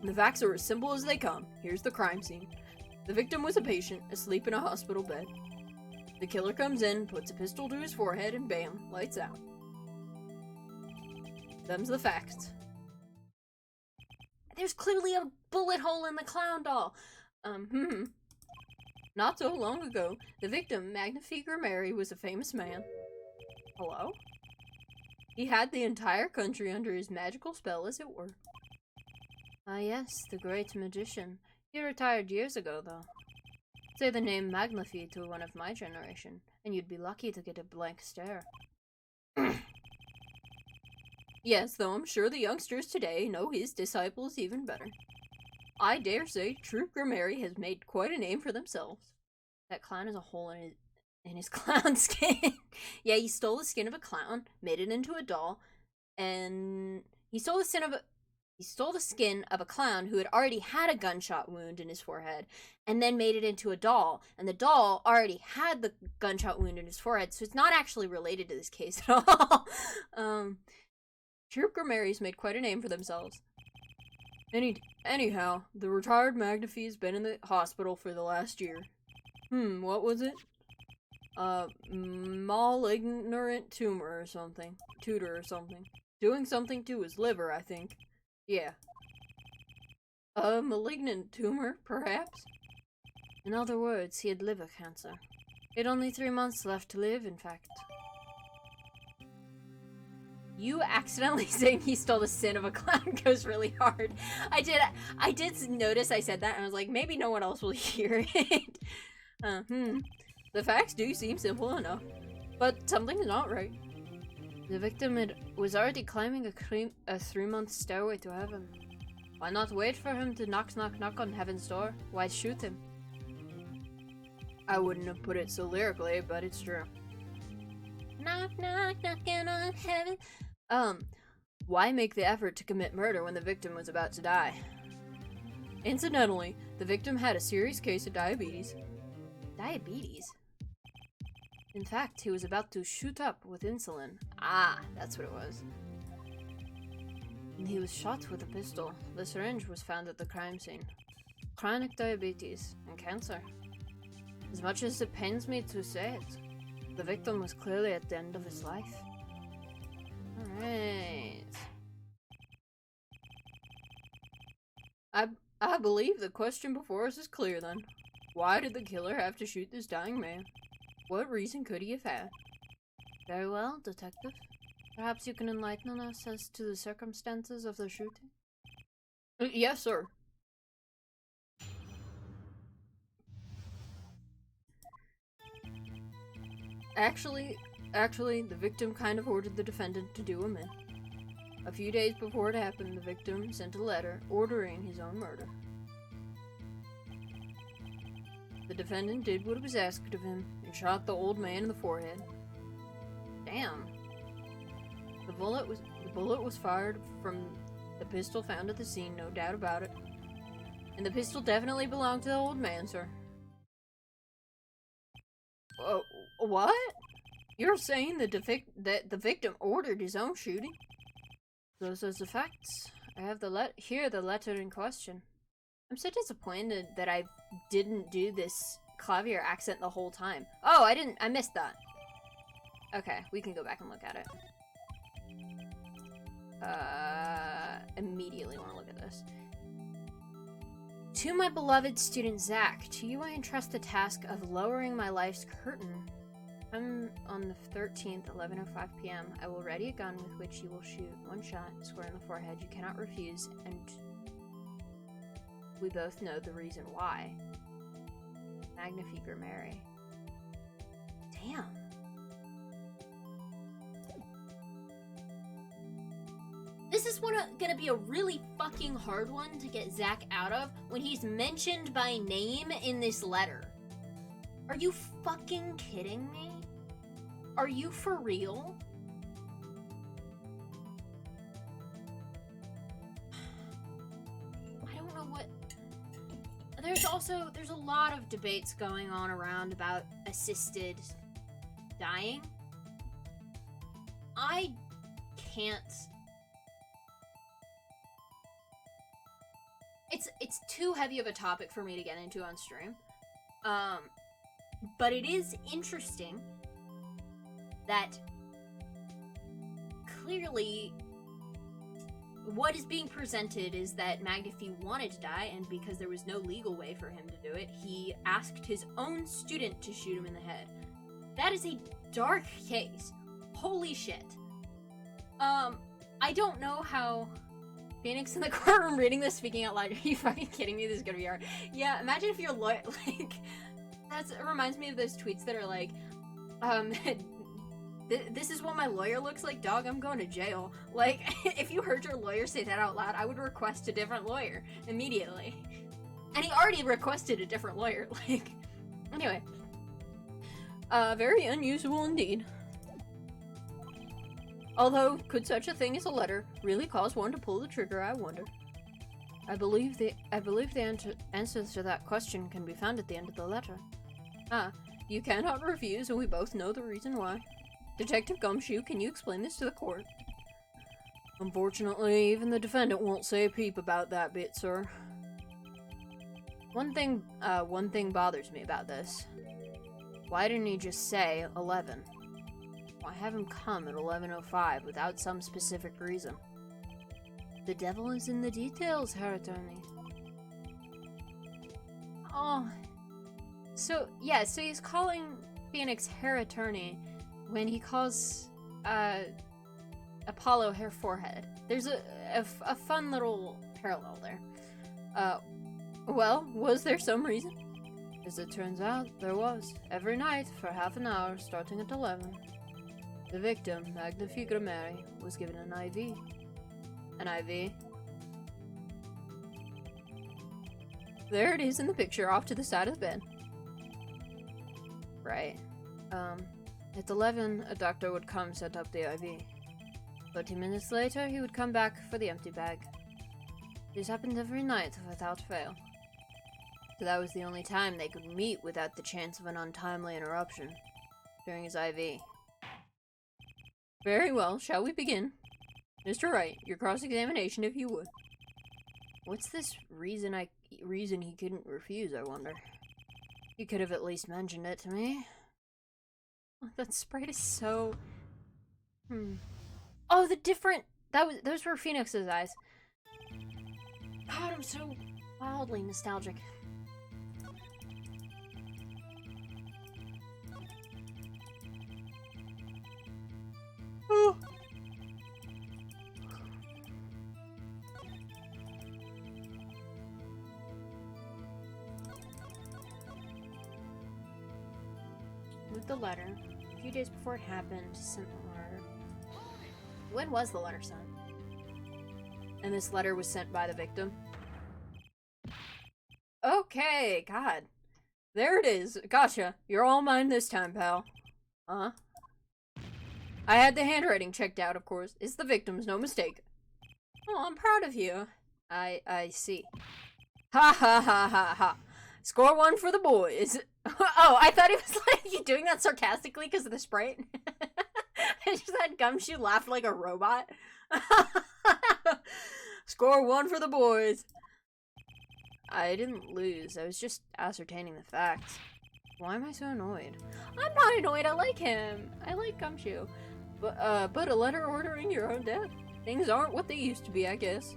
The facts are as simple as they come. Here's the crime scene. The victim was a patient, asleep in a hospital bed. The killer comes in, puts a pistol to his forehead, and bam, lights out. Them's the facts. There's clearly a bullet hole in the clown doll. Not so long ago, the victim, Magnifique Mary, was a famous man. Hello? He had the entire country under his magical spell, as it were. Ah yes, the great magician. He retired years ago, though. Say the name Magnifique to one of my generation, and you'd be lucky to get a blank stare. Yes, though I'm sure the youngsters today know his disciples even better. I dare say Troop Grimary has made quite a name for themselves. That clown has a hole in his clown skin. Yeah, he stole the skin of a clown, made it into a doll, and he stole the skin of a clown who had already had a gunshot wound in his forehead, and then made it into a doll, and the doll already had the gunshot wound in his forehead, so it's not actually related to this case at all. Troop Grimary's made quite a name for themselves. Anyhow, the retired Magnifique's been in the hospital for the last year. What was it? Malignant tumor or something. Tutor or something. Doing something to his liver, I think. Yeah. A malignant tumor, perhaps? In other words, he had liver cancer. He had only 3 months left to live, in fact. You accidentally saying he stole the sin of a clown goes really hard. I did notice I said that, and I was like, maybe no one else will hear it. The facts do seem simple enough, but something's not right. The victim was already climbing a 3-month stairway to heaven. Why not wait for him to knock on heaven's door? Why shoot him? I wouldn't have put it so lyrically, but it's true. Knock, knocking on heaven. Why make the effort to commit murder when the victim was about to die? Incidentally, the victim had a serious case of diabetes. Diabetes? In fact, he was about to shoot up with insulin. Ah, that's what it was. And he was shot with a pistol. The syringe was found at the crime scene. Chronic diabetes and cancer. As much as it pains me to say it. The victim was clearly at the end of his life. Alright. I believe the question before us is clear then. Why did the killer have to shoot this dying man? What reason could he have had? Very well, detective. Perhaps you can enlighten us as to the circumstances of the shooting? Yes, sir. Actually, the victim kind of ordered the defendant to do him in. A few days before it happened, the victim sent a letter ordering his own murder. The defendant did what was asked of him and shot the old man in the forehead. Damn. The bullet was fired from the pistol found at the scene, no doubt about it. And the pistol definitely belonged to the old man, sir. What? You're saying that the victim ordered his own shooting? Those are the facts. I have the letter in question. I'm so disappointed that I didn't do this clavier accent the whole time. Oh, I missed that. Okay, we can go back and look at it. Immediately want to look at this. To my beloved student Zach, to you I entrust the task of lowering my life's curtain. On the 13th, 11:05 p.m. I will ready a gun with which you will shoot one shot, square in the forehead. You cannot refuse, and we both know the reason why. Magnifique Mary. Damn. This is gonna be a really fucking hard one to get Zach out of when he's mentioned by name in this letter. Are you fucking kidding me? Are you for real? I don't know what... There's a lot of debates going on around about assisted dying. I can't... It's too heavy of a topic for me to get into on stream. But it is interesting that clearly what is being presented is that Magnifique wanted to die, and because there was no legal way for him to do it, he asked his own student to shoot him in the head. That is a dark case. Holy shit. I don't know how... Phoenix in the courtroom reading this, speaking out loud. Are you fucking kidding me? This is gonna be hard. Yeah, imagine if your lawyer, like... it reminds me of those tweets that are like, this is what my lawyer looks like, dog, I'm going to jail. Like, if you heard your lawyer say that out loud, I would request a different lawyer immediately. And he already requested a different lawyer, like... Anyway. Very unusual indeed. Although, could such a thing as a letter really cause one to pull the trigger, I wonder. I believe the answer to that question can be found at the end of the letter. You cannot refuse, and we both know the reason why. Detective Gumshoe, can you explain this to the court? Unfortunately, even the defendant won't say a peep about that bit, sir. One thing bothers me about this. Why didn't he just say 11? Why have him come at 11:05 without some specific reason? The devil is in the details, Herr Attorney. Oh. So he's calling Phoenix Herr Attorney when he calls, Apollo Herr Forehead. There's a fun little parallel there. Well, was there some reason? As it turns out, there was. Every night, for half an hour, starting at 11. The victim, Magnifique Mary, was given an IV. An IV. There it is in the picture off to the side of the bed. Right. At 11, a doctor would come set up the IV. 30 minutes later, he would come back for the empty bag. This happened every night without fail. So that was the only time they could meet without the chance of an untimely interruption during his IV. Very well, shall we begin? Mr. Wright, your cross-examination if you would. What's this reason he couldn't refuse, I wonder? He could have at least mentioned it to me. Oh, that sprite is so... Oh, the different... Those were Phoenix's eyes. God, I'm so wildly nostalgic. Oh. With the letter, a few days before it happened, sent the letter. When was the letter sent? And this letter was sent by the victim? Okay, God. There it is. Gotcha. You're all mine this time, pal. Huh? I had the handwriting checked out, of course. It's the victim's, no mistake. Oh, I'm proud of you. I see. Ha ha ha ha ha. Score one for the boys. Oh, I thought he was like, you doing that sarcastically because of the sprite? I just had Gumshoe laugh like a robot. Score one for the boys. I didn't lose. I was just ascertaining the facts. Why am I so annoyed? I'm not annoyed. I like him. I like Gumshoe. But a letter ordering your own death? Things aren't what they used to be, I guess.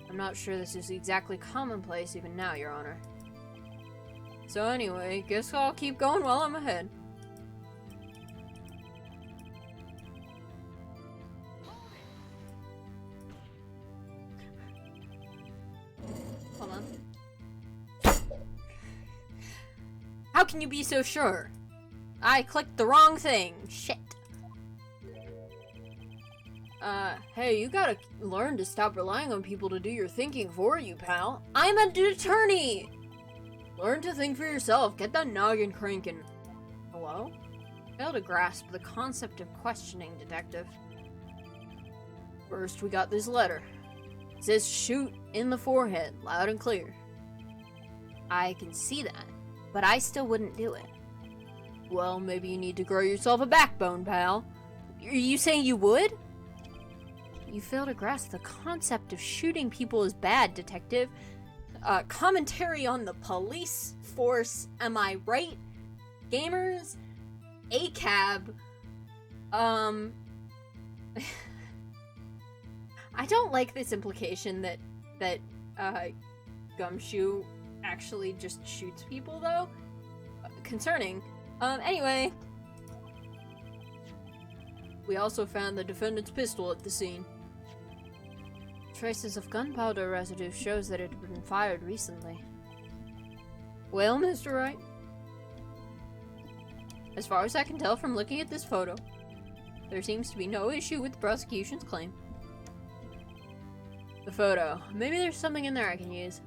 I'm not sure this is exactly commonplace even now, Your Honor. So anyway, guess I'll keep going while I'm ahead. Hold on. How can you be so sure? I clicked the wrong thing. Shit. Hey, you gotta learn to stop relying on people to do your thinking for you, pal. I'm an attorney! Learn to think for yourself. Get that noggin cranking. Hello? Fail to grasp the concept of questioning, detective. First, we got this letter. It says shoot in the forehead, loud and clear. I can see that, but I still wouldn't do it. Well, maybe you need to grow yourself a backbone, pal. Are you saying you would? You fail to grasp the concept of shooting people is bad, detective. Commentary on the police force, am I right? Gamers? ACAB? I don't like this implication that Gumshoe actually just shoots people, though. Concerning. Anyway. We also found the defendant's pistol at the scene. Traces of gunpowder residue shows that it had been fired recently. Well, Mr. Wright? As far as I can tell from looking at this photo, there seems to be no issue with the prosecution's claim. The photo. Maybe there's something in there I can use.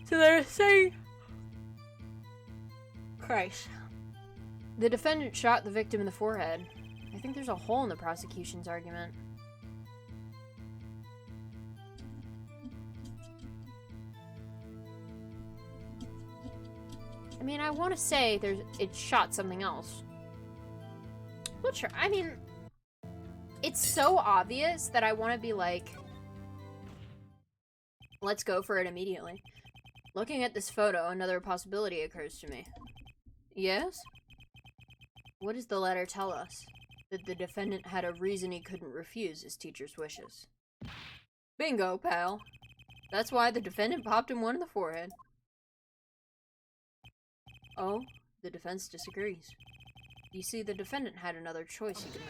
So they're saying... Christ. The defendant shot the victim in the forehead. I think there's a hole in the prosecution's argument. I mean, I want to say it shot something else. Not sure. I mean, it's so obvious that I want to be like, let's go for it immediately. Looking at this photo, another possibility occurs to me. Yes? What does the letter tell us? That the defendant had a reason he couldn't refuse his teacher's wishes. Bingo, pal. That's why the defendant popped him one in the forehead. Oh, the defense disagrees. You see, the defendant had another choice he could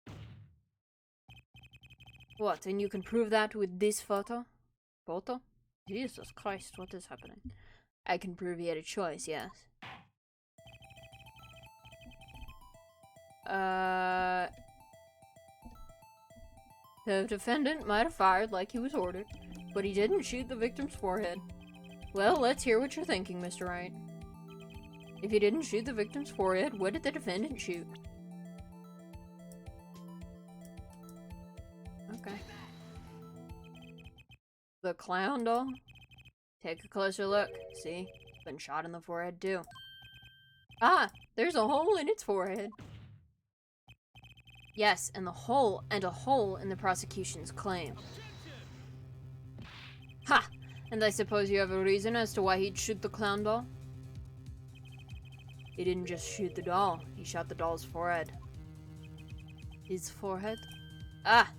make. What, and you can prove that with this photo? Photo? Jesus Christ, what is happening? I can prove he had a choice, yes. The defendant might have fired like he was ordered, but he didn't shoot the victim's forehead. Well, let's hear what you're thinking, Mr. Wright. If he didn't shoot the victim's forehead, what did the defendant shoot? Okay. The clown doll? Take a closer look. See? It's been shot in the forehead, too. Ah! There's a hole in its forehead. Yes, and a hole in the prosecution's claim. Ha! And I suppose you have a reason as to why he'd shoot the clown doll? He didn't just shoot the doll, he shot the doll's forehead. His forehead? Ah!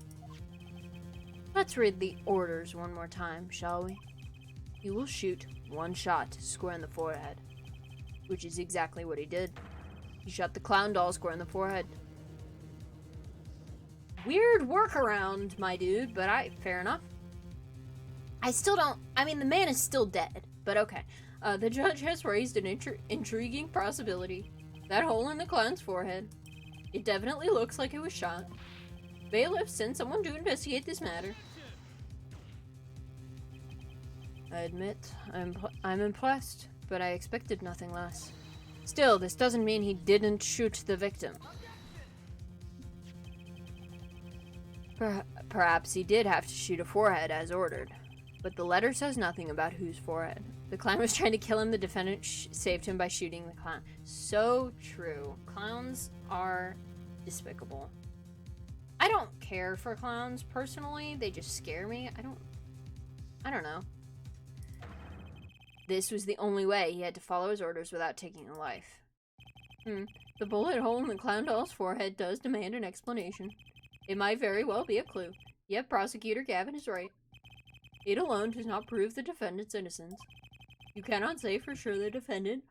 Let's read the orders one more time, shall we? You will shoot 1 shot square in the forehead. Which is exactly what he did. He shot the clown doll square in the forehead. Weird workaround, my dude, but fair enough. I mean, the man is still dead, but okay. The judge has raised an intriguing possibility. That hole in the clown's forehead. It definitely looks like it was shot. Bailiff, send someone to investigate this matter. I admit, I'm impressed, but I expected nothing less. Still, this doesn't mean he didn't shoot the victim. Perhaps he did have to shoot a forehead as ordered, but the letter says nothing about whose forehead. The clown was trying to kill him, the defendant saved him by shooting the clown. So true. Clowns are despicable. I don't care for clowns, personally. They just scare me. I don't know. This was the only way. He had to follow his orders without taking a life. The bullet hole in the clown doll's forehead does demand an explanation. It might very well be a clue. Yet Prosecutor Gavin is right. It alone does not prove the defendant's innocence. You cannot say for sure the defendant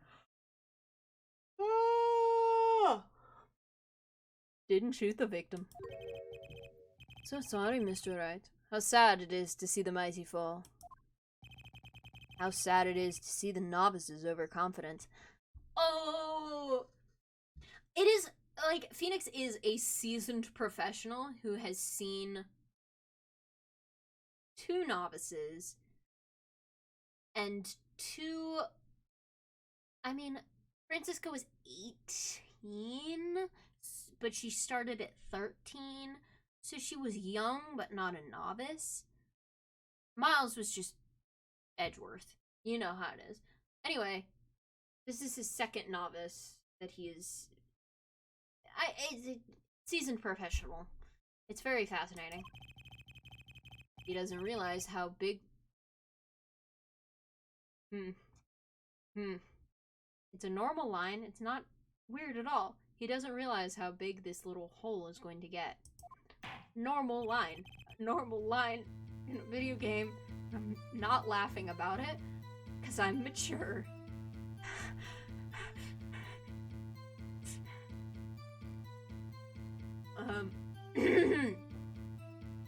didn't shoot the victim. So sorry, Mr. Wright. How sad it is to see the mighty fall. How sad it is to see the novices overconfident. Oh! It is, like, Phoenix is a seasoned professional who has seen 2 novices and 2... I mean, Francisca was 18, but she started at 13, so she was young, but not a novice. Miles was just Edgeworth. You know how it is. Anyway, this is his 2nd novice that he is... It's a seasoned professional. It's very fascinating. He doesn't realize how big... It's a normal line. It's not weird at all. He doesn't realize how big this little hole is going to get. Normal line. Normal line in a video game. I'm not laughing about it, because I'm mature.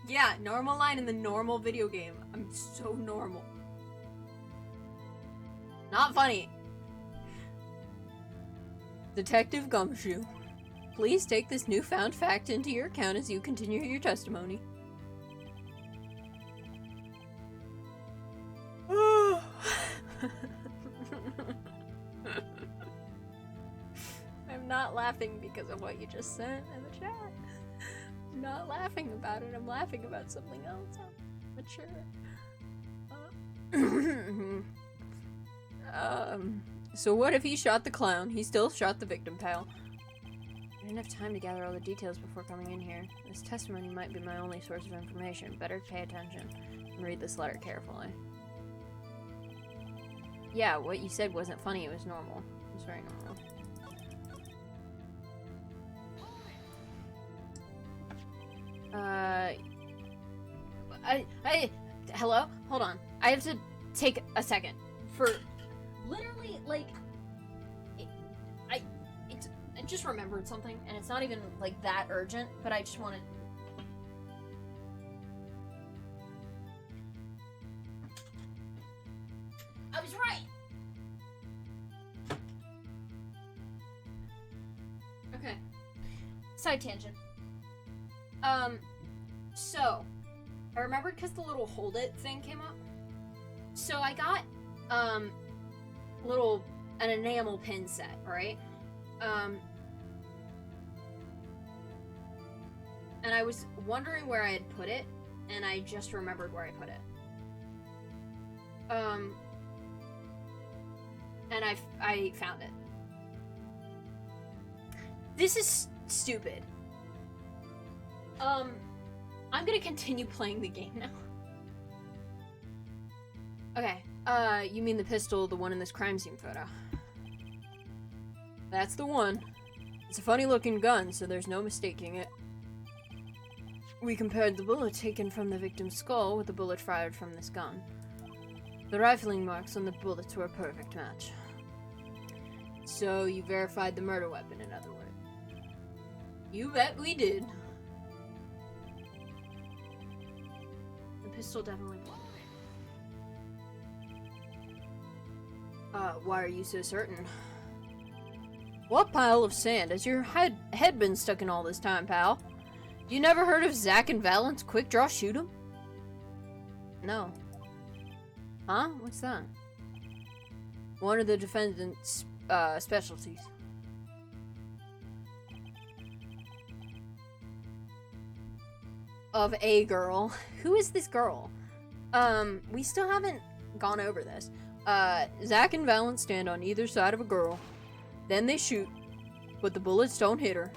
Yeah, normal line in the normal video game. I'm so normal. Not funny. Detective Gumshoe, please take this newfound fact into your account as you continue your testimony. I'm not laughing because of what you just said in the chat. I'm not laughing about it. I'm laughing about something else. I'm mature. So what if he shot the clown? He still shot the victim, pal. I didn't have time to gather all the details before coming in here. This testimony might be my only source of information. Better pay attention and read this letter carefully. Yeah, what you said wasn't funny, it was normal. It was very normal. Hello? Hold on. I have to take a second. For literally, like, I just remembered something, and it's not even, like, that urgent, but I just wanted... I was right! Okay. Side tangent. So, I remembered because the little hold it thing came up. So I got, an enamel pin set, right? And I was wondering where I had put it, and I just remembered where I put it. And I found it. This is stupid. I'm gonna continue playing the game now. Okay, you mean the pistol, the one in this crime scene photo. That's the one. It's a funny-looking gun, so there's no mistaking it. We compared the bullet taken from the victim's skull with the bullet fired from this gun. The rifling marks on the bullets were a perfect match. So you verified the murder weapon, in other words. You bet we did. The pistol definitely belonged to me. Why are you so certain? What pile of sand has your head been stuck in all this time, pal? You never heard of Zack and Valent's quick draw shoot 'em? No. Huh? What's that? One of the defendant's specialties. Of a girl. Who is this girl? We still haven't gone over this. Zack and Valent stand on either side of a girl. Then they shoot, but the bullets don't hit her.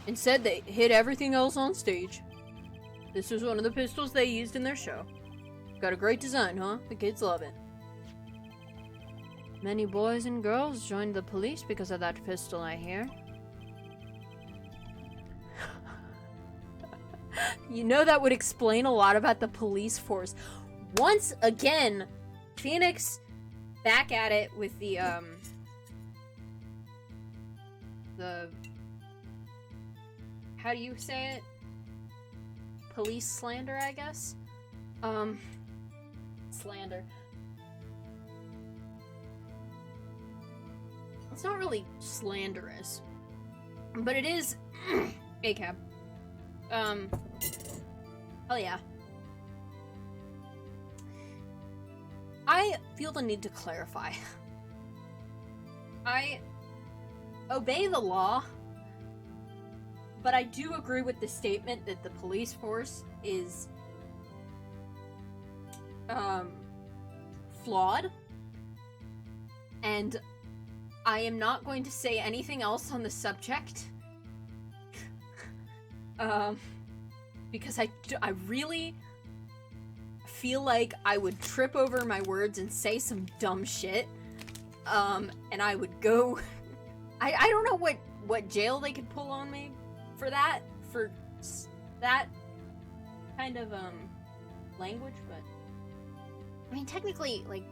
Instead, they hit everything else on stage. This was one of the pistols they used in their show. Got a great design, huh? The kids love it. Many boys and girls joined the police because of that pistol, I hear. You know, that would explain a lot about the police force. Once again, Phoenix back at it with the how do you say it? Police slander, I guess? Slander. It's not really slanderous, but it is ACAB. Hell yeah. I feel the need to clarify. I obey the law, but I do agree with the statement that the police force is flawed, and I am not going to say anything else on the subject. Because I really feel like I would trip over my words and say some dumb shit. And I would go... I don't know what jail they could pull on me for that kind of, language, but... I mean, technically, like,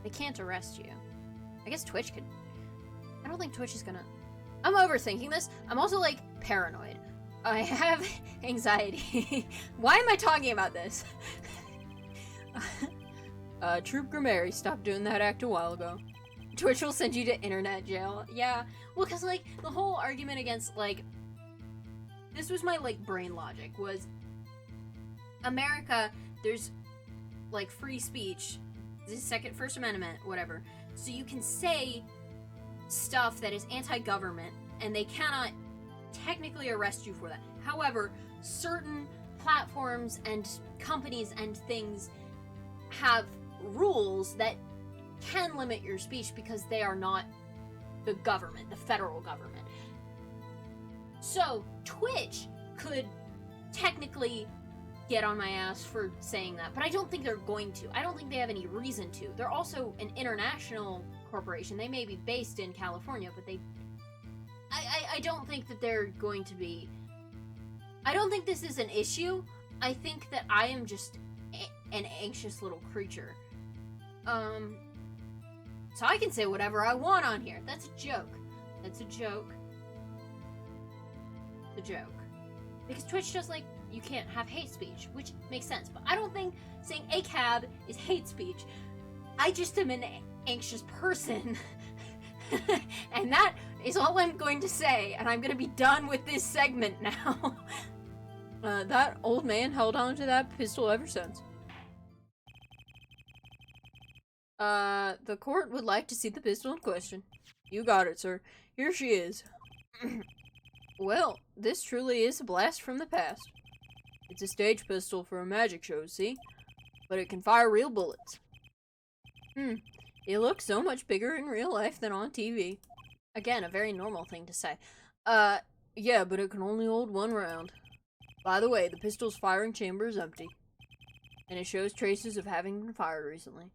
they can't arrest you. I guess Twitch could... I don't think Twitch is gonna... I'm overthinking this. I'm also, like, paranoid. I have anxiety. Why am I talking about this? Troop Grimary stopped doing that act a while ago. Twitch will send you to internet jail. Yeah, well, because, like, the whole argument against, like... This was my, like, brain logic, was... America, there's, like, free speech. First Amendment, whatever. So you can say stuff that is anti-government, and they cannot technically arrest you for that. However, certain platforms and companies and things have rules that can limit your speech because they are not the government, the federal government. So, Twitch could technically get on my ass for saying that, but I don't think they're going to. I don't think they have any reason to. They're also an international corporation. They may be based in California, but I don't think that they're going to be... I don't think this is an issue. I think that I am just an anxious little creature. So I can say whatever I want on here. That's a joke. That's a joke. The joke. Because Twitch just, like, you can't have hate speech, which makes sense. But I don't think saying ACAB is hate speech. I just am an anxious person. And that is all I'm going to say, and I'm going to be done with this segment now. That old man held on to that pistol ever since. The court would like to see the pistol in question. You got it, sir. Here she is. Well, this truly is a blast from the past. It's a stage pistol for a magic show, see? But it can fire real bullets. It looks so much bigger in real life than on TV. Again, a very normal thing to say. Yeah, but it can only hold one round. By the way, the pistol's firing chamber is empty. And it shows traces of having been fired recently.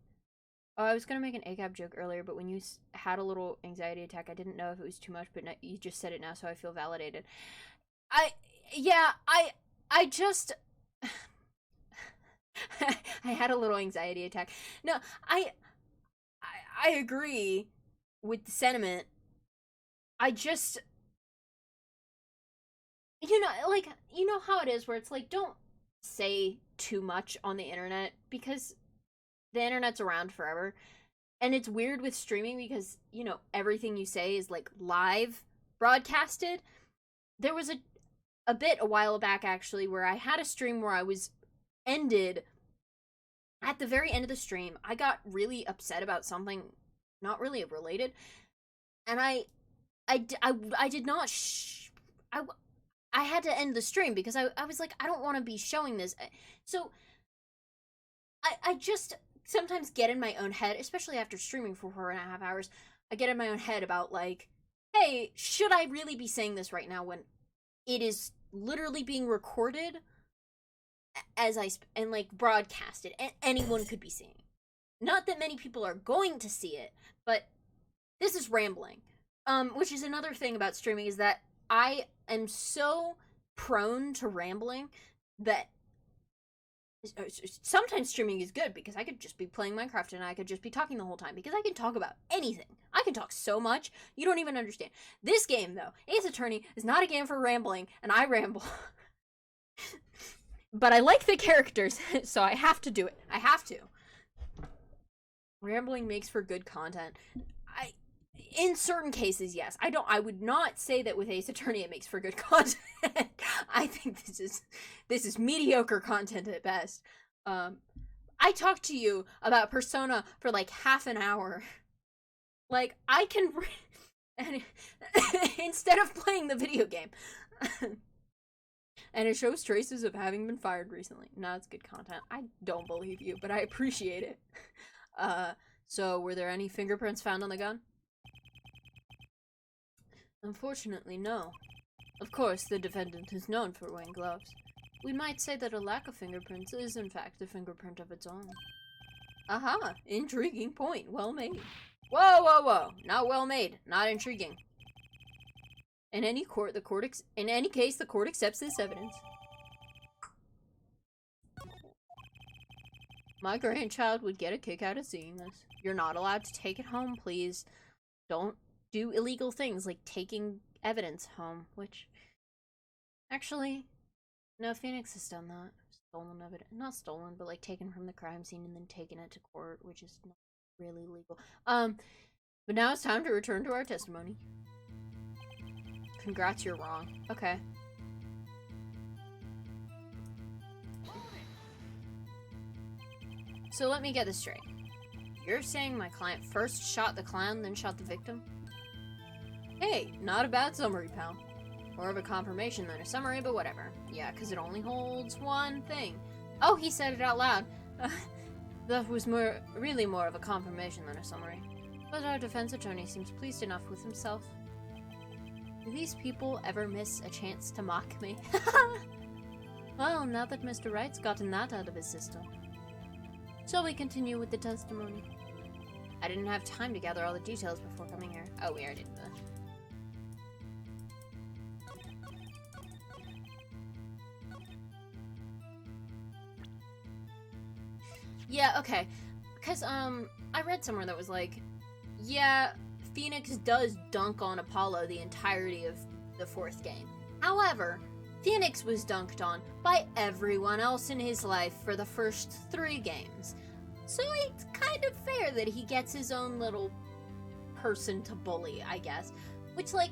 Oh, I was gonna make an ACAB joke earlier, but when you had a little anxiety attack, I didn't know if it was too much, but no, you just said it now, so I feel validated. I, yeah, I just, I had a little anxiety attack. No, I agree with the sentiment. I just, like, you know how it is where it's like, don't say too much on the internet because the internet's around forever. And it's weird with streaming because, everything you say is like live broadcasted. There was a bit a while back actually where I had a stream where I was ended at the very end of the stream. I got really upset about something not really related, and I did not I had to end the stream because I was like, I don't want to be showing this. So I just sometimes get in my own head, especially after streaming for 4.5 hours. I get in my own head about like, hey, should I really be saying this right now when it is literally being recorded and like broadcasted, and anyone could be seeing it. Not that many people are going to see it, but this is rambling. Which is another thing about streaming is that I am so prone to rambling that sometimes streaming is good because I could just be playing Minecraft and I could just be talking the whole time because I can talk about anything. I can talk so much, you don't even understand. This game, though, Ace Attorney, is not a game for rambling, and I ramble. But I like the characters, so I have to do it. I have to. Rambling makes for good content. In certain cases, yes. I would not say that with Ace Attorney it makes for good content. I think this is mediocre content at best. I talked to you about Persona for like half an hour. Like, I can and instead of playing the video game. And it shows traces of having been fired recently. No, it's good content. I don't believe you, but I appreciate it. So were there any fingerprints found on the gun? Unfortunately, no. Of course, the defendant is known for wearing gloves. We might say that a lack of fingerprints is in fact a fingerprint of its own. Aha! Intriguing point. Well made. Whoa, whoa, whoa. Not well made. Not intriguing. In any case, the court accepts this evidence. My grandchild would get a kick out of seeing this. You're not allowed to take it home, please. Don't do illegal things like taking evidence home, which... Actually, no, Phoenix has done that. Stolen evidence. Not stolen, but like taken from the crime scene and then taken it to court, which is not really legal. But now it's time to return to our testimony. Congrats, you're wrong. Okay. So let me get this straight. You're saying my client first shot the clown, then shot the victim? Hey, not a bad summary, pal. More of a confirmation than a summary, but whatever. Yeah, because it only holds one thing. Oh, he said it out loud. That was really more of a confirmation than a summary. But our defense attorney seems pleased enough with himself. Do these people ever miss a chance to mock me? Well, now that Mr. Wright's gotten that out of his system. Shall we continue with the testimony? I didn't have time to gather all the details before coming here. Oh, we already did that. Yeah, okay. Because, I read somewhere that was like, yeah, Phoenix does dunk on Apollo the entirety of the 4th game. However, Phoenix was dunked on by everyone else in his life for the first 3 games. So it's kind of fair that he gets his own little person to bully, I guess. Which, like,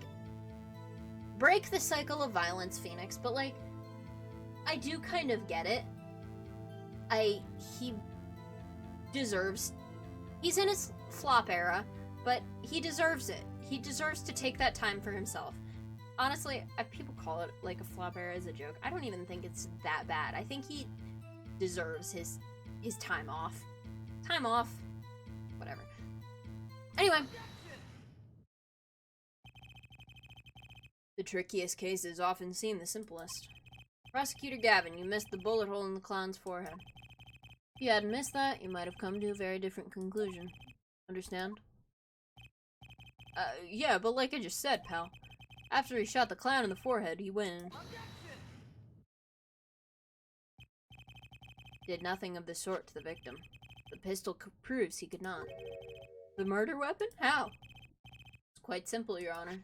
break the cycle of violence, Phoenix, but, like, I do kind of get it. He deserves... He's in his flop era, but he deserves it. He deserves to take that time for himself. Honestly, people call it, like, a flop era as a joke. I don't even think it's that bad. I think he deserves his time off. Time off. Whatever. Anyway. The trickiest cases often seem the simplest. Prosecutor Gavin, you missed the bullet hole in the clown's forehead. If you hadn't missed that, you might have come to a very different conclusion. Understand? Yeah, but like I just said, pal. After he shot the clown in the forehead, he went. Did nothing of the sort to the victim. The pistol proves he could not. The murder weapon? How? It's quite simple, Your Honor.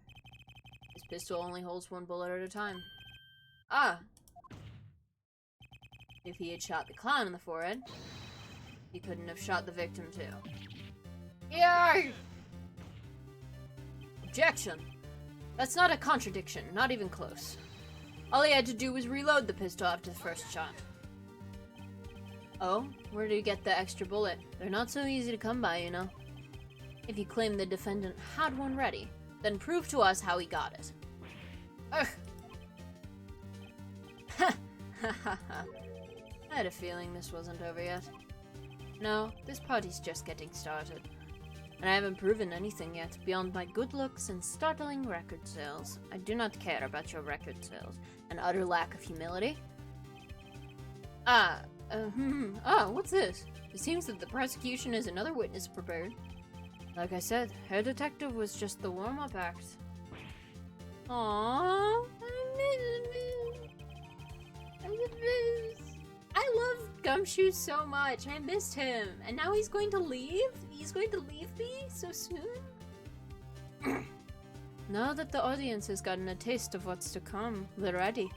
His pistol only holds one bullet at a time. Ah! If he had shot the clown in the forehead, he couldn't have shot the victim too. Yay! Objection! That's not a contradiction, not even close. All he had to do was reload the pistol after the first shot. Oh? Where did he get the extra bullet? They're not so easy to come by, you know. If you claim the defendant had one ready, then prove to us how he got it. Ugh! Ha ha ha ha. I had a feeling this wasn't over yet. No, this party's just getting started. And I haven't proven anything yet, beyond my good looks and startling record sales. I do not care about your record sales. An utter lack of humility? What's this? It seems that the prosecution has another witness prepared. Like I said, her detective was just the warm-up act. Aww, I love Gumshoe so much. I missed him. And now he's going to leave? He's going to leave me so soon? Now that the audience has gotten a taste of what's to come, they're ready.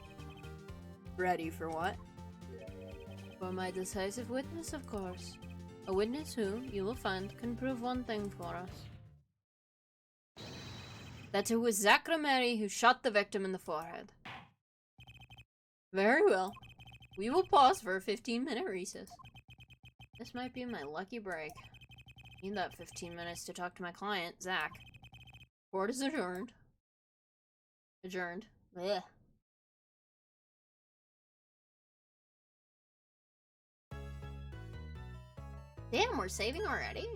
Ready for what? For my decisive witness, of course. A witness who, you will find, can prove one thing for us. That it was Zach Rameri who shot the victim in the forehead. Very well. We will pause for a 15-minute recess. This might be my lucky break. Need that 15 minutes to talk to my client, Zach. Court is adjourned. Adjourned. Blech. Damn, we're saving already?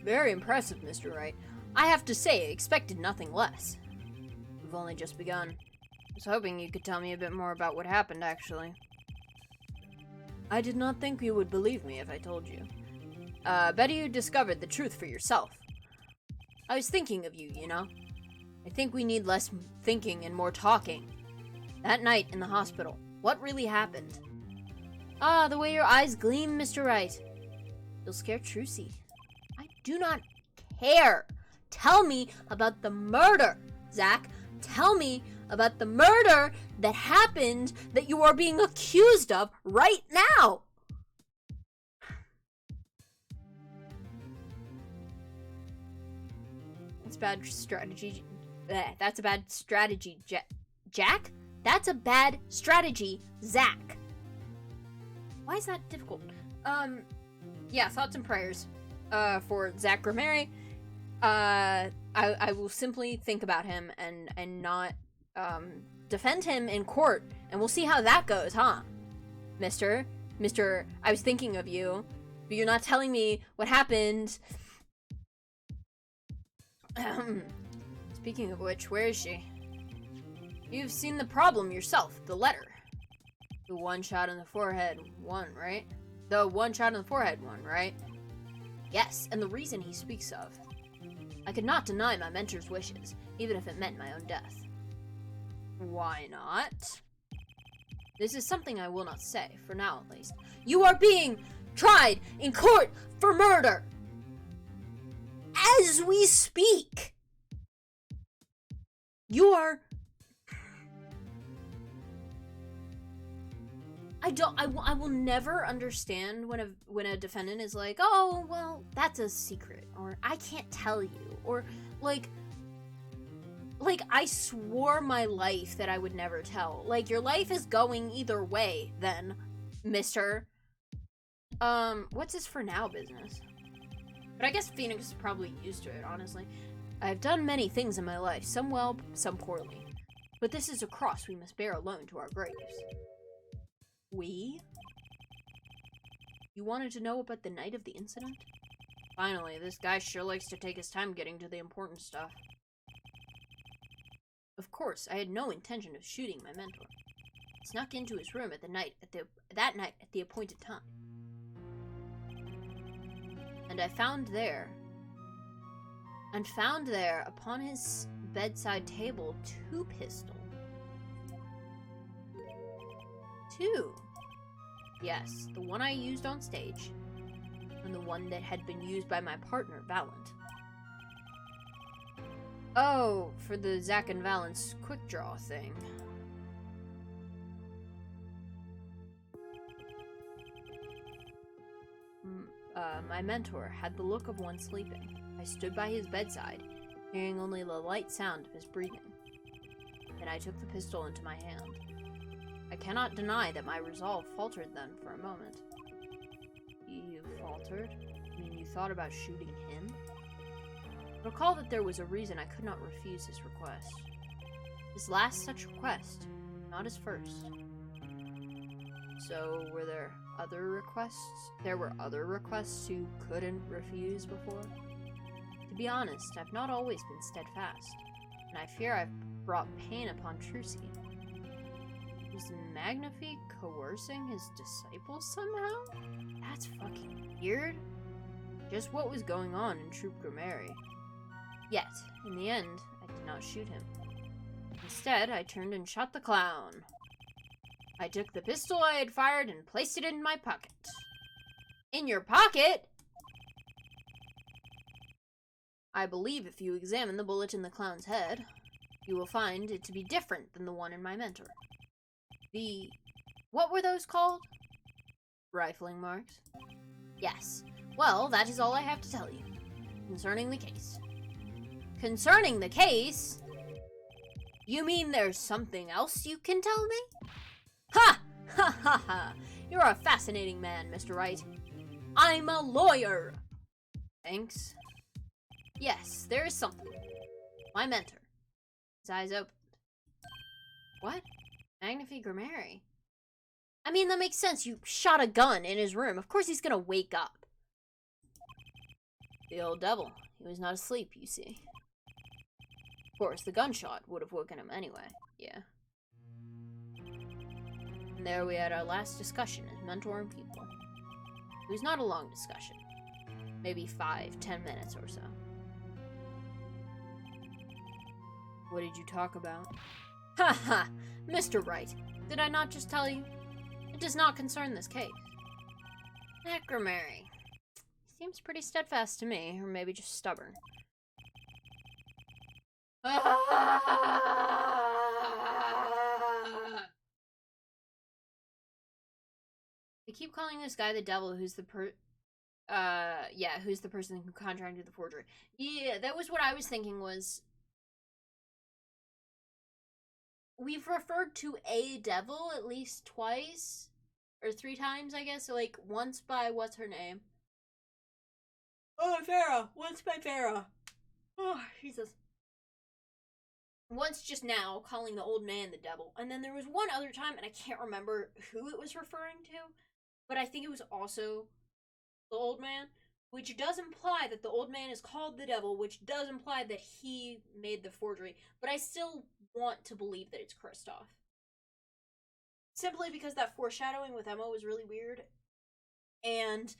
Very impressive, Mr. Wright. I have to say, I expected nothing less. We've only just begun. I was hoping you could tell me a bit more about what happened, actually. I did not think you would believe me if I told you. Better you discovered the truth for yourself. I was thinking of you, you know? I think we need less thinking and more talking. That night in the hospital, what really happened? Ah, the way your eyes gleam, Mr. Wright. You'll scare Trucy. I do not care. Tell me about the murder, Zach. Tell me about the murder that happened that you are being accused of right now. That's bad strategy. That's a bad strategy, Jack? That's a bad strategy, Zach. Why is that difficult? Yeah, thoughts and prayers. For Zach Rameri. I will simply think about him and not, defend him in court, and we'll see how that goes, huh? Mister, I was thinking of you, but you're not telling me what happened. Speaking of which, where is she? You've seen the problem yourself, the letter. The one shot in the forehead one, right? The one shot in the forehead one, right? Yes, and the reason he speaks of. I could not deny my mentor's wishes, even if it meant my own death. Why not? This is something I will not say, for now at least. You are being tried in court for murder! As we speak! You are... I will never understand when a defendant is like, oh, well, that's a secret, or I can't tell you, or like I swore my life that I would never tell. Like, your life is going either way, then, mister. What's his for now business? But I guess Phoenix is probably used to it, honestly. I've done many things in my life, some well, some poorly. But this is a cross we must bear alone to our graves. We? You wanted to know about the night of the incident? Finally, this guy sure likes to take his time getting to the important stuff. Of course, I had no intention of shooting my mentor. I snuck into his room that night at the appointed time. And found there upon his bedside table 2 pistols. 2. Yes, the one I used on stage, and the one that had been used by my partner, Valent. Oh, for the Zack and Valent's quick draw thing. My mentor had the look of one sleeping. I stood by his bedside, hearing only the light sound of his breathing. Then I took the pistol into my hand. I cannot deny that my resolve faltered then for a moment. You faltered? I mean, you thought about shooting him? Recall that there was a reason I could not refuse his request. His last such request, not his first. So, were there other requests? There were other requests you couldn't refuse before? To be honest, I've not always been steadfast, and I fear I've brought pain upon Trucy. Was Magnifique coercing his disciples somehow? That's fucking weird. Just what was going on in Troop Grammary. Yet, in the end, I did not shoot him. Instead, I turned and shot the clown. I took the pistol I had fired and placed it in my pocket. In your pocket? I believe if you examine the bullet in the clown's head, you will find it to be different than the one in my mentor. What were those called? Rifling marks? Yes. Well, that is all I have to tell you concerning the case. Concerning the case? You mean there's something else you can tell me? Ha! Ha ha ha! You're a fascinating man, Mr. Wright. I'm a lawyer! Thanks. Yes, there is something. My mentor. His eyes opened. What? Magnifique Grammary? I mean, that makes sense. You shot a gun in his room. Of course he's gonna wake up. The old devil. He was not asleep, you see. Of course, the gunshot would have woken him anyway. Yeah. And there we had our last discussion as mentor and pupil. It was not a long discussion. Maybe 5-10 minutes or so. What did you talk about? Ha ha! Mr. Wright, did I not just tell you? It does not concern this case. That Grammary. Seems pretty steadfast to me, or maybe just stubborn. They keep calling this guy the devil, who's the who's the person who contracted the forgery. Yeah, that was what I was thinking was... We've referred to a devil at least twice, or 3 times, I guess. So, like, once by, what's her name? Oh, Vera! Once by Vera. Oh, Jesus. Once just now, calling the old man the devil. And then there was one other time, and I can't remember who it was referring to, but I think it was also the old man, which does imply that the old man is called the devil, which does imply that he made the forgery. But I still want to believe that it's Kristoff. Simply because that foreshadowing with Emma was really weird. And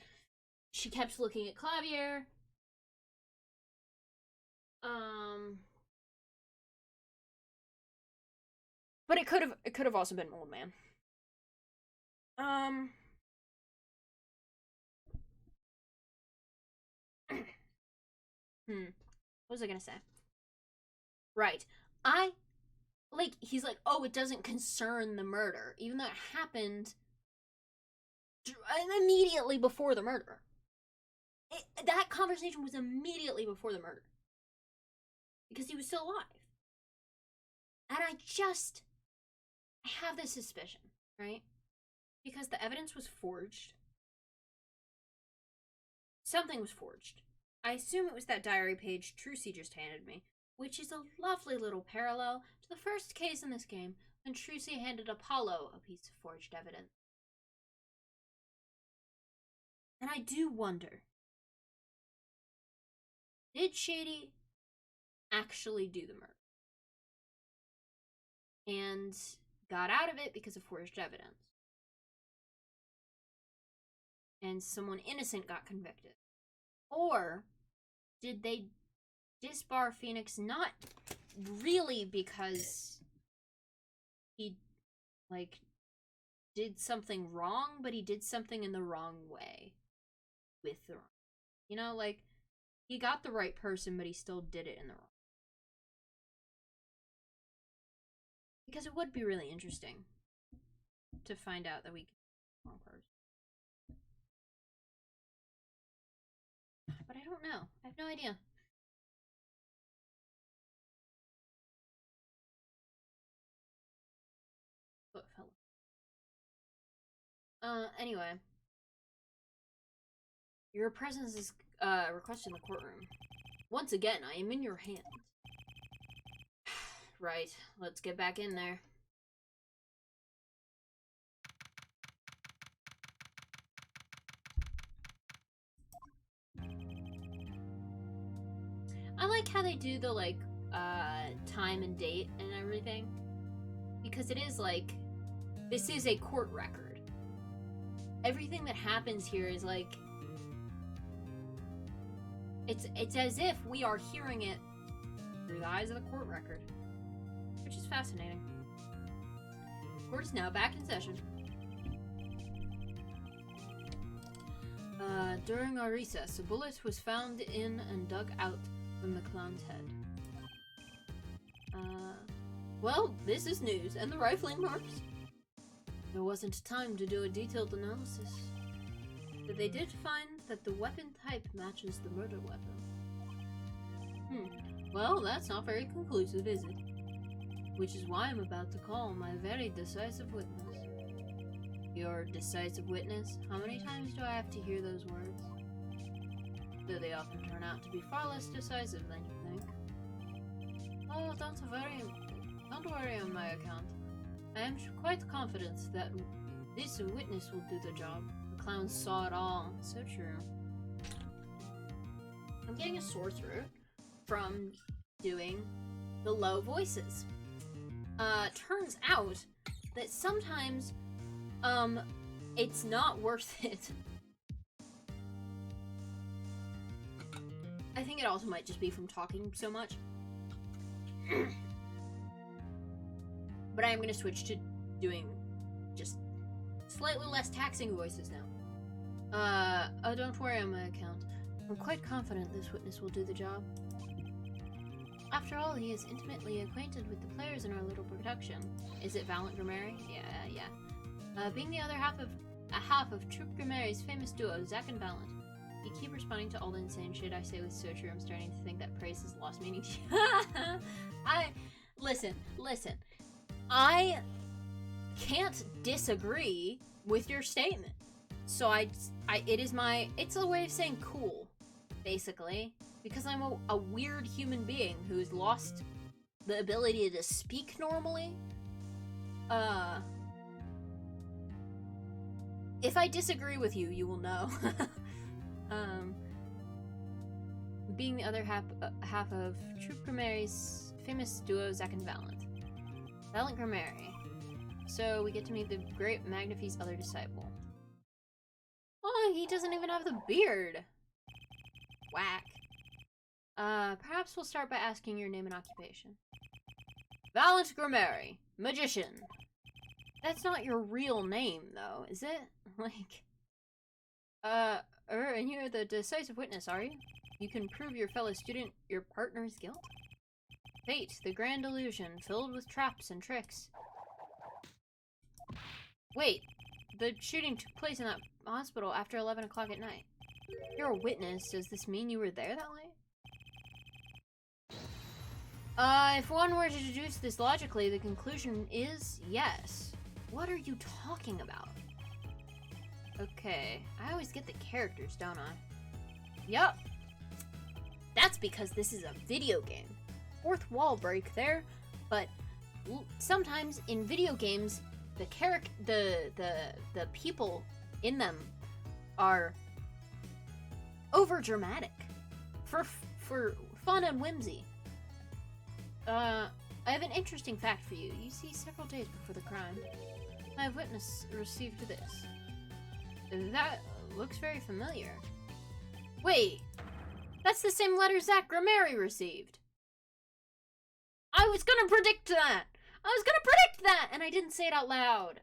she kept looking at Clavier. But it could have also been Old Man. What was I gonna say? Right. He's like, oh, it doesn't concern the murder, even though it happened immediately before the murder. That conversation was immediately before the murder. Because he was still alive. And I have this suspicion, right? Because the evidence was forged. Something was forged. I assume it was that diary page Trucy just handed me, which is a lovely little parallel to the first case in this game when Trucy handed Apollo a piece of forged evidence. And I do wonder, Did Shady actually do the murder? And got out of it because of forged evidence. And someone innocent got convicted. Or did they disbar Phoenix not really because he, like, did something wrong, but he did something in the wrong way with the wrong. You know, like, he got the right person, but he still did it in the wrong. Because it would be really interesting to find out that we can the wrong person. But I don't know. I have no idea. What fell? Anyway. Your presence is, requested in the courtroom. Once again, I am in your hands. Right, let's get back in there. I like how they do the, like, time and date and everything. Because it is, like, this is a court record. Everything that happens here is, like, it's as if we are hearing it through the eyes of the court record. Which is fascinating. Court is now back in session. During our recess, a bullet was found in and dug out from the clown's head. Well, this is news. And the rifling marks? There wasn't time to do a detailed analysis. But they did find that the weapon type matches the murder weapon. Well, that's not very conclusive, is it? Which is why I'm about to call my very decisive witness. Your decisive witness? How many times do I have to hear those words? Though they often turn out to be far less decisive than you think. Oh, don't worry on my account. I am quite confident that this witness will do the job. The clown saw it all. So true. I'm getting a sore throat from doing the low voices. Turns out that sometimes, it's not worth it. I think it also might just be from talking so much. But I am going to switch to doing just slightly less taxing voices now. Oh, don't worry on my account. I'm quite confident this witness will do the job. After all, he is intimately acquainted with the players in our little production. Is it Valiant Grimeri? Yeah. Being the other half of Troop Grimeri's famous duo, Zack and Valiant. You keep responding to all the insane shit I say with so true, I'm starting to think that praise has lost meaning to you. Listen. I can't disagree with your statement. So it's a way of saying cool, basically. Because I'm a weird human being who's lost the ability to speak normally. If I disagree with you, you will know. Being the other half of Troop Grimeri's famous duo, Zack and Valiant. Valiant Grimeri. So we get to meet the great Magnifie's other disciple. Oh, he doesn't even have the beard! Whack. Perhaps we'll start by asking your name and occupation. Valiant Grimeri, magician. That's not your real name, though, is it? Like, and you're the decisive witness, are you? You can prove your fellow student your partner's guilt? Fate, the grand illusion, filled with traps and tricks. Wait, the shooting took place in that hospital after 11 o'clock at night. You're a witness. Does this mean you were there that late? If one were to deduce this logically, the conclusion is yes. What are you talking about? Okay, I always get the characters, don't I? Yup. That's because this is a video game. Fourth wall break there, but sometimes in video games, the people in them are over dramatic. for fun and whimsy. I have an interesting fact for you. You see, several days before the crime, my witness received this. That looks very familiar. Wait, that's the same letter Zach Grameri received. I was gonna predict that! And I didn't say it out loud.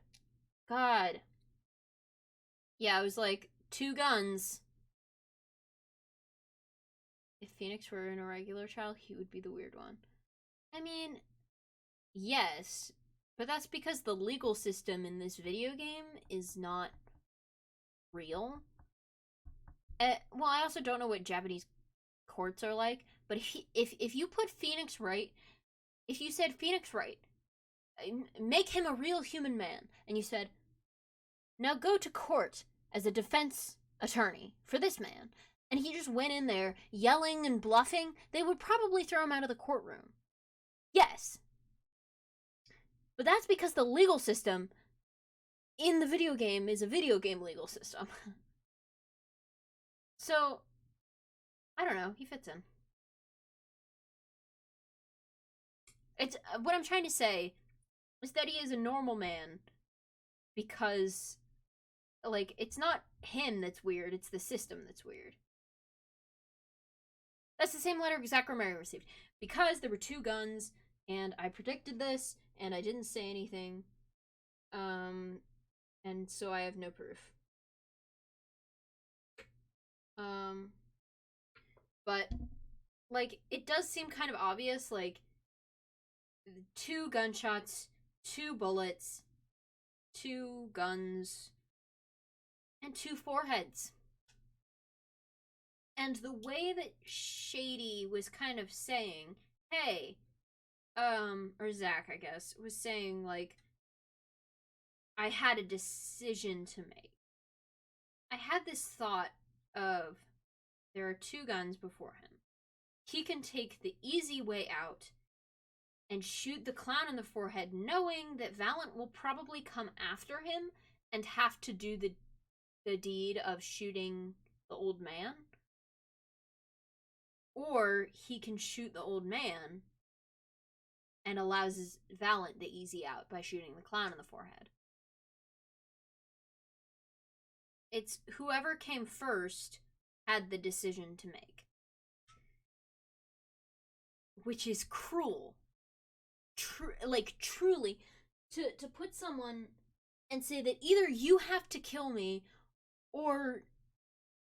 God. Yeah, I was like, 2 guns. If Phoenix were an irregular child, he would be the weird one. I mean, yes, but that's because the legal system in this video game is not real. Well, I also don't know what Japanese courts are like, but if you put Phoenix Wright, if you said Phoenix Wright, make him a real human man, and you said, now go to court as a defense attorney for this man, and he just went in there yelling and bluffing, they would probably throw him out of the courtroom. Yes. But that's because the legal system in the video game is a video game legal system. So, I don't know, he fits in. It's what I'm trying to say is that he is a normal man because, like, it's not him that's weird, it's the system that's weird. That's the same letter Zach Romero received. Because there were 2 guns, and I predicted this, and I didn't say anything, and so I have no proof. But, like, it does seem kind of obvious, like, 2 gunshots, 2 bullets, 2 guns, and 2 foreheads. And the way that Shady was kind of saying, hey, or Zach, I guess, was saying, like, I had a decision to make. I had this thought of, there are 2 guns before him. He can take the easy way out and shoot the clown in the forehead, knowing that Valent will probably come after him and have to do the deed of shooting the old man. Or he can shoot the old man and allows Valent the easy out by shooting the clown in the forehead. It's whoever came first had the decision to make. Which is cruel. Like, truly, to put someone and say that either you have to kill me or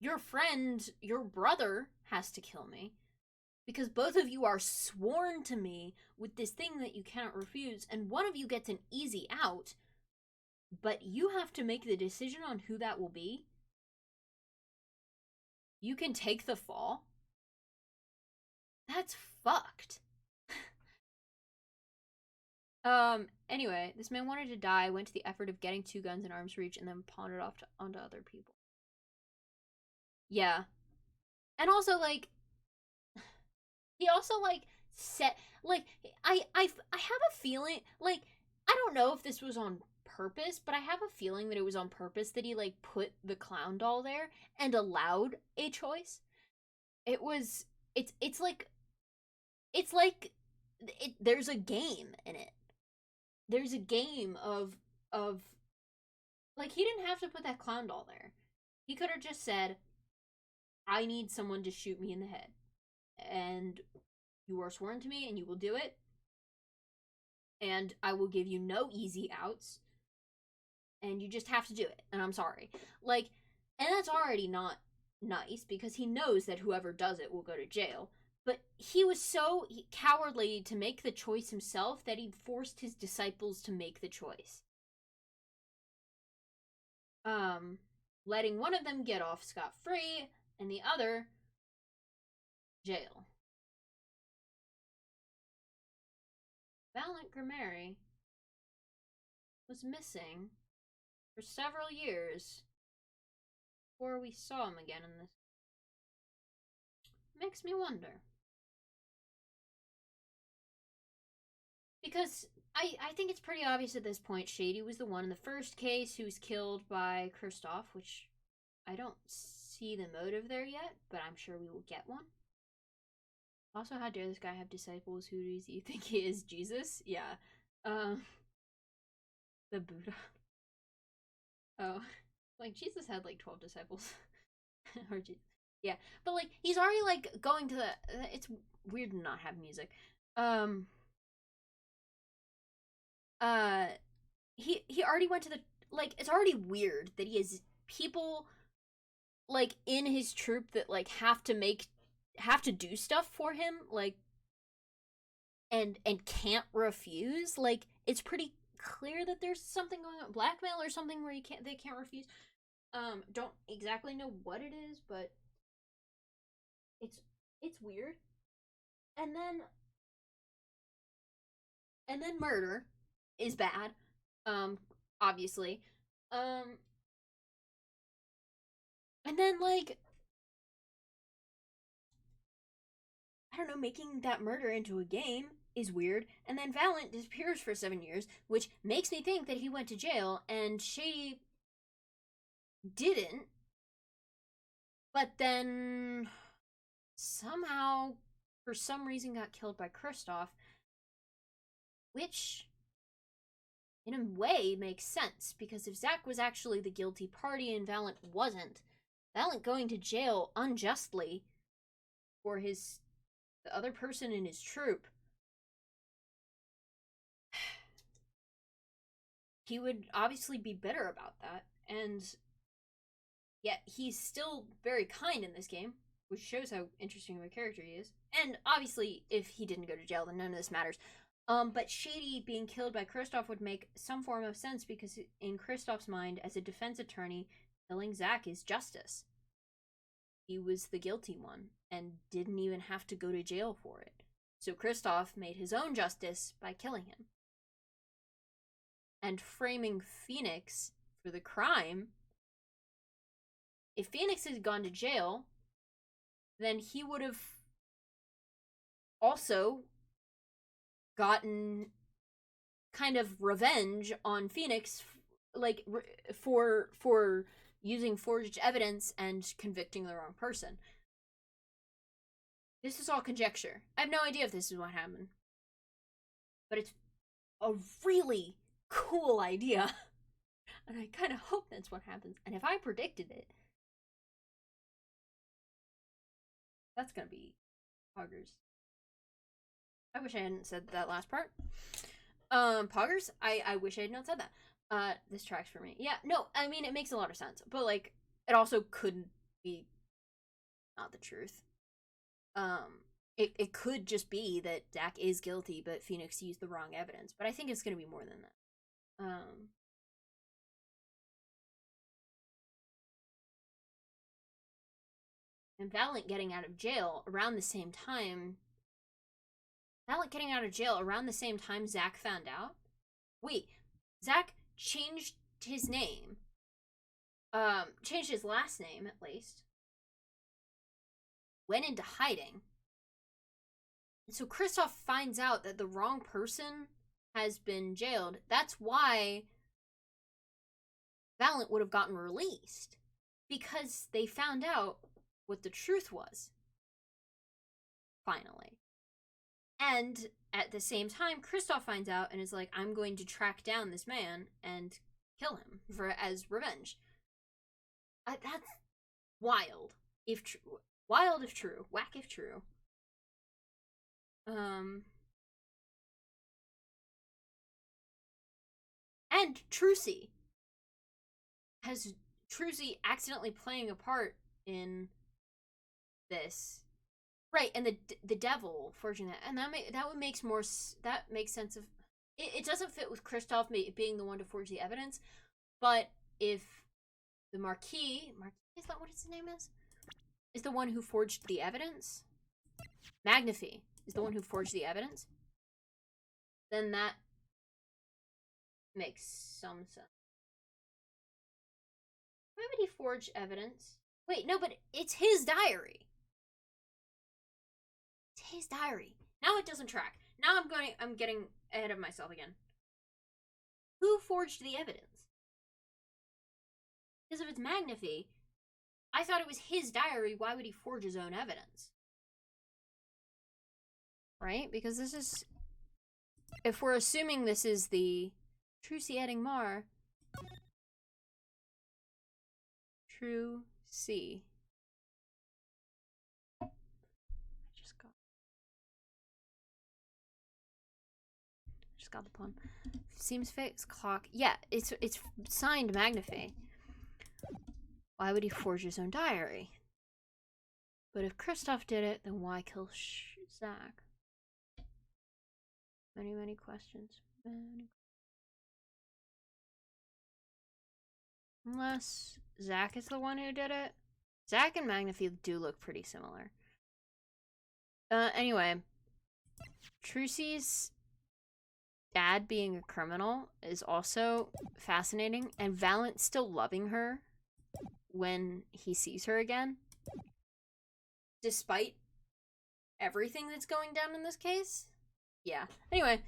your friend, your brother, has to kill me. Because both of you are sworn to me with this thing that you cannot refuse, and one of you gets an easy out, but you have to make the decision on who that will be. You can take the fall. That's fucked. Anyway, this man wanted to die, went to the effort of getting 2 guns in arm's reach, and then pawned it off onto other people. Yeah. And also, like, he also, like, said, like, I have a feeling, like, I don't know if this was on purpose, but I have a feeling that it was on purpose that he, like, put the clown doll there and allowed a choice. It's like, there's a game in it. There's a game of, like, he didn't have to put that clown doll there. He could have just said, I need someone to shoot me in the head. And you are sworn to me and you will do it. And I will give you no easy outs. And you just have to do it. And I'm sorry. Like, and that's already not nice because he knows that whoever does it will go to jail. But he was so cowardly to make the choice himself that he forced his disciples to make the choice. Letting one of them get off scot-free and the other jail. Valent Grimeri was missing for several years before we saw him again in this. Makes me wonder. Because I think it's pretty obvious at this point Shady was the one in the first case who was killed by Kristoff, which I don't see the motive there yet, but I'm sure we will get one. Also, how dare this guy have disciples? Who does he think he is? Jesus? Yeah. Um, the Buddha. Oh, like Jesus had like 12 disciples. Or Jesus. Yeah, but like he's already like going to the. It's weird to not have music. Um. Uh. He already went to the, like, it's already weird that he has people like in his troop that like have to do stuff for him, like, and can't refuse. Like, it's pretty clear that there's something going on, blackmail or something, where they can't refuse. Don't exactly know what it is, but it's it's weird. And then murder is bad. Um Obviously. Um and then, like, I don't know, making that murder into a game is weird. And then Valent disappears for 7 years, which makes me think that he went to jail and Shady didn't. But then somehow, for some reason, got killed by Kristoff, which in a way makes sense, because if Zack was actually the guilty party and Valent wasn't, Valent going to jail unjustly for the other person in his troop, he would obviously be bitter about that. And yet he's still very kind in this game, which shows how interesting of a character he is. And obviously, if he didn't go to jail, then none of this matters. But Shady being killed by Kristoff would make some form of sense, because in Kristoff's mind, as a defense attorney, killing Zack is justice. He was the guilty one and didn't even have to go to jail for it. So Kristoff made his own justice by killing him. And framing Phoenix for the crime, if Phoenix had gone to jail, then he would have also gotten kind of revenge on Phoenix, like, for using forged evidence and convicting the wrong person. This is all conjecture. I have no idea if this is what happened, but it's a really cool idea, and I kind of hope that's what happens. And if I predicted it, that's gonna be poggers. I wish I hadn't said that last part. Poggers. I wish I had not said that. This tracks for me. Yeah, no, I mean, it makes a lot of sense, but like, it also couldn't be not the truth. It could just be that Zack is guilty, but Phoenix used the wrong evidence. But I think it's gonna be more than that. And Valent getting out of jail around the same time. Valent getting out of jail around the same time Zack found out. Wait, Zack changed his name. Changed his last name, at least. Went into hiding. And so Kristoff finds out that the wrong person has been jailed. That's why Valent would have gotten released. Because they found out what the truth was. Finally. And at the same time, Kristoff finds out and is like, I'm going to track down this man and kill him as revenge. That's wild, if true. Wild if true. Whack if true. And Trucy has Trucy accidentally playing a part in this, right? And the devil forging that, and that makes sense of it. Doesn't fit with Kristoff being the one to forge the evidence, but if the Marquis, is that what his name is the one who forged the evidence, Magnify is the one who forged the evidence, then that makes some sense. Why would he forge evidence? Wait, no, but it's his diary. It's his diary. Now it doesn't track. Now I'm getting ahead of myself again. Who forged the evidence? Because if it's Magnify, I thought it was his diary. Why would he forge his own evidence? right? Because this is... If we're assuming this is the Trucy Eddingmar... True C. Just got the pun. Seems fake. Clock. Yeah, it's signed Magnify. Why would he forge his own diary? But if Kristoff did it, then why kill Zach? Many questions. Unless Zach is the one who did it. Zach and Magnify do look pretty similar. Anyway. Trucy's dad being a criminal is also fascinating, and Valent still loving her when he sees her again. Despite everything that's going down in this case. Yeah. Anyway,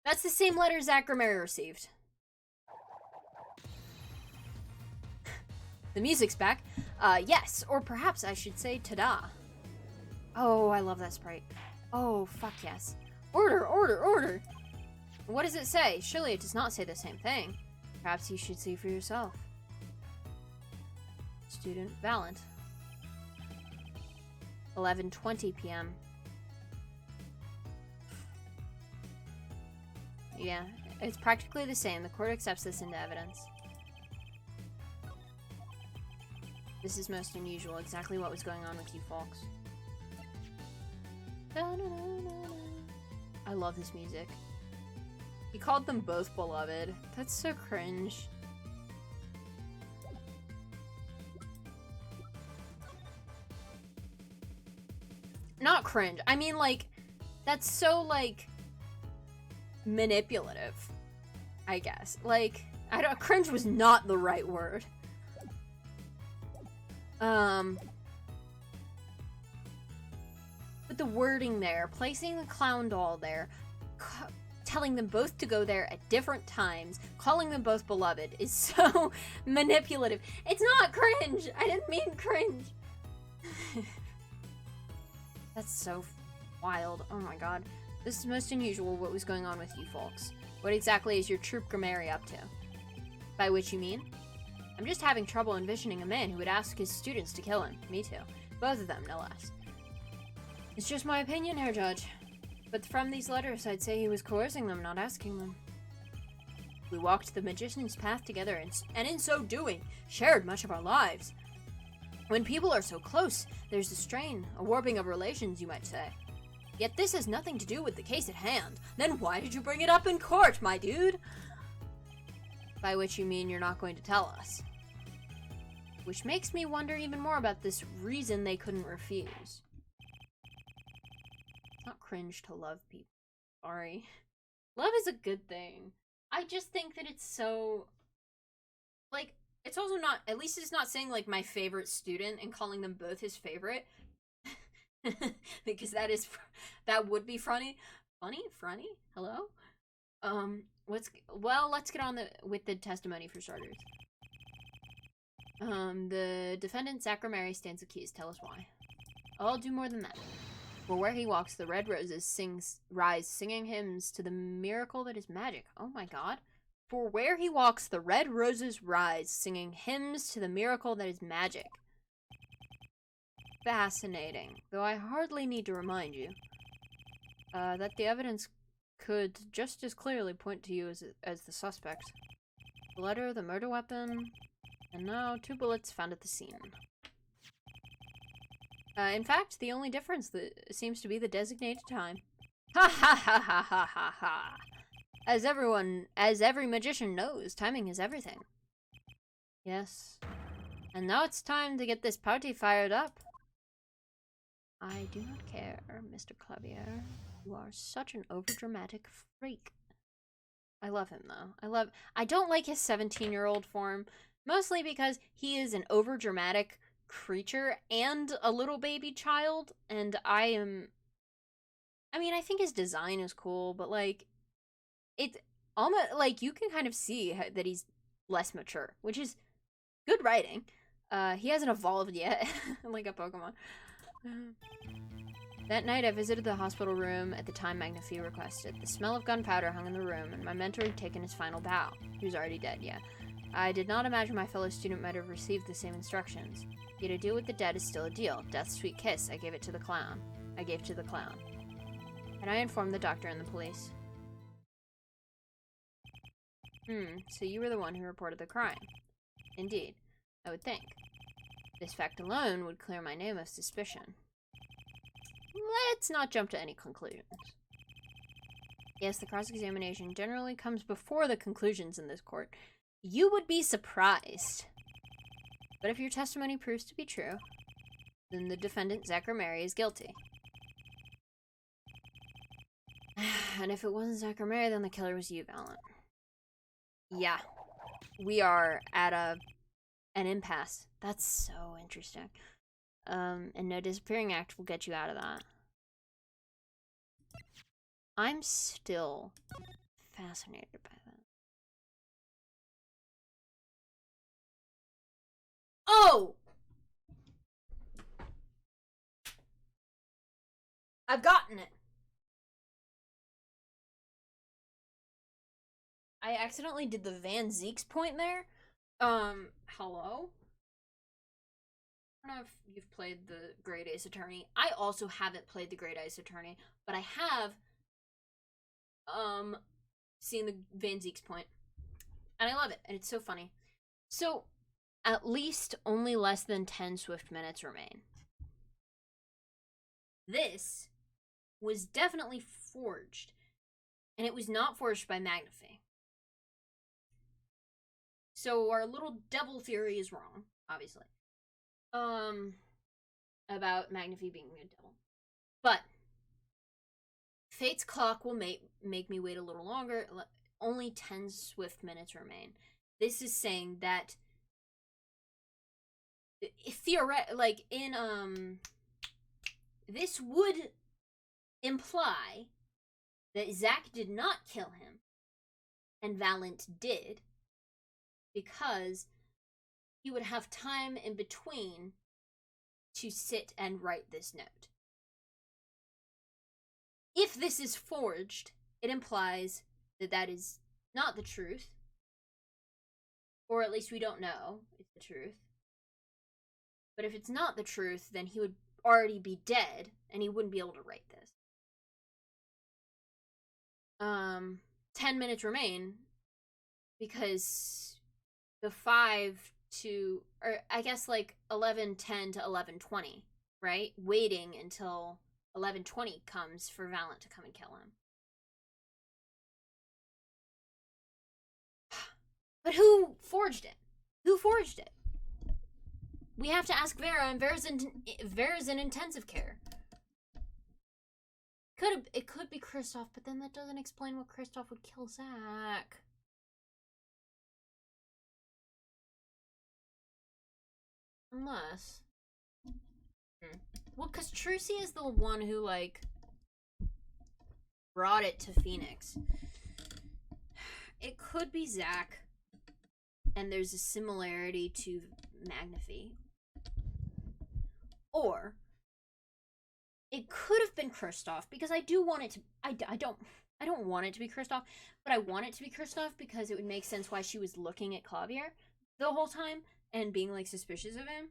that's the same letter Zach Grimeri received. The music's back. Yes, or perhaps I should say ta-da. Oh, I love that sprite. Oh, fuck yes. Order, order, order! What does it say? Surely it does not say the same thing. Perhaps you should see for yourself. Student Valent. 11:20 p.m. Yeah, it's practically the same. The court accepts this into evidence. This is most unusual. Exactly what was going on with you folks. I love this music. He called them both beloved. That's so cringe. Not cringe. I mean, like, that's so, like, manipulative, I guess. Like, cringe was not the right word. But the wording there, placing the clown doll there, telling them both to go there at different times, calling them both beloved is so manipulative. It's not cringe! I didn't mean cringe! That's so wild. Oh my god. This is most unusual. What was going on with you folks? What exactly is your troop Grimeri up to? By which you mean? I'm just having trouble envisioning a man who would ask his students to kill him. Me too. Both of them, no less. It's just my opinion, Herr Judge. But from these letters, I'd say he was coercing them, not asking them. We walked the magician's path together, and in so doing, shared much of our lives. When people are so close, there's a strain, a warping of relations, you might say. Yet this has nothing to do with the case at hand. Then why did you bring it up in court, my dude? By which you mean you're not going to tell us. Which makes me wonder even more about this reason they couldn't refuse. It's not cringe to love people. Sorry. Love is a good thing. I just think that it's so... Like, it's also not... At least it's not saying, like, my favorite student and calling them both his favorite. Because that would be funny. Funny? Hello? Let's get on with the testimony for starters. The defendant, Zach Grimeri, stands accused. Tell us why. I'll do more than that. For where he walks, the red roses rise, singing hymns to the miracle that is magic. Oh my god. For where he walks, the red roses rise, singing hymns to the miracle that is magic. Fascinating. Though I hardly need to remind you that the evidence could just as clearly point to you as the suspect. The letter, the murder weapon, and now 2 bullets found at the scene. In fact, the only difference seems to be the designated time. Ha ha ha ha ha ha ha! As every magician knows, timing is everything. Yes. And now it's time to get this party fired up. I do not care, Mr. Clavier. You are such an overdramatic freak. I love him, though. I don't like his 17-year-old form, mostly because he is an overdramatic creature and a little baby child, and I mean, I think his design is cool, but, like, it's almost, like, you can kind of see that he's less mature, which is good writing. He hasn't evolved yet, like a Pokemon. That night, I visited the hospital room at the time Magnifi requested. The smell of gunpowder hung in the room, and my mentor had taken his final bow. He was already dead, yeah. I did not imagine my fellow student might have received the same instructions. Yet a deal with the dead is still a deal. Death's sweet kiss. I gave it to the clown. I gave to the clown. And I informed the doctor and the police. So you were the one who reported the crime. Indeed, I would think. This fact alone would clear my name of suspicion. Let's not jump to any conclusions. Yes, the cross-examination generally comes before the conclusions in this court. You would be surprised. But if your testimony proves to be true, then the defendant, Zach Mary, is guilty. And if it wasn't Zach Mary, then the killer was you, Valent. Yeah. We are at an impasse. That's so interesting. And no disappearing act will get you out of that. I'm still fascinated by that. Oh! I've gotten it. I accidentally did the Van Zeeks point there. Hello? I don't know if you've played the Great Ace Attorney. I also haven't played the Great Ace Attorney, but I have, seen the Van Zeeks point. And I love it, and it's so funny. So, at least only less than 10 Swift minutes remain. This was definitely forged, and it was not forged by Magnifi. So our little devil theory is wrong, obviously. About Magnifi being a devil. But Fate's clock will make me wait a little longer. Only 10 Swift minutes remain. This is saying that this would imply that Zach did not kill him and Valent did, because he would have time in between to sit and write this note. If this is forged, it implies that that is not the truth, or at least we don't know it's the truth. But if it's not the truth, then he would already be dead, and he wouldn't be able to write this. 10 minutes remain, because the 5 to, or I guess like 11:10 to 11:20, right? Waiting until 11:20 comes for Valent to come and kill him. But who forged it? Who forged it? We have to ask Vera, and Vera's in intensive care. It could be Kristoff, but then that doesn't explain what Kristoff would kill Zach. Unless... Well, because Trucy is the one who, like, brought it to Phoenix. It could be Zach, and there's a similarity to Magnifi. Or it could have been Kristoff, because I do want it to... I don't want it to be Kristoff, but I want it to be Kristoff because it would make sense why she was looking at Clavier the whole time and being, like, suspicious of him.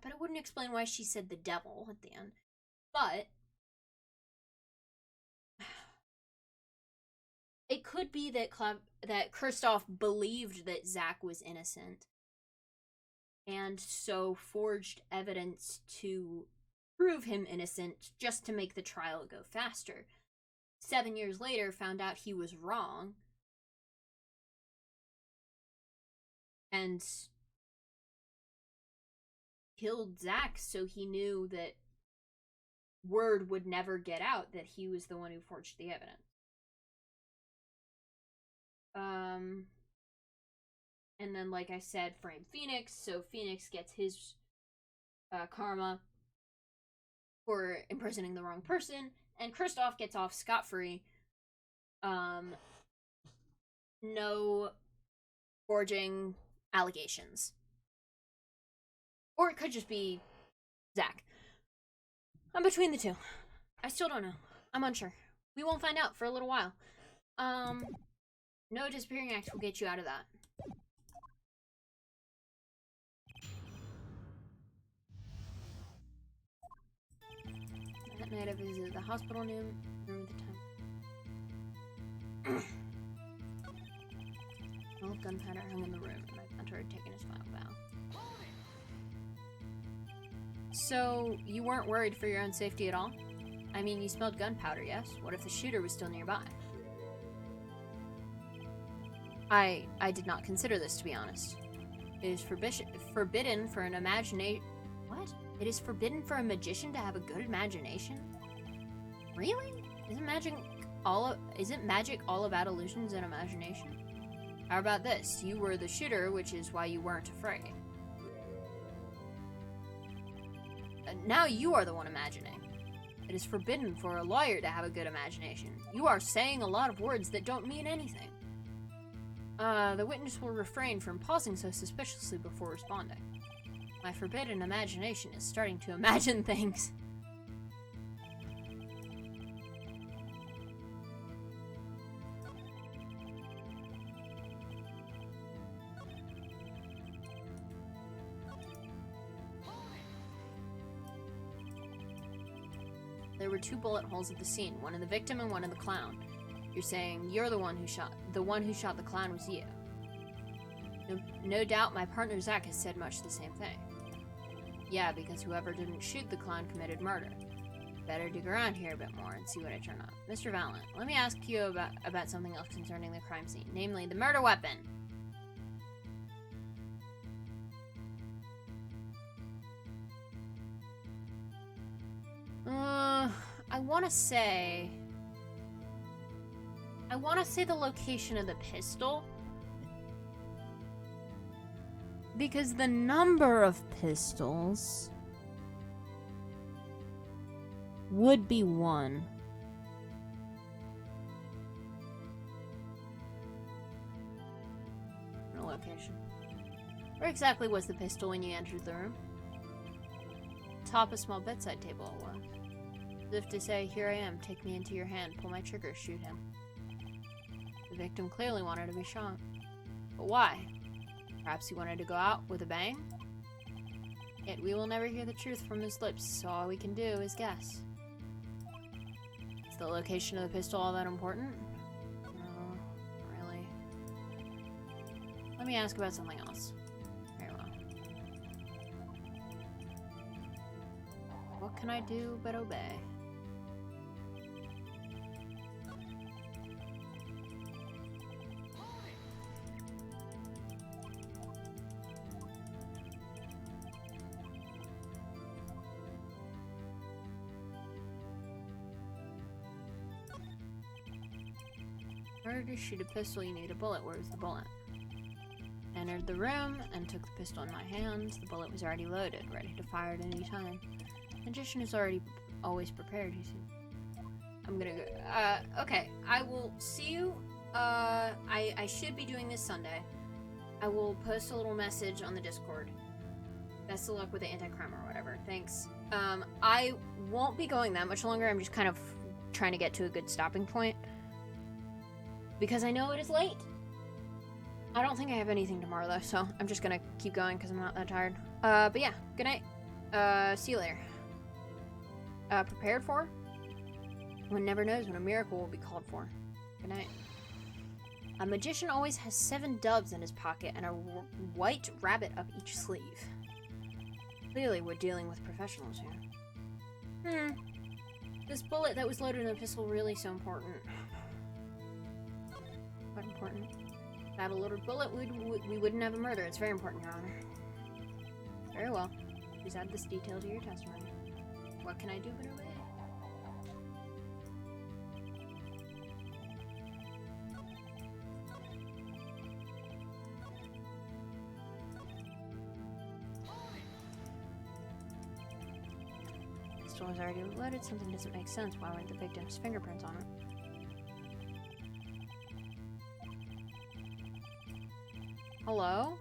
But it wouldn't explain why she said the devil at the end. But it could be that Kristoff believed that Zach was innocent, and so forged evidence to prove him innocent just to make the trial go faster. 7 years later, found out he was wrong, and killed Zach so he knew that word would never get out that he was the one who forged the evidence. And then, like I said, frame Phoenix, so Phoenix gets his karma for imprisoning the wrong person, and Kristoff gets off scot-free. No forging allegations. Or it could just be Zach. I'm between the two. I still don't know. I'm unsure. We won't find out for a little while. No disappearing act will get you out of that. That night I visited the hospital room at the time. All gunpowder hung in the room, and my mentor had taken his final vow. So, you weren't worried for your own safety at all? I mean, you smelled gunpowder, yes? What if the shooter was still nearby? I did not consider this, to be honest. It is forbidden for an imagination... What? It is forbidden for a magician to have a good imagination? Really? Isn't magic all about illusions and imagination? How about this? You were the shooter, which is why you weren't afraid. Now you are the one imagining. It is forbidden for a lawyer to have a good imagination. You are saying a lot of words that don't mean anything. The witness will refrain from pausing so suspiciously before responding. My forbidden imagination is starting to imagine things. There were 2 bullet holes at the scene, one in the victim and one in the clown. You're saying you're the one who shot the clown was you. No doubt my partner Zach has said much the same thing. Yeah, because whoever didn't shoot the clown committed murder. Better dig around here a bit more and see what I turn up. Mr. Valiant, let me ask you about something else concerning the crime scene, namely the murder weapon. I want to say the location of the pistol. Because the number of pistols would be 1. No location. Where exactly was the pistol when you entered the room? Top a small bedside table it was. As if to say, here I am, take me into your hand, pull my trigger, shoot him. The victim clearly wanted to be shot. But why? Perhaps he wanted to go out with a bang? Yet we will never hear the truth from his lips, so all we can do is guess. Is the location of the pistol all that important? No, really. Let me ask about something else. Very well. What can I do but obey? In order to shoot a pistol, you need a bullet. Where was the bullet? Entered the room and took the pistol in my hands. The bullet was already loaded, ready to fire at any time. Magician is always prepared, you see. I'm gonna go. Okay, I will see you. I should be doing this Sunday. I will post a little message on the Discord. Best of luck with the anti-crime or whatever. Thanks. I won't be going that much longer. I'm just kind of trying to get to a good stopping point. Because I know it is late. I don't think I have anything tomorrow, though, so I'm just gonna keep going because I'm not that tired. But yeah, good night. See you later. Prepared for? One never knows when a miracle will be called for. Good night. A magician always has 7 doves in his pocket and a white rabbit up each sleeve. Clearly, we're dealing with professionals here. This bullet that was loaded in the pistol really so important. Quite important. Without a loaded bullet, we wouldn't have a murder. It's very important, Your Honor. Very well. Please add this detail to your testimony. What can I do but obey? Pistol was already loaded. Something doesn't make sense. Why weren't the victim's fingerprints on it? Hello?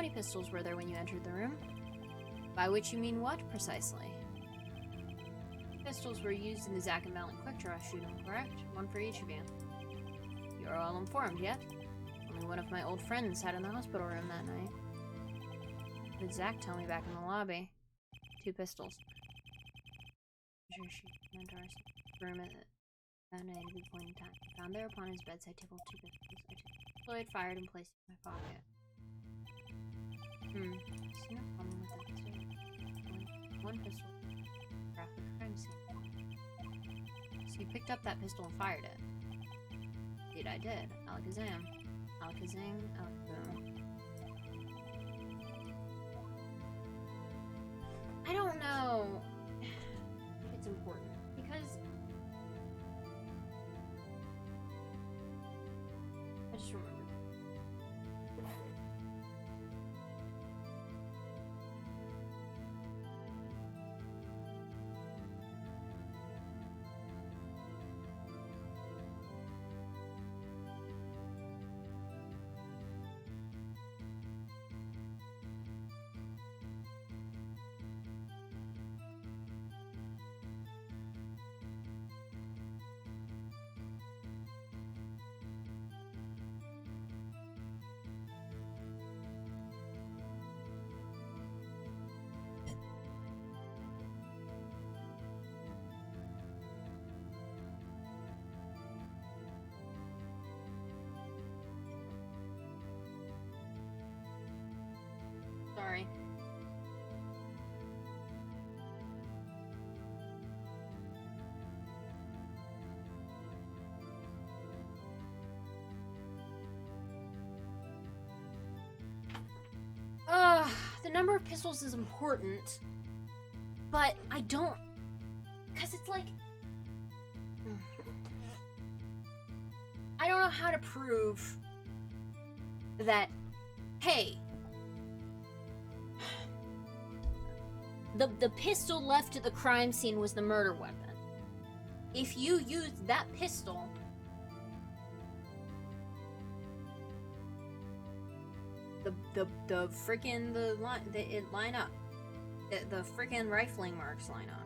many pistols were there when you entered the room? By which you mean what, precisely? Pistols were used in the Zack and Valen quick draw shooting, correct? One for each of you. You're all informed, yet? Only one of my old friends sat in the hospital room that night. What did Zack tell me back in the lobby? 2 pistols. Room at that night at a point in time. I found there upon his bedside table 2 pistols. I took the pistol I had fired and placed it in my pocket. See no problem with it too. One pistol. Graphic crime scene. So you picked up that pistol and fired it. Indeed I did. Alakazam. Alakazam. Alakazam. I don't know if it's important, because I just remembered. Sorry. The number of pistols is important, but I don't, because it's like, I don't know how to prove that, hey, the pistol left at the crime scene was the murder weapon. If you used that pistol, the frickin' it line up. The frickin' rifling marks line up.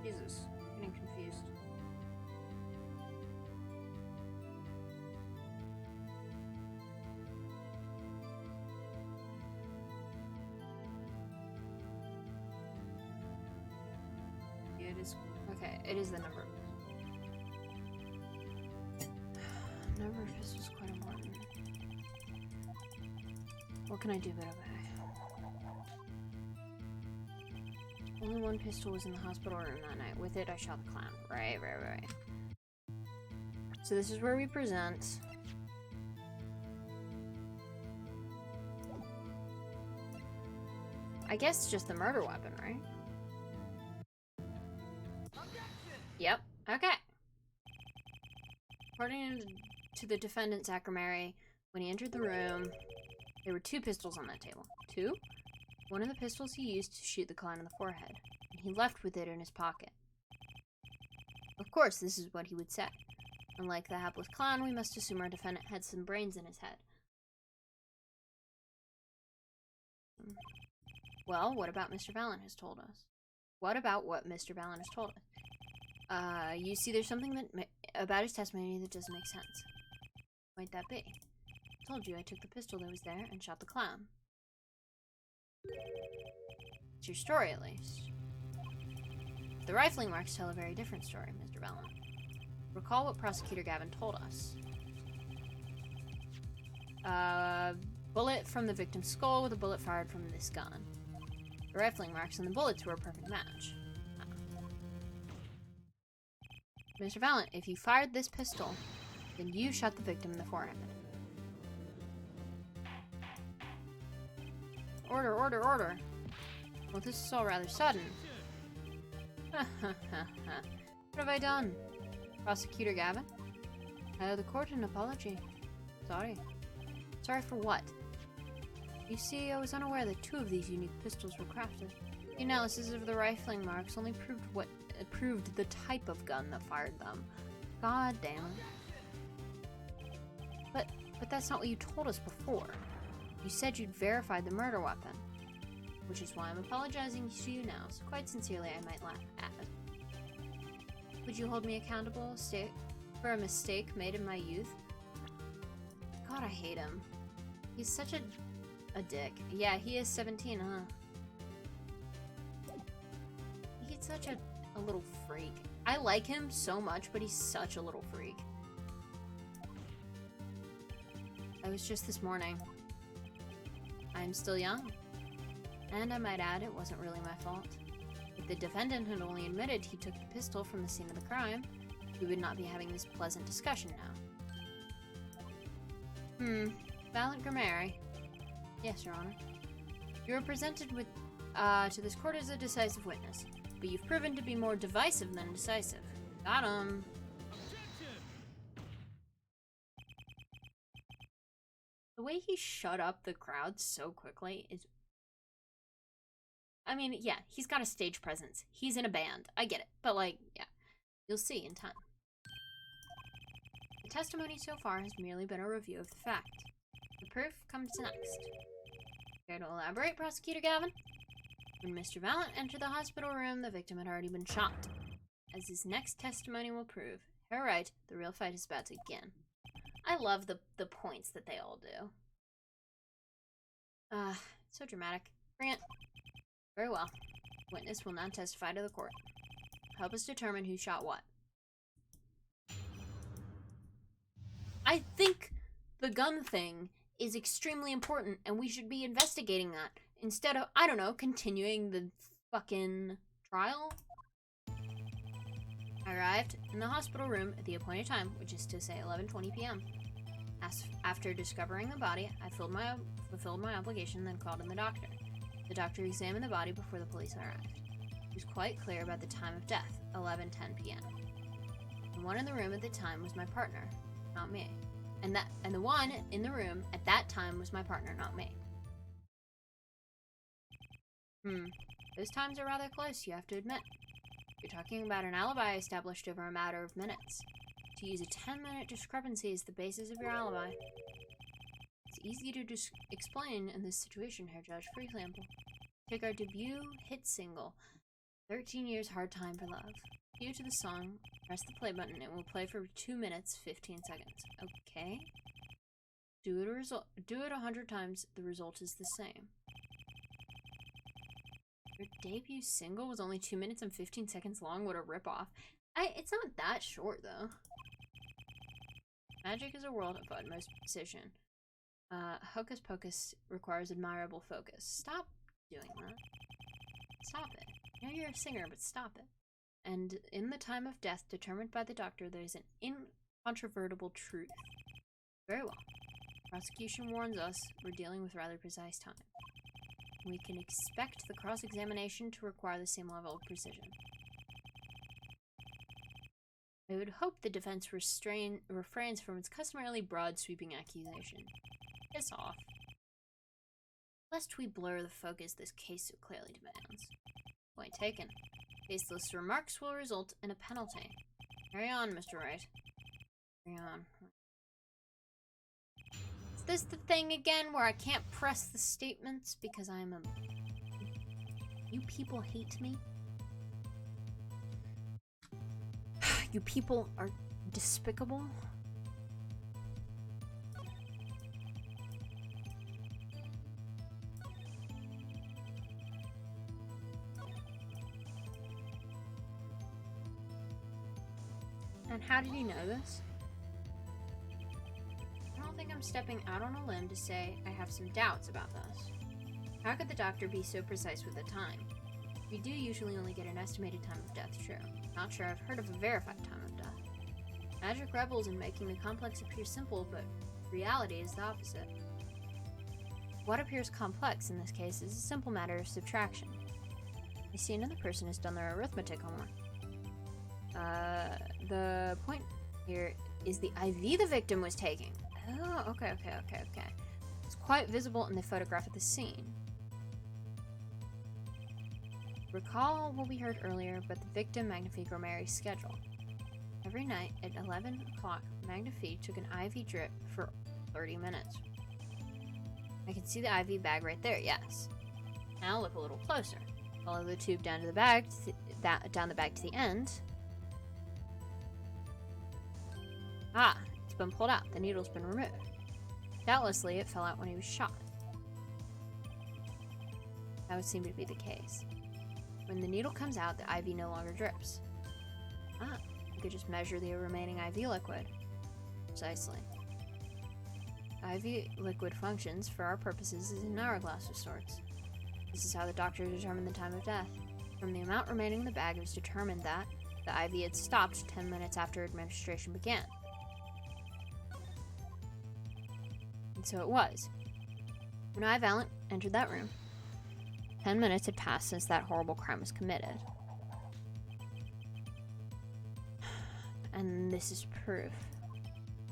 Jesus, getting confused. Yeah, it is. Okay, it is the number. Number of pistols quite important. What can I do better? Only one pistol was in the hospital room that night. With it, I shot the clown. Right. So this is where we present. I guess it's just the murder weapon, right? Yep. Okay. According to the defendant, Zachary, when he entered the room, there were 2 pistols on that table. 2? One of the pistols he used to shoot the clown in the forehead, and he left with it in his pocket. Of course, this is what he would say. Unlike the hapless clown, we must assume our defendant had some brains in his head. Well, what about Mr. Valen has told us? What about what Mr. Valen has told us? You see, there's something that about his testimony that doesn't make sense. What might that be? I told you I took the pistol that was there and shot the clown. It's your story, at least. The rifling marks tell a very different story, Mr. Valen. Recall what Prosecutor Gavin told us. Bullet from the victim's skull with a bullet fired from this gun. The rifling marks and the bullets were a perfect match. Mr. Valen, if you fired this pistol, Then you shot the victim in the forehead. Order, order, order. Well, this is all rather sudden. What have I done? Prosecutor Gavin? I owe the court an apology. Sorry. Sorry for what? You see, I was unaware that 2 of these unique pistols were crafted. The analysis of the rifling marks only proved the type of gun that fired them. God damn it. But that's not what you told us before. You said you'd verified the murder weapon. Which is why I'm apologizing to you now, so quite sincerely I might add. Would you hold me accountable for a mistake made in my youth? God, I hate him. He's such a dick. Yeah, he is 17, huh? He's such a little freak. I like him so much, but he's such a little freak. That was just this morning. I'm still young. And I might add, it wasn't really my fault. If the defendant had only admitted he took the pistol from the scene of the crime, we would not be having this pleasant discussion now. Valiant Grimari. Yes, Your Honor. You were presented with, to this court as a decisive witness, but you've proven to be more divisive than decisive. Got him. The way he shut up the crowd so quickly is... I mean, yeah, he's got a stage presence. He's in a band. I get it. But, like, yeah. You'll see in time. The testimony so far has merely been a review of the fact. The proof comes next. Care to elaborate, Prosecutor Gavin? When Mr. Valiant entered the hospital room, the victim had already been shot. As his next testimony will prove, you're right, the real fight is about to begin. I love the points that they all do. So dramatic. Bring it. Very well. Witness will now testify to the court. Help us determine who shot what. I think the gun thing is extremely important, and we should be investigating that instead of, I don't know, continuing the fucking trial. I arrived in the hospital room at the appointed time, which is to say 11:20 p.m. After discovering the body, I fulfilled my obligation, then called in the doctor. The doctor examined the body before the police arrived. He was quite clear about the time of death, 11:10 p.m. The one in the room at the time was my partner, not me. And the one in the room at that time was my partner, not me. Those times are rather close, you have to admit. You're talking about an alibi established over a matter of minutes. To use a 10-minute discrepancy as the basis of your alibi. It's easy to explain in this situation here, Judge. For example, take our debut hit single, 13 Years Hard Time for Love. Cue to the song, press the play button, it will play for 2 minutes, 15 seconds. Okay? Do it 100 times, the result is the same. Your debut single was only 2 minutes and 15 seconds long? What a ripoff. It's not that short, though. Magic is a world of utmost precision. Hocus Pocus requires admirable focus. Stop doing that. Stop it. I know you're a singer, but stop it. And in the time of death determined by the doctor, there is an incontrovertible truth. Very well. Prosecution warns us we're dealing with rather precise time. We can expect the cross-examination to require the same level of precision. I would hope the defense refrains from its customarily broad, sweeping accusation. Piss off. Lest we blur the focus this case so clearly demands. Point taken. Baseless remarks will result in a penalty. Carry on, Mr. Wright. Carry on. Is this the thing again where I can't press the statements because I'm a... You people hate me? You people are despicable? And how did you know this? I don't think I'm stepping out on a limb to say I have some doubts about this. How could the doctor be so precise with the time? We do usually only get an estimated time of death, true. Not sure I've heard of a verified time of death. Magic revels in making the complex appear simple, but reality is the opposite. What appears complex in this case is a simple matter of subtraction. I see another person has done their arithmetic homework. The point here is the IV the victim was taking. Oh, okay. It's quite visible in the photograph of the scene. Recall what we heard earlier about the victim Magnifique Romero's schedule. Every night at 11 o'clock, Magnifique took an IV drip for 30 minutes. I can see the IV bag right there, yes. Now look a little closer. Follow the tube down to the bag, down the bag to the end. Ah, it's been pulled out. The needle's been removed. Doubtlessly, it fell out when he was shot. That would seem to be the case. When the needle comes out, the IV no longer drips. Ah, you could just measure the remaining IV liquid. Precisely. IV liquid functions, for our purposes, as an hourglass of sorts. This is how the doctor determined the time of death. From the amount remaining in the bag, it was determined that the IV had stopped 10 minutes after administration began. And so it was. When I, Valent, entered that room, 10 minutes had passed since that horrible crime was committed. And this is proof.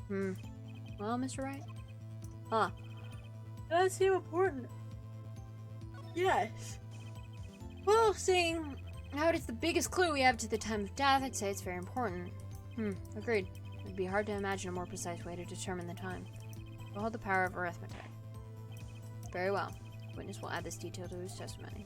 Well, Mr. Wright? Does seem important. Yes. Well, seeing how it is the biggest clue we have to the time of death, I'd say it's very important. Agreed. It'd be hard to imagine a more precise way to determine the time. We'll hold the power of arithmetic. Very well. Witness will add this detail to his testimony.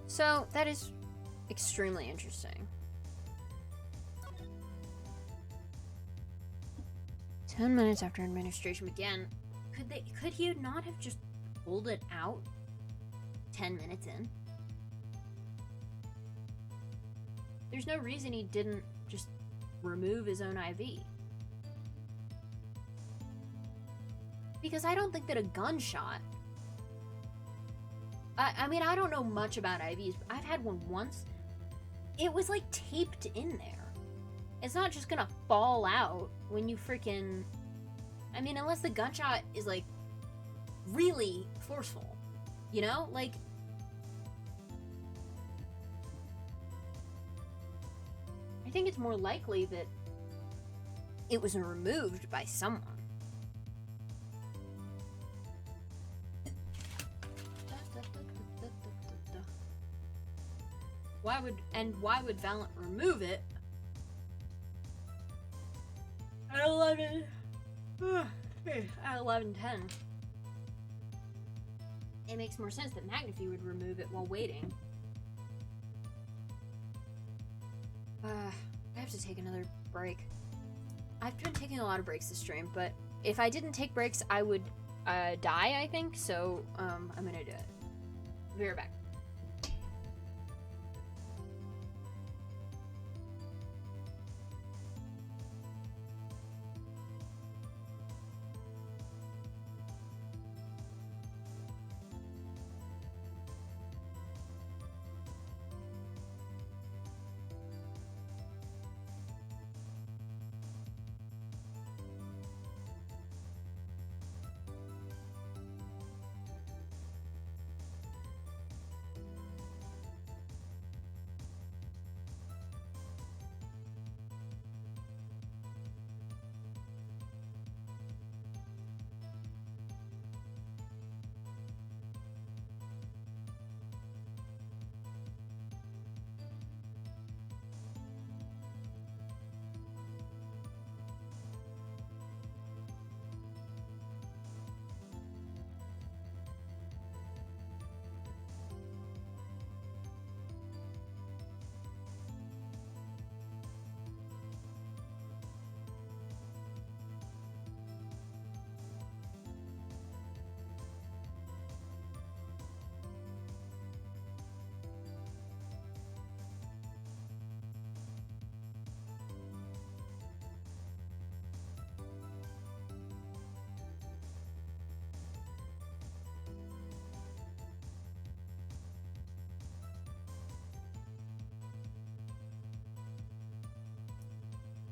So, that is extremely interesting. 10 minutes after administration began, could he not have just pulled it out 10 minutes in? There's no reason he didn't just remove his own IV. Because I don't think that a gunshot... I mean, I don't know much about IVs, but I've had one once. It was, like, taped in there. It's not just gonna fall out when you freaking... I mean, unless the gunshot is, like, really forceful. You know? Like... I think it's more likely that it was removed by someone. Why would Valent remove it at 11:10? It makes more sense that Magnifique would remove it while waiting. I have to take another break. I've been taking a lot of breaks this stream, but if I didn't take breaks, I would die, I think, so I'm gonna do it. Be right back.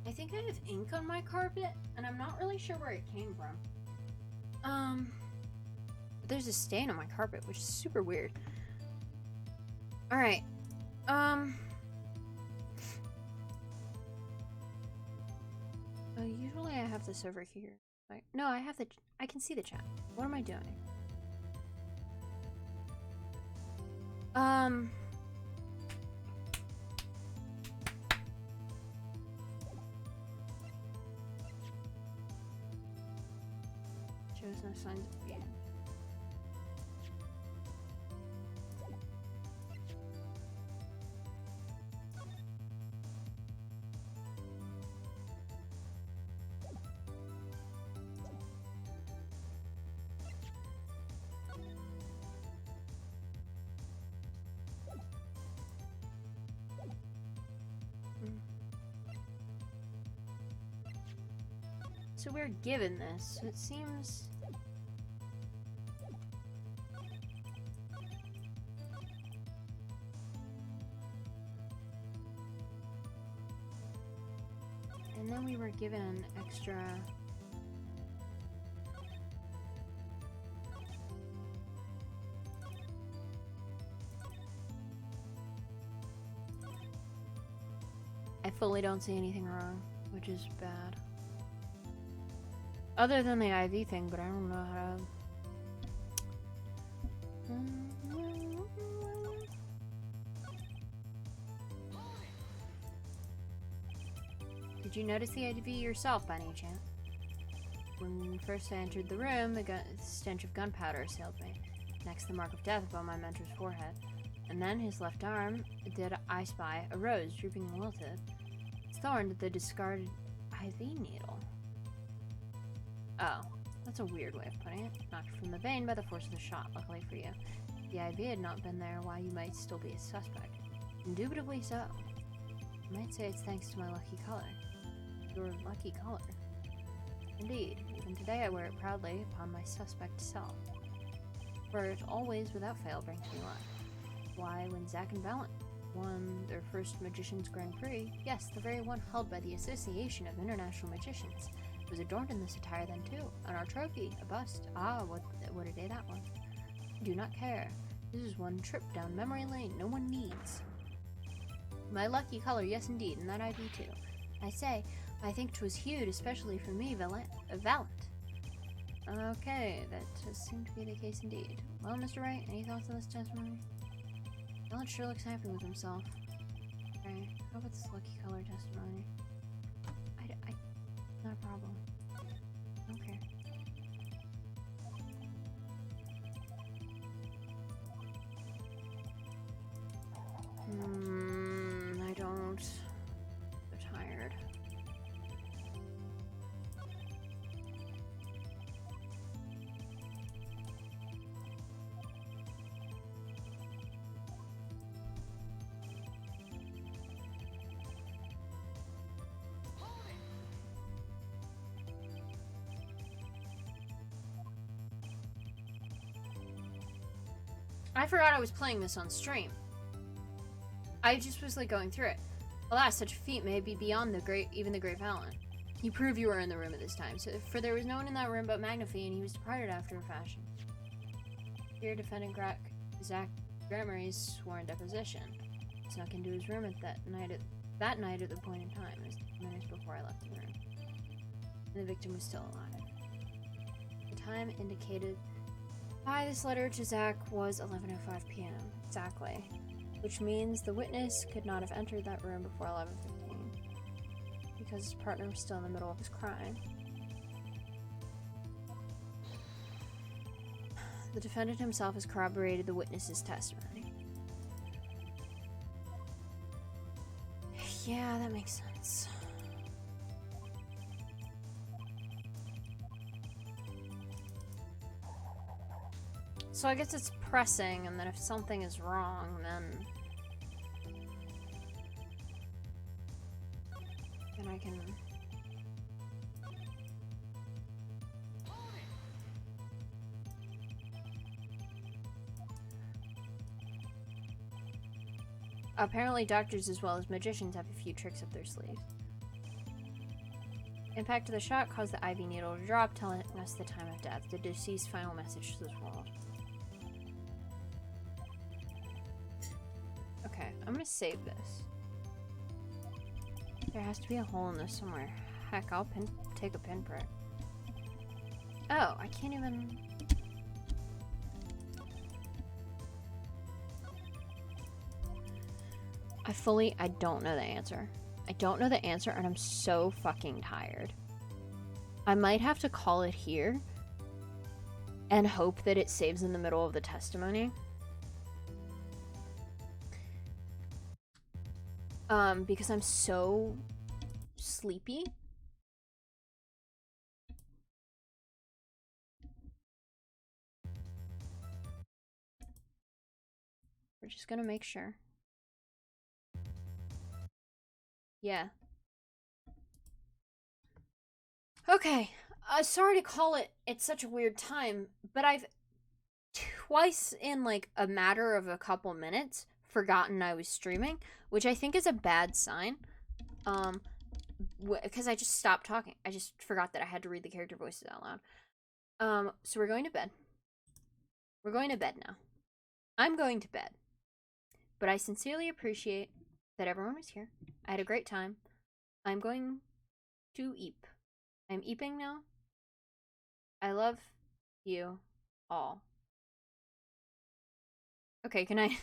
I think I have ink on my carpet, and I'm not really sure where it came from. There's a stain on my carpet, which is super weird. Alright. Usually I have this over here. Like, no, I can see the chat. What am I doing? Shows no signs of being. So we're given this, so it seems... And then we were given an extra... I fully don't see anything wrong, which is bad. Other than the IV thing, but I don't know how to... Did you notice the IV yourself by any chance? When first I entered the room, the stench of gunpowder assailed me. Next, the mark of death upon my mentor's forehead. And then his left arm, did I spy, a rose drooping and wilted. Thorn to the discarded IV needle. Oh, that's a weird way of putting it. Knocked from the vein by the force of the shot, luckily for you. If the IV had not been there, why you might still be a suspect. Indubitably so. I might say it's thanks to my lucky color. Your lucky color. Indeed, even today I wear it proudly upon my suspect self. For it always, without fail, brings me luck. Why, when Zack and Valent won their first Magician's Grand Prix, yes, the very one held by the Association of International Magicians, was adorned in this attire then too. And our trophy, a bust. Ah, what a day that was. I do not care. This is one trip down memory lane no one needs. My lucky color, yes indeed, and that IV too. I say, I think 'twas hued especially for me, Valent. Okay, that does seem to be the case indeed. Well, Mr. Wright, any thoughts on this testimony? Valent sure looks happy with himself. Okay, how about this lucky color testimony? Not a problem. Okay. I don't. I'm tired. I forgot I was playing this on stream. I just was like going through it. Alas, such a feat may be beyond even the great Valent. You prove you were in the room at this time, for there was no one in that room but Magnifi, and he was departed after a fashion. Here, defendant Zack Gremory's sworn deposition. Snuck into his room at that night at the point in time, it was 10 minutes before I left the room. And the victim was still alive. The time indicated by this letter to Zack was 11:05 p.m. exactly, which means the witness could not have entered that room before 11:15 because his partner was still in the middle of his crime. The defendant himself has corroborated the witness's testimony. Yeah, that makes sense. So I guess it's pressing, and then if something is wrong, then I can... Apparently doctors as well as magicians have a few tricks up their sleeves. Impact of the shot caused the IV needle to drop, telling us the time of death. The deceased final message to this world. Okay, I'm gonna save this. There has to be a hole in this somewhere. Heck, I'll take a pinprick. Oh, I can't even... I don't know the answer. I don't know the answer, and I'm so fucking tired. I might have to call it here and hope that it saves in the middle of the testimony. Because I'm so sleepy. We're just gonna make sure. Yeah. Okay. Sorry to call it at such a weird time, but I've twice in like a matter of a couple minutes forgotten I was streaming, which I think is a bad sign. Because I just stopped talking. I just forgot that I had to read the character voices out loud. So we're going to bed. We're going to bed now. I'm going to bed. But I sincerely appreciate that everyone was here. I had a great time. I'm going to eep. I'm eeping now. I love you all. Okay, good night.